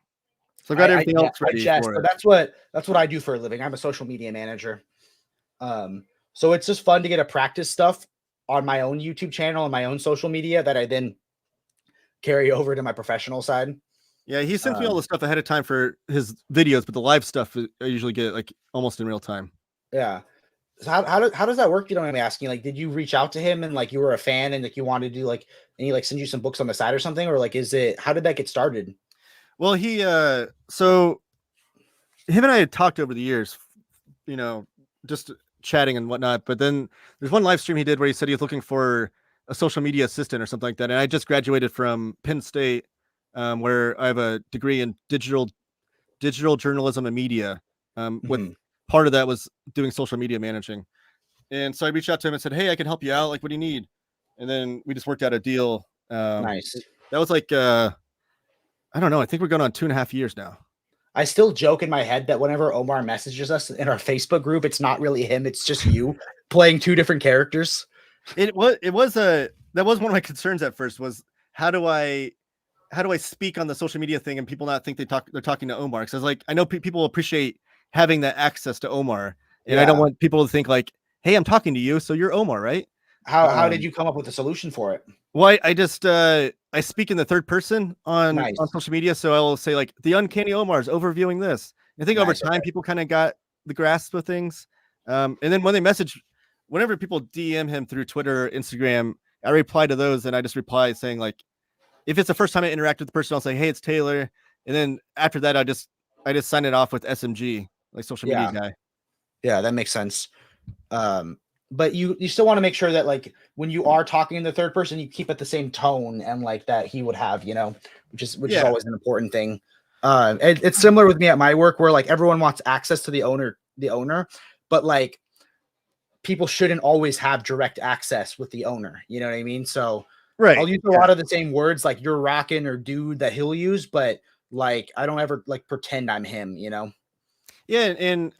[SPEAKER 3] So I've got everything else ready for it.
[SPEAKER 2] That's what I do for a living. I'm a social media manager. So it's just fun to get a practice stuff on my own YouTube channel and my own social media that I then carry over to my professional side.
[SPEAKER 3] Yeah, he sends me all the stuff ahead of time for his videos, but the live stuff I usually get like almost in real time.
[SPEAKER 2] Yeah. So how does that work? You don't mind me asking. Like, did you reach out to him and like you were a fan and like you wanted to do like and he like send you some books on the side or something, or like how did that get started?
[SPEAKER 3] Well, he so him and I had talked over the years, just chatting and whatnot. But then there's one live stream he did where he said he was looking for a social media assistant or something like that. And I just graduated from Penn State, where I have a degree in digital journalism and media. With part of that was doing social media managing. And so I reached out to him and said, "Hey, I can help you out. Like, what do you need?" And then we just worked out a deal.
[SPEAKER 2] Nice.
[SPEAKER 3] That was like, I don't know. I think we're going on 2.5 years now.
[SPEAKER 2] I still joke in my head that whenever Omar messages us in our Facebook group, it's not really him, it's just you playing 2 different characters.
[SPEAKER 3] That was one of my concerns at first, was how do I speak on the social media thing and people not think they're talking to Omar? Because I was like, I know people appreciate having that access to Omar, and I don't want people to think like, hey, I'm talking to you, so you're Omar, right?
[SPEAKER 2] How did you come up with a solution for it?
[SPEAKER 3] Well, I just I speak in the third person on
[SPEAKER 2] Nice.
[SPEAKER 3] social media, so I will say like the Uncanny Omar's overviewing this. I think over
[SPEAKER 2] Nice,
[SPEAKER 3] time
[SPEAKER 2] okay.
[SPEAKER 3] people kind of got the grasp of things, and then when they message, whenever people DM him through Twitter or Instagram, I reply to those, and I just reply saying like, if it's the first time I interact with the person, I'll say, hey, it's Taylor, and then after that I just sign it off with SMG, like social media guy.
[SPEAKER 2] Yeah, that makes sense. But you still want to make sure that like when you are talking in the third person, you keep it the same tone and like that he would have, which is always an important thing. It's similar with me at my work where like everyone wants access to the owner, but like people shouldn't always have direct access with the owner. You know what I mean? So I'll use a lot of the same words like you're rocking or dude that he'll use, but like I don't ever like pretend I'm him,
[SPEAKER 3] Yeah, and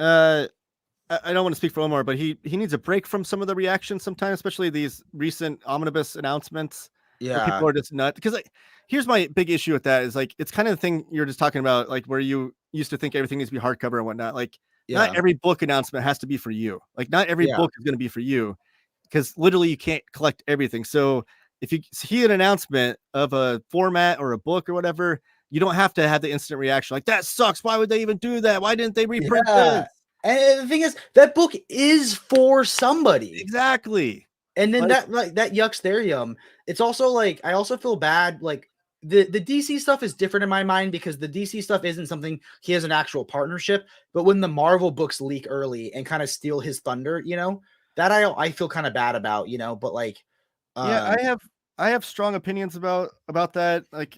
[SPEAKER 3] I don't want to speak for Omar, but he needs a break from some of the reactions sometimes, especially these recent omnibus announcements.
[SPEAKER 2] Yeah.
[SPEAKER 3] People are just nuts. Because here's my big issue with that is like, it's kind of the thing you're just talking about, like where you used to think everything needs to be hardcover and whatnot. Like not every book announcement has to be for you. Like not every book is going to be for you, because literally you can't collect everything. So if you see an announcement of a format or a book or whatever, you don't have to have the instant reaction. Like that sucks. Why would they even do that? Why didn't they reprint this?
[SPEAKER 2] And the thing is, that book is for somebody.
[SPEAKER 3] Exactly.
[SPEAKER 2] And then that yucks their yum. It's also like, I also feel bad. Like the DC stuff is different in my mind because the DC stuff isn't something he has an actual partnership. But when the Marvel books leak early and kind of steal his thunder, that I feel kind of bad about, but like,
[SPEAKER 3] I have strong opinions about that. Like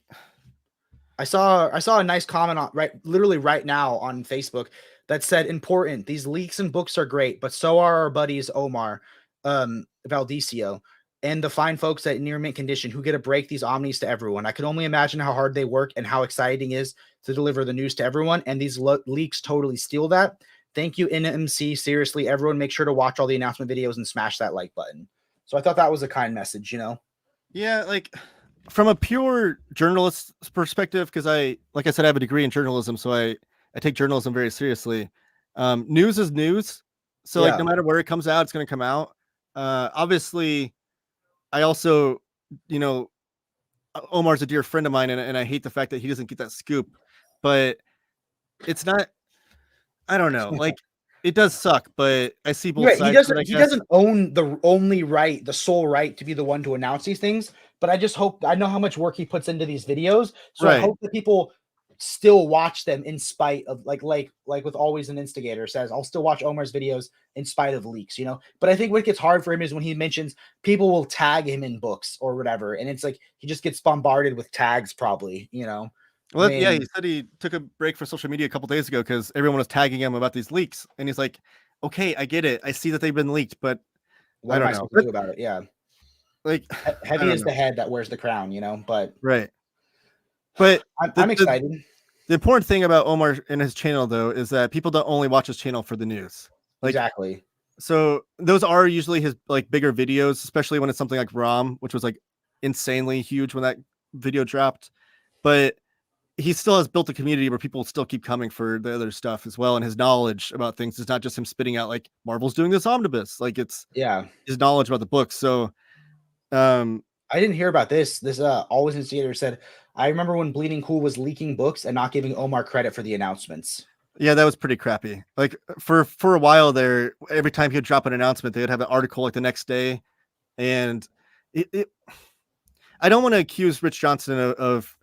[SPEAKER 2] I saw a nice comment on literally right now on Facebook that said, important, these leaks and books are great, but so are our buddies Omar, Valdicio, and the fine folks at Near Mint Condition who get to break these omnis to everyone. I can only imagine how hard they work and how exciting it is to deliver the news to everyone, and these leaks totally steal that. Thank you, NMC. Seriously, everyone make sure to watch all the announcement videos and smash that like button. So I thought that was a kind message,
[SPEAKER 3] Yeah, like from a pure journalist perspective, because like I said, I have a degree in journalism, so I take journalism very seriously. News is news. So like no matter where it comes out, it's going to come out. Obviously, I also, Omar's a dear friend of mine, and I hate the fact that he doesn't get that scoop. But it's not, I don't know, like it does suck, but I see both sides.
[SPEAKER 2] He doesn't own the sole right to be the one to announce these things. But I just hope, I know how much work he puts into these videos. So I hope that people still watch them in spite of like with Always an Instigator says, I'll still watch Omar's videos in spite of leaks, But I think what gets hard for him is when he mentions people will tag him in books or whatever. And it's like, he just gets bombarded with tags probably,
[SPEAKER 3] Well, he said he took a break from social media a couple days ago because everyone was tagging him about these leaks. And he's like, okay, I get it. I see that they've been leaked, but
[SPEAKER 2] what am I supposed to do about it? Yeah.
[SPEAKER 3] Like
[SPEAKER 2] heavy is the head that wears the crown, but
[SPEAKER 3] right. But
[SPEAKER 2] I'm excited.
[SPEAKER 3] The important thing about Omar and his channel, though, is that people don't only watch his channel for the news. Like,
[SPEAKER 2] exactly.
[SPEAKER 3] So those are usually his like bigger videos, especially when it's something like ROM, which was like insanely huge when that video dropped. But he still has built a community where people still keep coming for the other stuff as well. And his knowledge about things is not just him spitting out like Marvel's doing this omnibus. Like it's his knowledge about the books. So
[SPEAKER 2] I didn't hear about this. This Always Instigator said, I remember when Bleeding Cool was leaking books and not giving Omar credit for the announcements.
[SPEAKER 3] Yeah, that was pretty crappy. Like for a while there, every time he would drop an announcement, they would have an article like the next day. And I don't want to accuse Rich Johnson of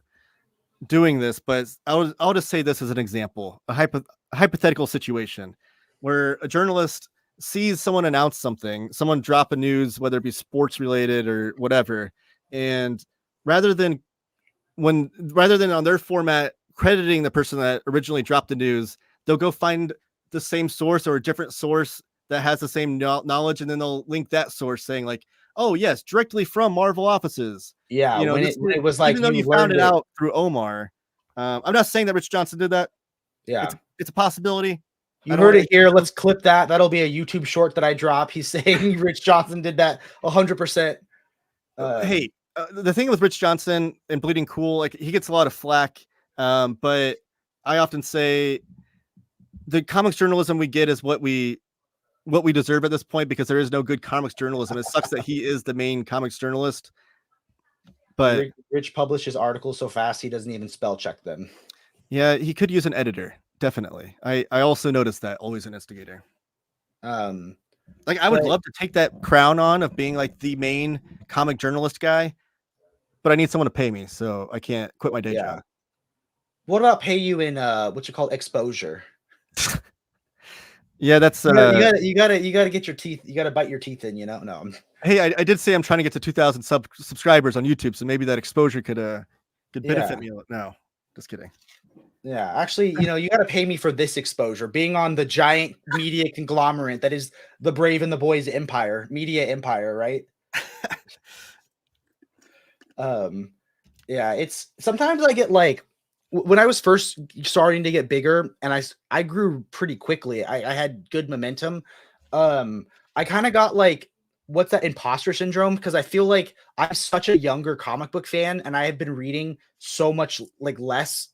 [SPEAKER 3] doing this, but I'll just say this as an example, a hypothetical situation where a journalist sees someone announce something, someone drop a news, whether it be sports related or whatever, and rather than on their format crediting the person that originally dropped the news, they'll go find the same source or a different source that has the same knowledge, and then they'll link that source saying like, oh yes, directly from Marvel offices.
[SPEAKER 2] Yeah, when it was like,
[SPEAKER 3] even though you found it out through Omar. I'm not saying that Rich Johnson did that.
[SPEAKER 2] Yeah.
[SPEAKER 3] It's a possibility.
[SPEAKER 2] You heard it here. Let's clip that. That'll be a YouTube short that I drop. He's saying Rich Johnson did that 100%.
[SPEAKER 3] Hey, the thing with Rich Johnson and Bleeding Cool, like he gets a lot of flack, but I often say the comics journalism we get is what we deserve at this point, because there is no good comics journalism. It sucks that he is the main comics journalist. But
[SPEAKER 2] Rich publishes articles so fast he doesn't even spell check them.
[SPEAKER 3] Yeah, he could use an editor. Definitely. I also noticed that. Always an instigator. Like I would love to take that crown on of being like the main comic journalist guy, but I need someone to pay me, so I can't quit my day job.
[SPEAKER 2] What about pay you in what you call exposure?
[SPEAKER 3] Yeah, that's
[SPEAKER 2] you gotta get your teeth. You gotta bite your teeth in. No.
[SPEAKER 3] Hey, I did say I'm trying to get to 2,000 subscribers on YouTube, so maybe that exposure could benefit me. No, just kidding.
[SPEAKER 2] Yeah, actually, you got to pay me for this exposure, being on the giant media conglomerate that is the Brave and the Boys media empire, right? Yeah, it's sometimes I get like when I was first starting to get bigger and I grew pretty quickly. I had good momentum. I kind of got like, what's that, imposter syndrome? Because I feel like I'm such a younger comic book fan and I have been reading so much like less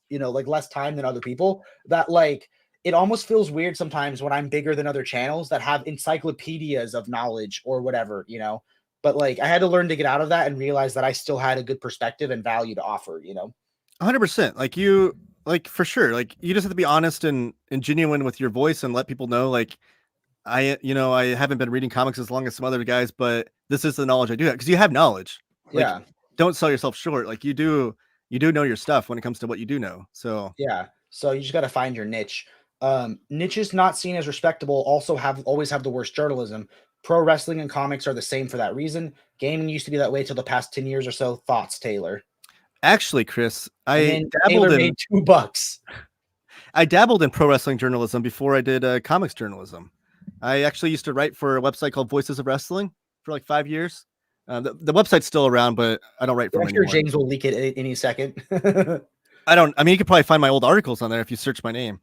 [SPEAKER 2] time than other people that like it almost feels weird sometimes when I'm bigger than other channels that have encyclopedias of knowledge or whatever, but like I had to learn to get out of that and realize that I still had a good perspective and value to offer,
[SPEAKER 3] 100%. Like for sure. Like you just have to be honest and genuine with your voice and let people know like I haven't been reading comics as long as some other guys, but this is the knowledge I do have, because you have knowledge. Like,
[SPEAKER 2] yeah.
[SPEAKER 3] Don't sell yourself short. Like you do know your stuff when it comes to what you do know. So
[SPEAKER 2] yeah. So you just got to find your niche. Niches not seen as respectable always have the worst journalism. Pro wrestling and comics are the same for that reason. Gaming used to be that way till the past 10 years or so. Thoughts, Taylor?
[SPEAKER 3] Actually, Chris,
[SPEAKER 2] made $2.
[SPEAKER 3] I dabbled in pro wrestling journalism before I did comics journalism. I actually used to write for a website called Voices of Wrestling for like 5 years. The website's still around, but I don't write for them anymore.
[SPEAKER 2] James will leak it any second.
[SPEAKER 3] You could probably find my old articles on there if you search my name.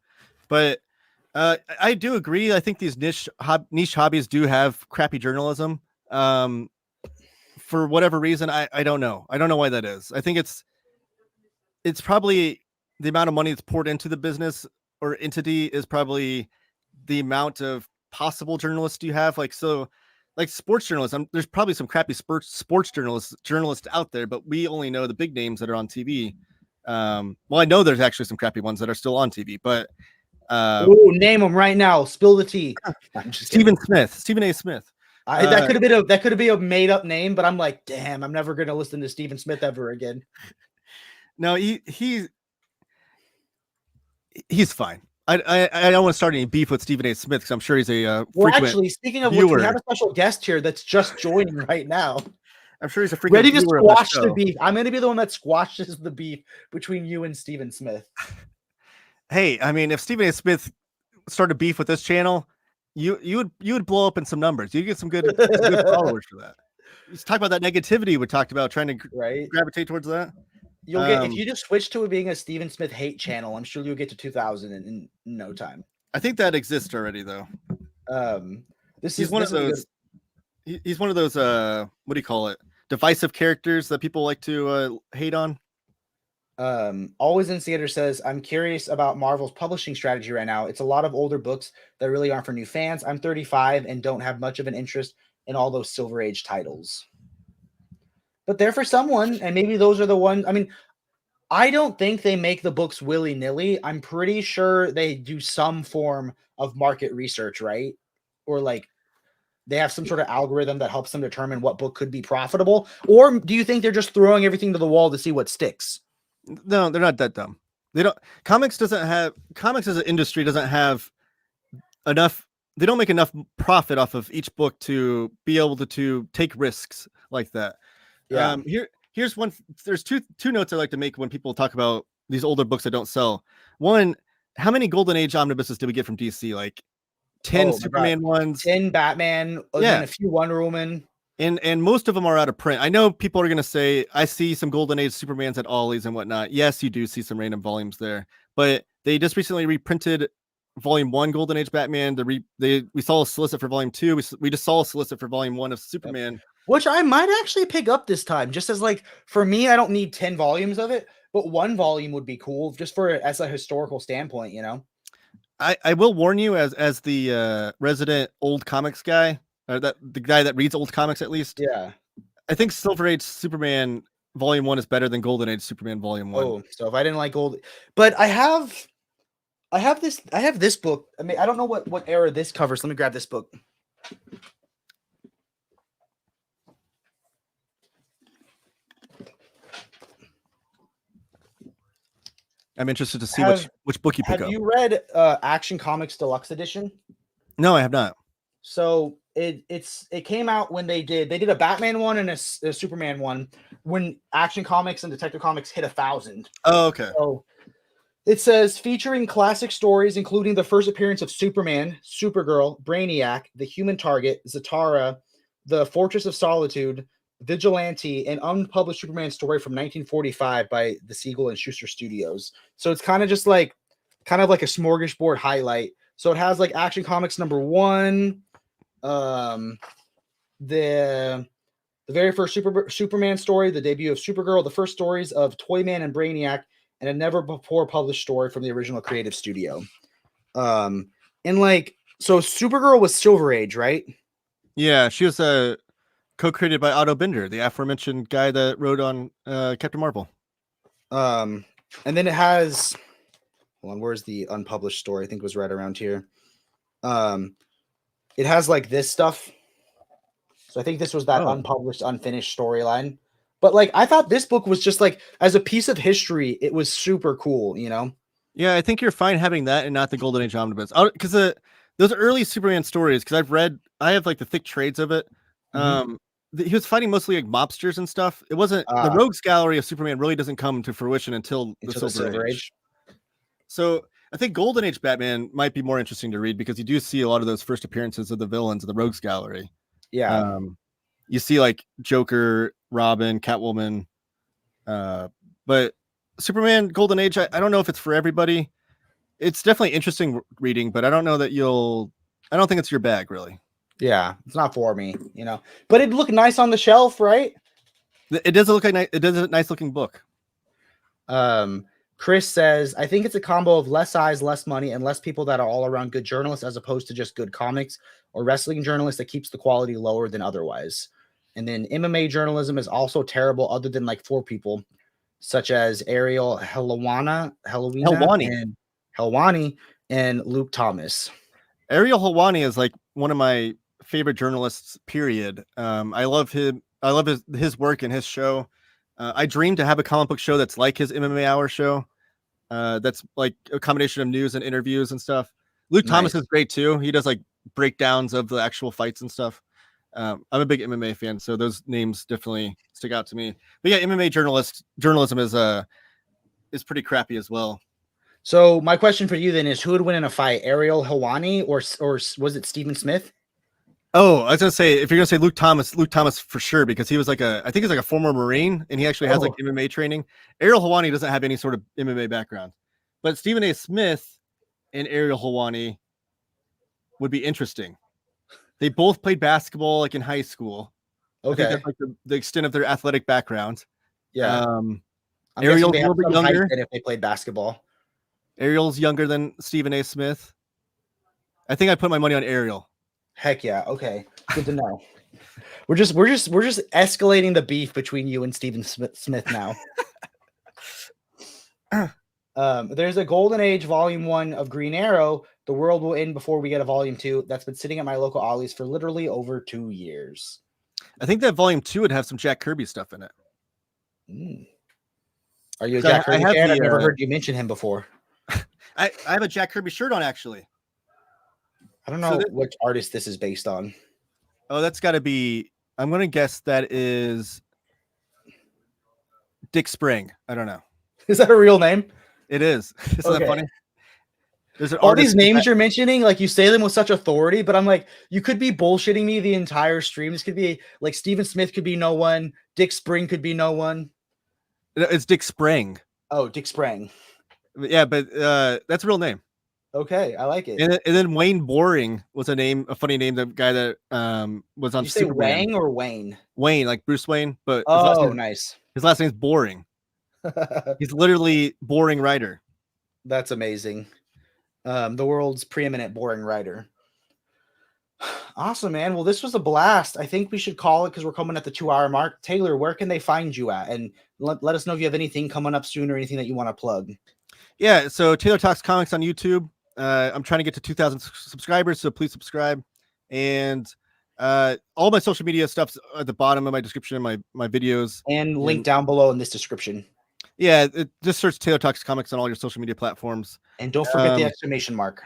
[SPEAKER 3] But I do agree. I think these niche hobbies do have crappy journalism. For whatever reason, I don't know. I don't know why that is. I think it's probably the amount of money that's poured into the business or entity is probably the amount of possible journalists you have. Like sports journalism, there's probably some crappy sports journalists out there, but we only know the big names that are on TV. Well, I know there's actually some crappy ones that are still on TV, but
[SPEAKER 2] name them right now. Spill the tea.
[SPEAKER 3] Stephen A. Smith.
[SPEAKER 2] That could have been a made up name, but I'm like, damn, I'm never gonna listen to Stephen Smith ever again.
[SPEAKER 3] No, he's fine. I don't want to start any beef with Stephen A. Smith because I'm sure he's a frequent
[SPEAKER 2] actually, speaking of
[SPEAKER 3] viewer.
[SPEAKER 2] which, we have a special guest here that's just joining right now.
[SPEAKER 3] I'm sure he's a frequent
[SPEAKER 2] ready to
[SPEAKER 3] viewer
[SPEAKER 2] squash the beef. I'm going to be the one that squashes the beef between you and Stephen Smith.
[SPEAKER 3] Hey, I mean, if Stephen A. Smith started beef with this channel, you would blow up in some numbers. You get some good followers for that. Let's talk about that negativity we talked about, trying to gravitate towards that.
[SPEAKER 2] You'll get, if you just switch to it being a Stephen Smith hate channel, I'm sure you'll get to 2,000 in no time.
[SPEAKER 3] I think that exists already, though.
[SPEAKER 2] He's
[SPEAKER 3] one of those. What do you call it? Divisive characters that people like to hate on.
[SPEAKER 2] Always Instigator says, I'm curious about Marvel's publishing strategy right now. It's a lot of older books that really aren't for new fans. I'm 35 and don't have much of an interest in all those Silver Age titles. But they're for someone, and maybe those are the ones. I mean, I don't think they make the books willy-nilly. I'm pretty sure they do some form of market research, right? Or like they have some sort of algorithm that helps them determine what book could be profitable. Or do you think they're just throwing everything to the wall to see what sticks?
[SPEAKER 3] No, they're not that dumb. They don't. Comics as an industry doesn't have enough. They don't make enough profit off of each book to be able to take risks like that. Yeah. Here's one. There's two notes I like to make when people talk about these older books that don't sell. One, how many Golden Age omnibuses did we get from DC? Like 10 Superman ones,
[SPEAKER 2] 10 Batman, and a few Wonder Woman.
[SPEAKER 3] And most of them are out of print. I know people are going to say, I see some Golden Age Supermans at Ollie's and whatnot. Yes, you do see some random volumes there, but they just recently reprinted Volume 1 Golden Age Batman. We saw a solicit for Volume 2. We just saw a solicit for Volume 1 of Superman.
[SPEAKER 2] Which I might actually pick up this time, just as like, for me, I don't need 10 volumes of it, but 1 volume would be cool just for as a historical standpoint, you know?
[SPEAKER 3] I will warn you as the resident old comics guy, or the guy that reads old comics at least.
[SPEAKER 2] Yeah.
[SPEAKER 3] I think Silver Age Superman Volume 1 is better than Golden Age Superman Volume 1.
[SPEAKER 2] Oh, so if I didn't like but I have this book. I mean, I don't know what era this covers. Let me grab this book.
[SPEAKER 3] I'm interested to see which book you pick up.
[SPEAKER 2] Have you read Action Comics Deluxe Edition?
[SPEAKER 3] No, I have not.
[SPEAKER 2] So it came out when they did a Batman one and a Superman one when Action Comics and Detective Comics hit 1,000.
[SPEAKER 3] Oh, okay.
[SPEAKER 2] So it says featuring classic stories, including the first appearance of Superman, Supergirl, Brainiac, The Human Target, Zatara, The Fortress of Solitude, Vigilante, an unpublished Superman story from 1945 by the Siegel and Schuster Studios. So it's kind of like a smorgasbord highlight. So it has like Action Comics #1, the very first Superman story, the debut of Supergirl, the first stories of Toyman and Brainiac, and a never before published story from the original creative studio. And like, so Supergirl was Silver Age, right?
[SPEAKER 3] Yeah, she was co-created by Otto Binder, the aforementioned guy that wrote on Captain Marvel.
[SPEAKER 2] And then it has, hold on, where's the unpublished story? I think it was right around here. It has like this stuff. So I think this was that unpublished, unfinished storyline. But like, I thought this book was just like, as a piece of history, it was super cool, you know?
[SPEAKER 3] Yeah, I think you're fine having that and not the Golden Age Omnibus. Because those early Superman stories, because I have like the thick trades of it. He was fighting mostly like mobsters and stuff. It wasn't the Rogues Gallery of Superman really doesn't come to fruition until the Silver Age. So I think Golden Age Batman might be more interesting to read because you do see a lot of those first appearances of the villains of the Rogues Gallery.
[SPEAKER 2] Yeah.
[SPEAKER 3] You see like Joker, Robin, Catwoman. But Superman Golden Age, I don't know if it's for everybody. It's definitely interesting reading, but I don't know that I don't think it's your bag really.
[SPEAKER 2] Yeah, it's not for me, you know. But it looked nice on the shelf, right?
[SPEAKER 3] It does look like it does a nice looking book.
[SPEAKER 2] Chris says, I think it's a combo of less eyes, less money, and less people that are all around good journalists as opposed to just good comics or wrestling journalists that keeps the quality lower than otherwise. And then MMA journalism is also terrible other than like 4 people, such as Ariel Helwani and Luke Thomas.
[SPEAKER 3] Ariel Helwani is like one of my favorite journalists, period. I love him. I love his work and his show. I dream to have a comic book show that's like his MMA Hour show. That's like a combination of news and interviews and stuff. Luke Thomas is great too. He does like breakdowns of the actual fights and stuff. I'm a big MMA fan, so those names definitely stick out to me. But yeah, MMA journalism is pretty crappy as well.
[SPEAKER 2] So my question for you then is, who would win in a fight, Ariel Helwani or was it Stephen Smith?
[SPEAKER 3] Oh, I was gonna say, if you're gonna say Luke Thomas for sure, because he was like I think he's like a former Marine and he actually has like MMA training. Ariel Helwani doesn't have any sort of MMA background, but Stephen A. Smith and Ariel Helwani would be interesting. They both played basketball like in high school.
[SPEAKER 2] Okay,
[SPEAKER 3] I think that's like the extent of their athletic background.
[SPEAKER 2] Yeah,
[SPEAKER 3] Ariel's a little bit younger
[SPEAKER 2] than if they played basketball.
[SPEAKER 3] Ariel's younger than Stephen A. Smith. I think I put my money on Ariel.
[SPEAKER 2] Heck yeah. Okay. Good to know. We're just escalating the beef between you and Stephen Smith now. There's a Golden Age Volume 1 of Green Arrow. The world will end before we get a Volume 2. That's been sitting at my local Ollie's for literally over 2 years.
[SPEAKER 3] I think that Volume 2 would have some Jack Kirby stuff in it.
[SPEAKER 2] Are you a Jack Kirby fan? I've never heard you mention him before.
[SPEAKER 3] I have a Jack Kirby shirt on, actually.
[SPEAKER 2] I don't know which artist this is based on.
[SPEAKER 3] Oh, that's got to be, I'm going to guess that is Dick Spring. I don't know.
[SPEAKER 2] Is that a real name?
[SPEAKER 3] It is. Isn't that funny? There's an
[SPEAKER 2] all these names you're mentioning, like you say them with such authority, but I'm like, you could be bullshitting me the entire stream. This could be like Stephen Smith could be no one. Dick Spring could be no one.
[SPEAKER 3] It's Dick Spring.
[SPEAKER 2] Oh, Dick Spring.
[SPEAKER 3] Yeah, but that's a real name.
[SPEAKER 2] Okay, I like it.
[SPEAKER 3] And then Wayne Boring was a funny name. The guy that was on
[SPEAKER 2] Did you say
[SPEAKER 3] Superman.
[SPEAKER 2] Wang or Wayne?
[SPEAKER 3] Wayne, like Bruce Wayne, but
[SPEAKER 2] Oh, nice.
[SPEAKER 3] His last name's Boring. He's literally boring writer.
[SPEAKER 2] That's amazing. The world's preeminent boring writer. Awesome, man. Well, this was a blast. I think we should call it because we're coming at the 2-hour mark. Taylor, where can they find you at? And let us know if you have anything coming up soon or anything that you want to plug.
[SPEAKER 3] Yeah, so Taylor Talks Comics on YouTube. I'm trying to get to 2,000 subscribers, so please subscribe. And all my social media stuff's at the bottom of my description, my videos.
[SPEAKER 2] And link down below in this description.
[SPEAKER 3] Yeah, just search Taylor Talks Comics on all your social media platforms.
[SPEAKER 2] And don't forget the exclamation mark.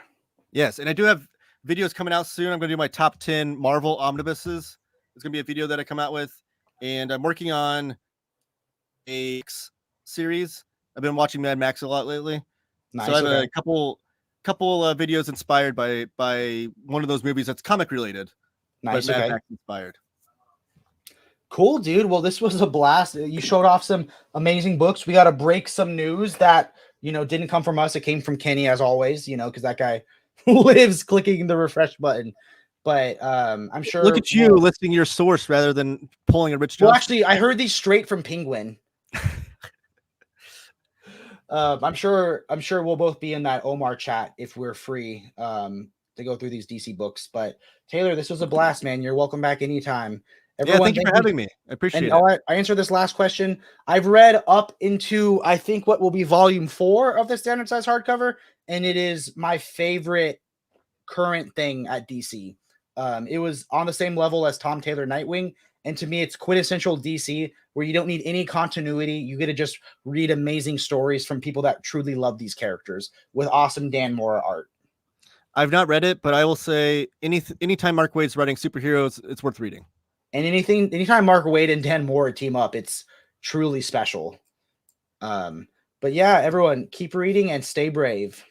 [SPEAKER 3] Yes, and I do have videos coming out soon. I'm going to do my top 10 Marvel omnibuses. It's going to be a video that I come out with. And I'm working on a series. I've been watching Mad Max a lot lately.
[SPEAKER 2] Nice,
[SPEAKER 3] so I have a couple videos inspired by one of those movies that's comic related.
[SPEAKER 2] Nice,
[SPEAKER 3] but Mad Max inspired.
[SPEAKER 2] Cool, dude. Well, this was a blast. You showed off some amazing books. We got to break some news that, didn't come from us. It came from Kenny, as always, because that guy lives clicking the refresh button. But I'm sure.
[SPEAKER 3] Look at you listing your source rather than pulling a Rich Jones.
[SPEAKER 2] Well, actually, I heard these straight from Penguin. I'm sure we'll both be in that Omar chat if we're free to go through these DC books. But Taylor, this was a blast, man. You're welcome back anytime. Everyone,
[SPEAKER 3] thank you for having me. I appreciate it.
[SPEAKER 2] All right, I answered this last question. I've read up into, I think, what will be volume 4 of the standard size hardcover, and it is my favorite current thing at DC. It was on the same level as Tom Taylor Nightwing, and to me, it's quintessential DC, where you don't need any continuity. You get to just read amazing stories from people that truly love these characters with awesome Dan Mora art.
[SPEAKER 3] I've not read it, but I will say anytime Mark Waid's writing superheroes, it's worth reading.
[SPEAKER 2] And anytime Mark Waid and Dan Mora team up, it's truly special. But yeah, everyone, keep reading and stay brave.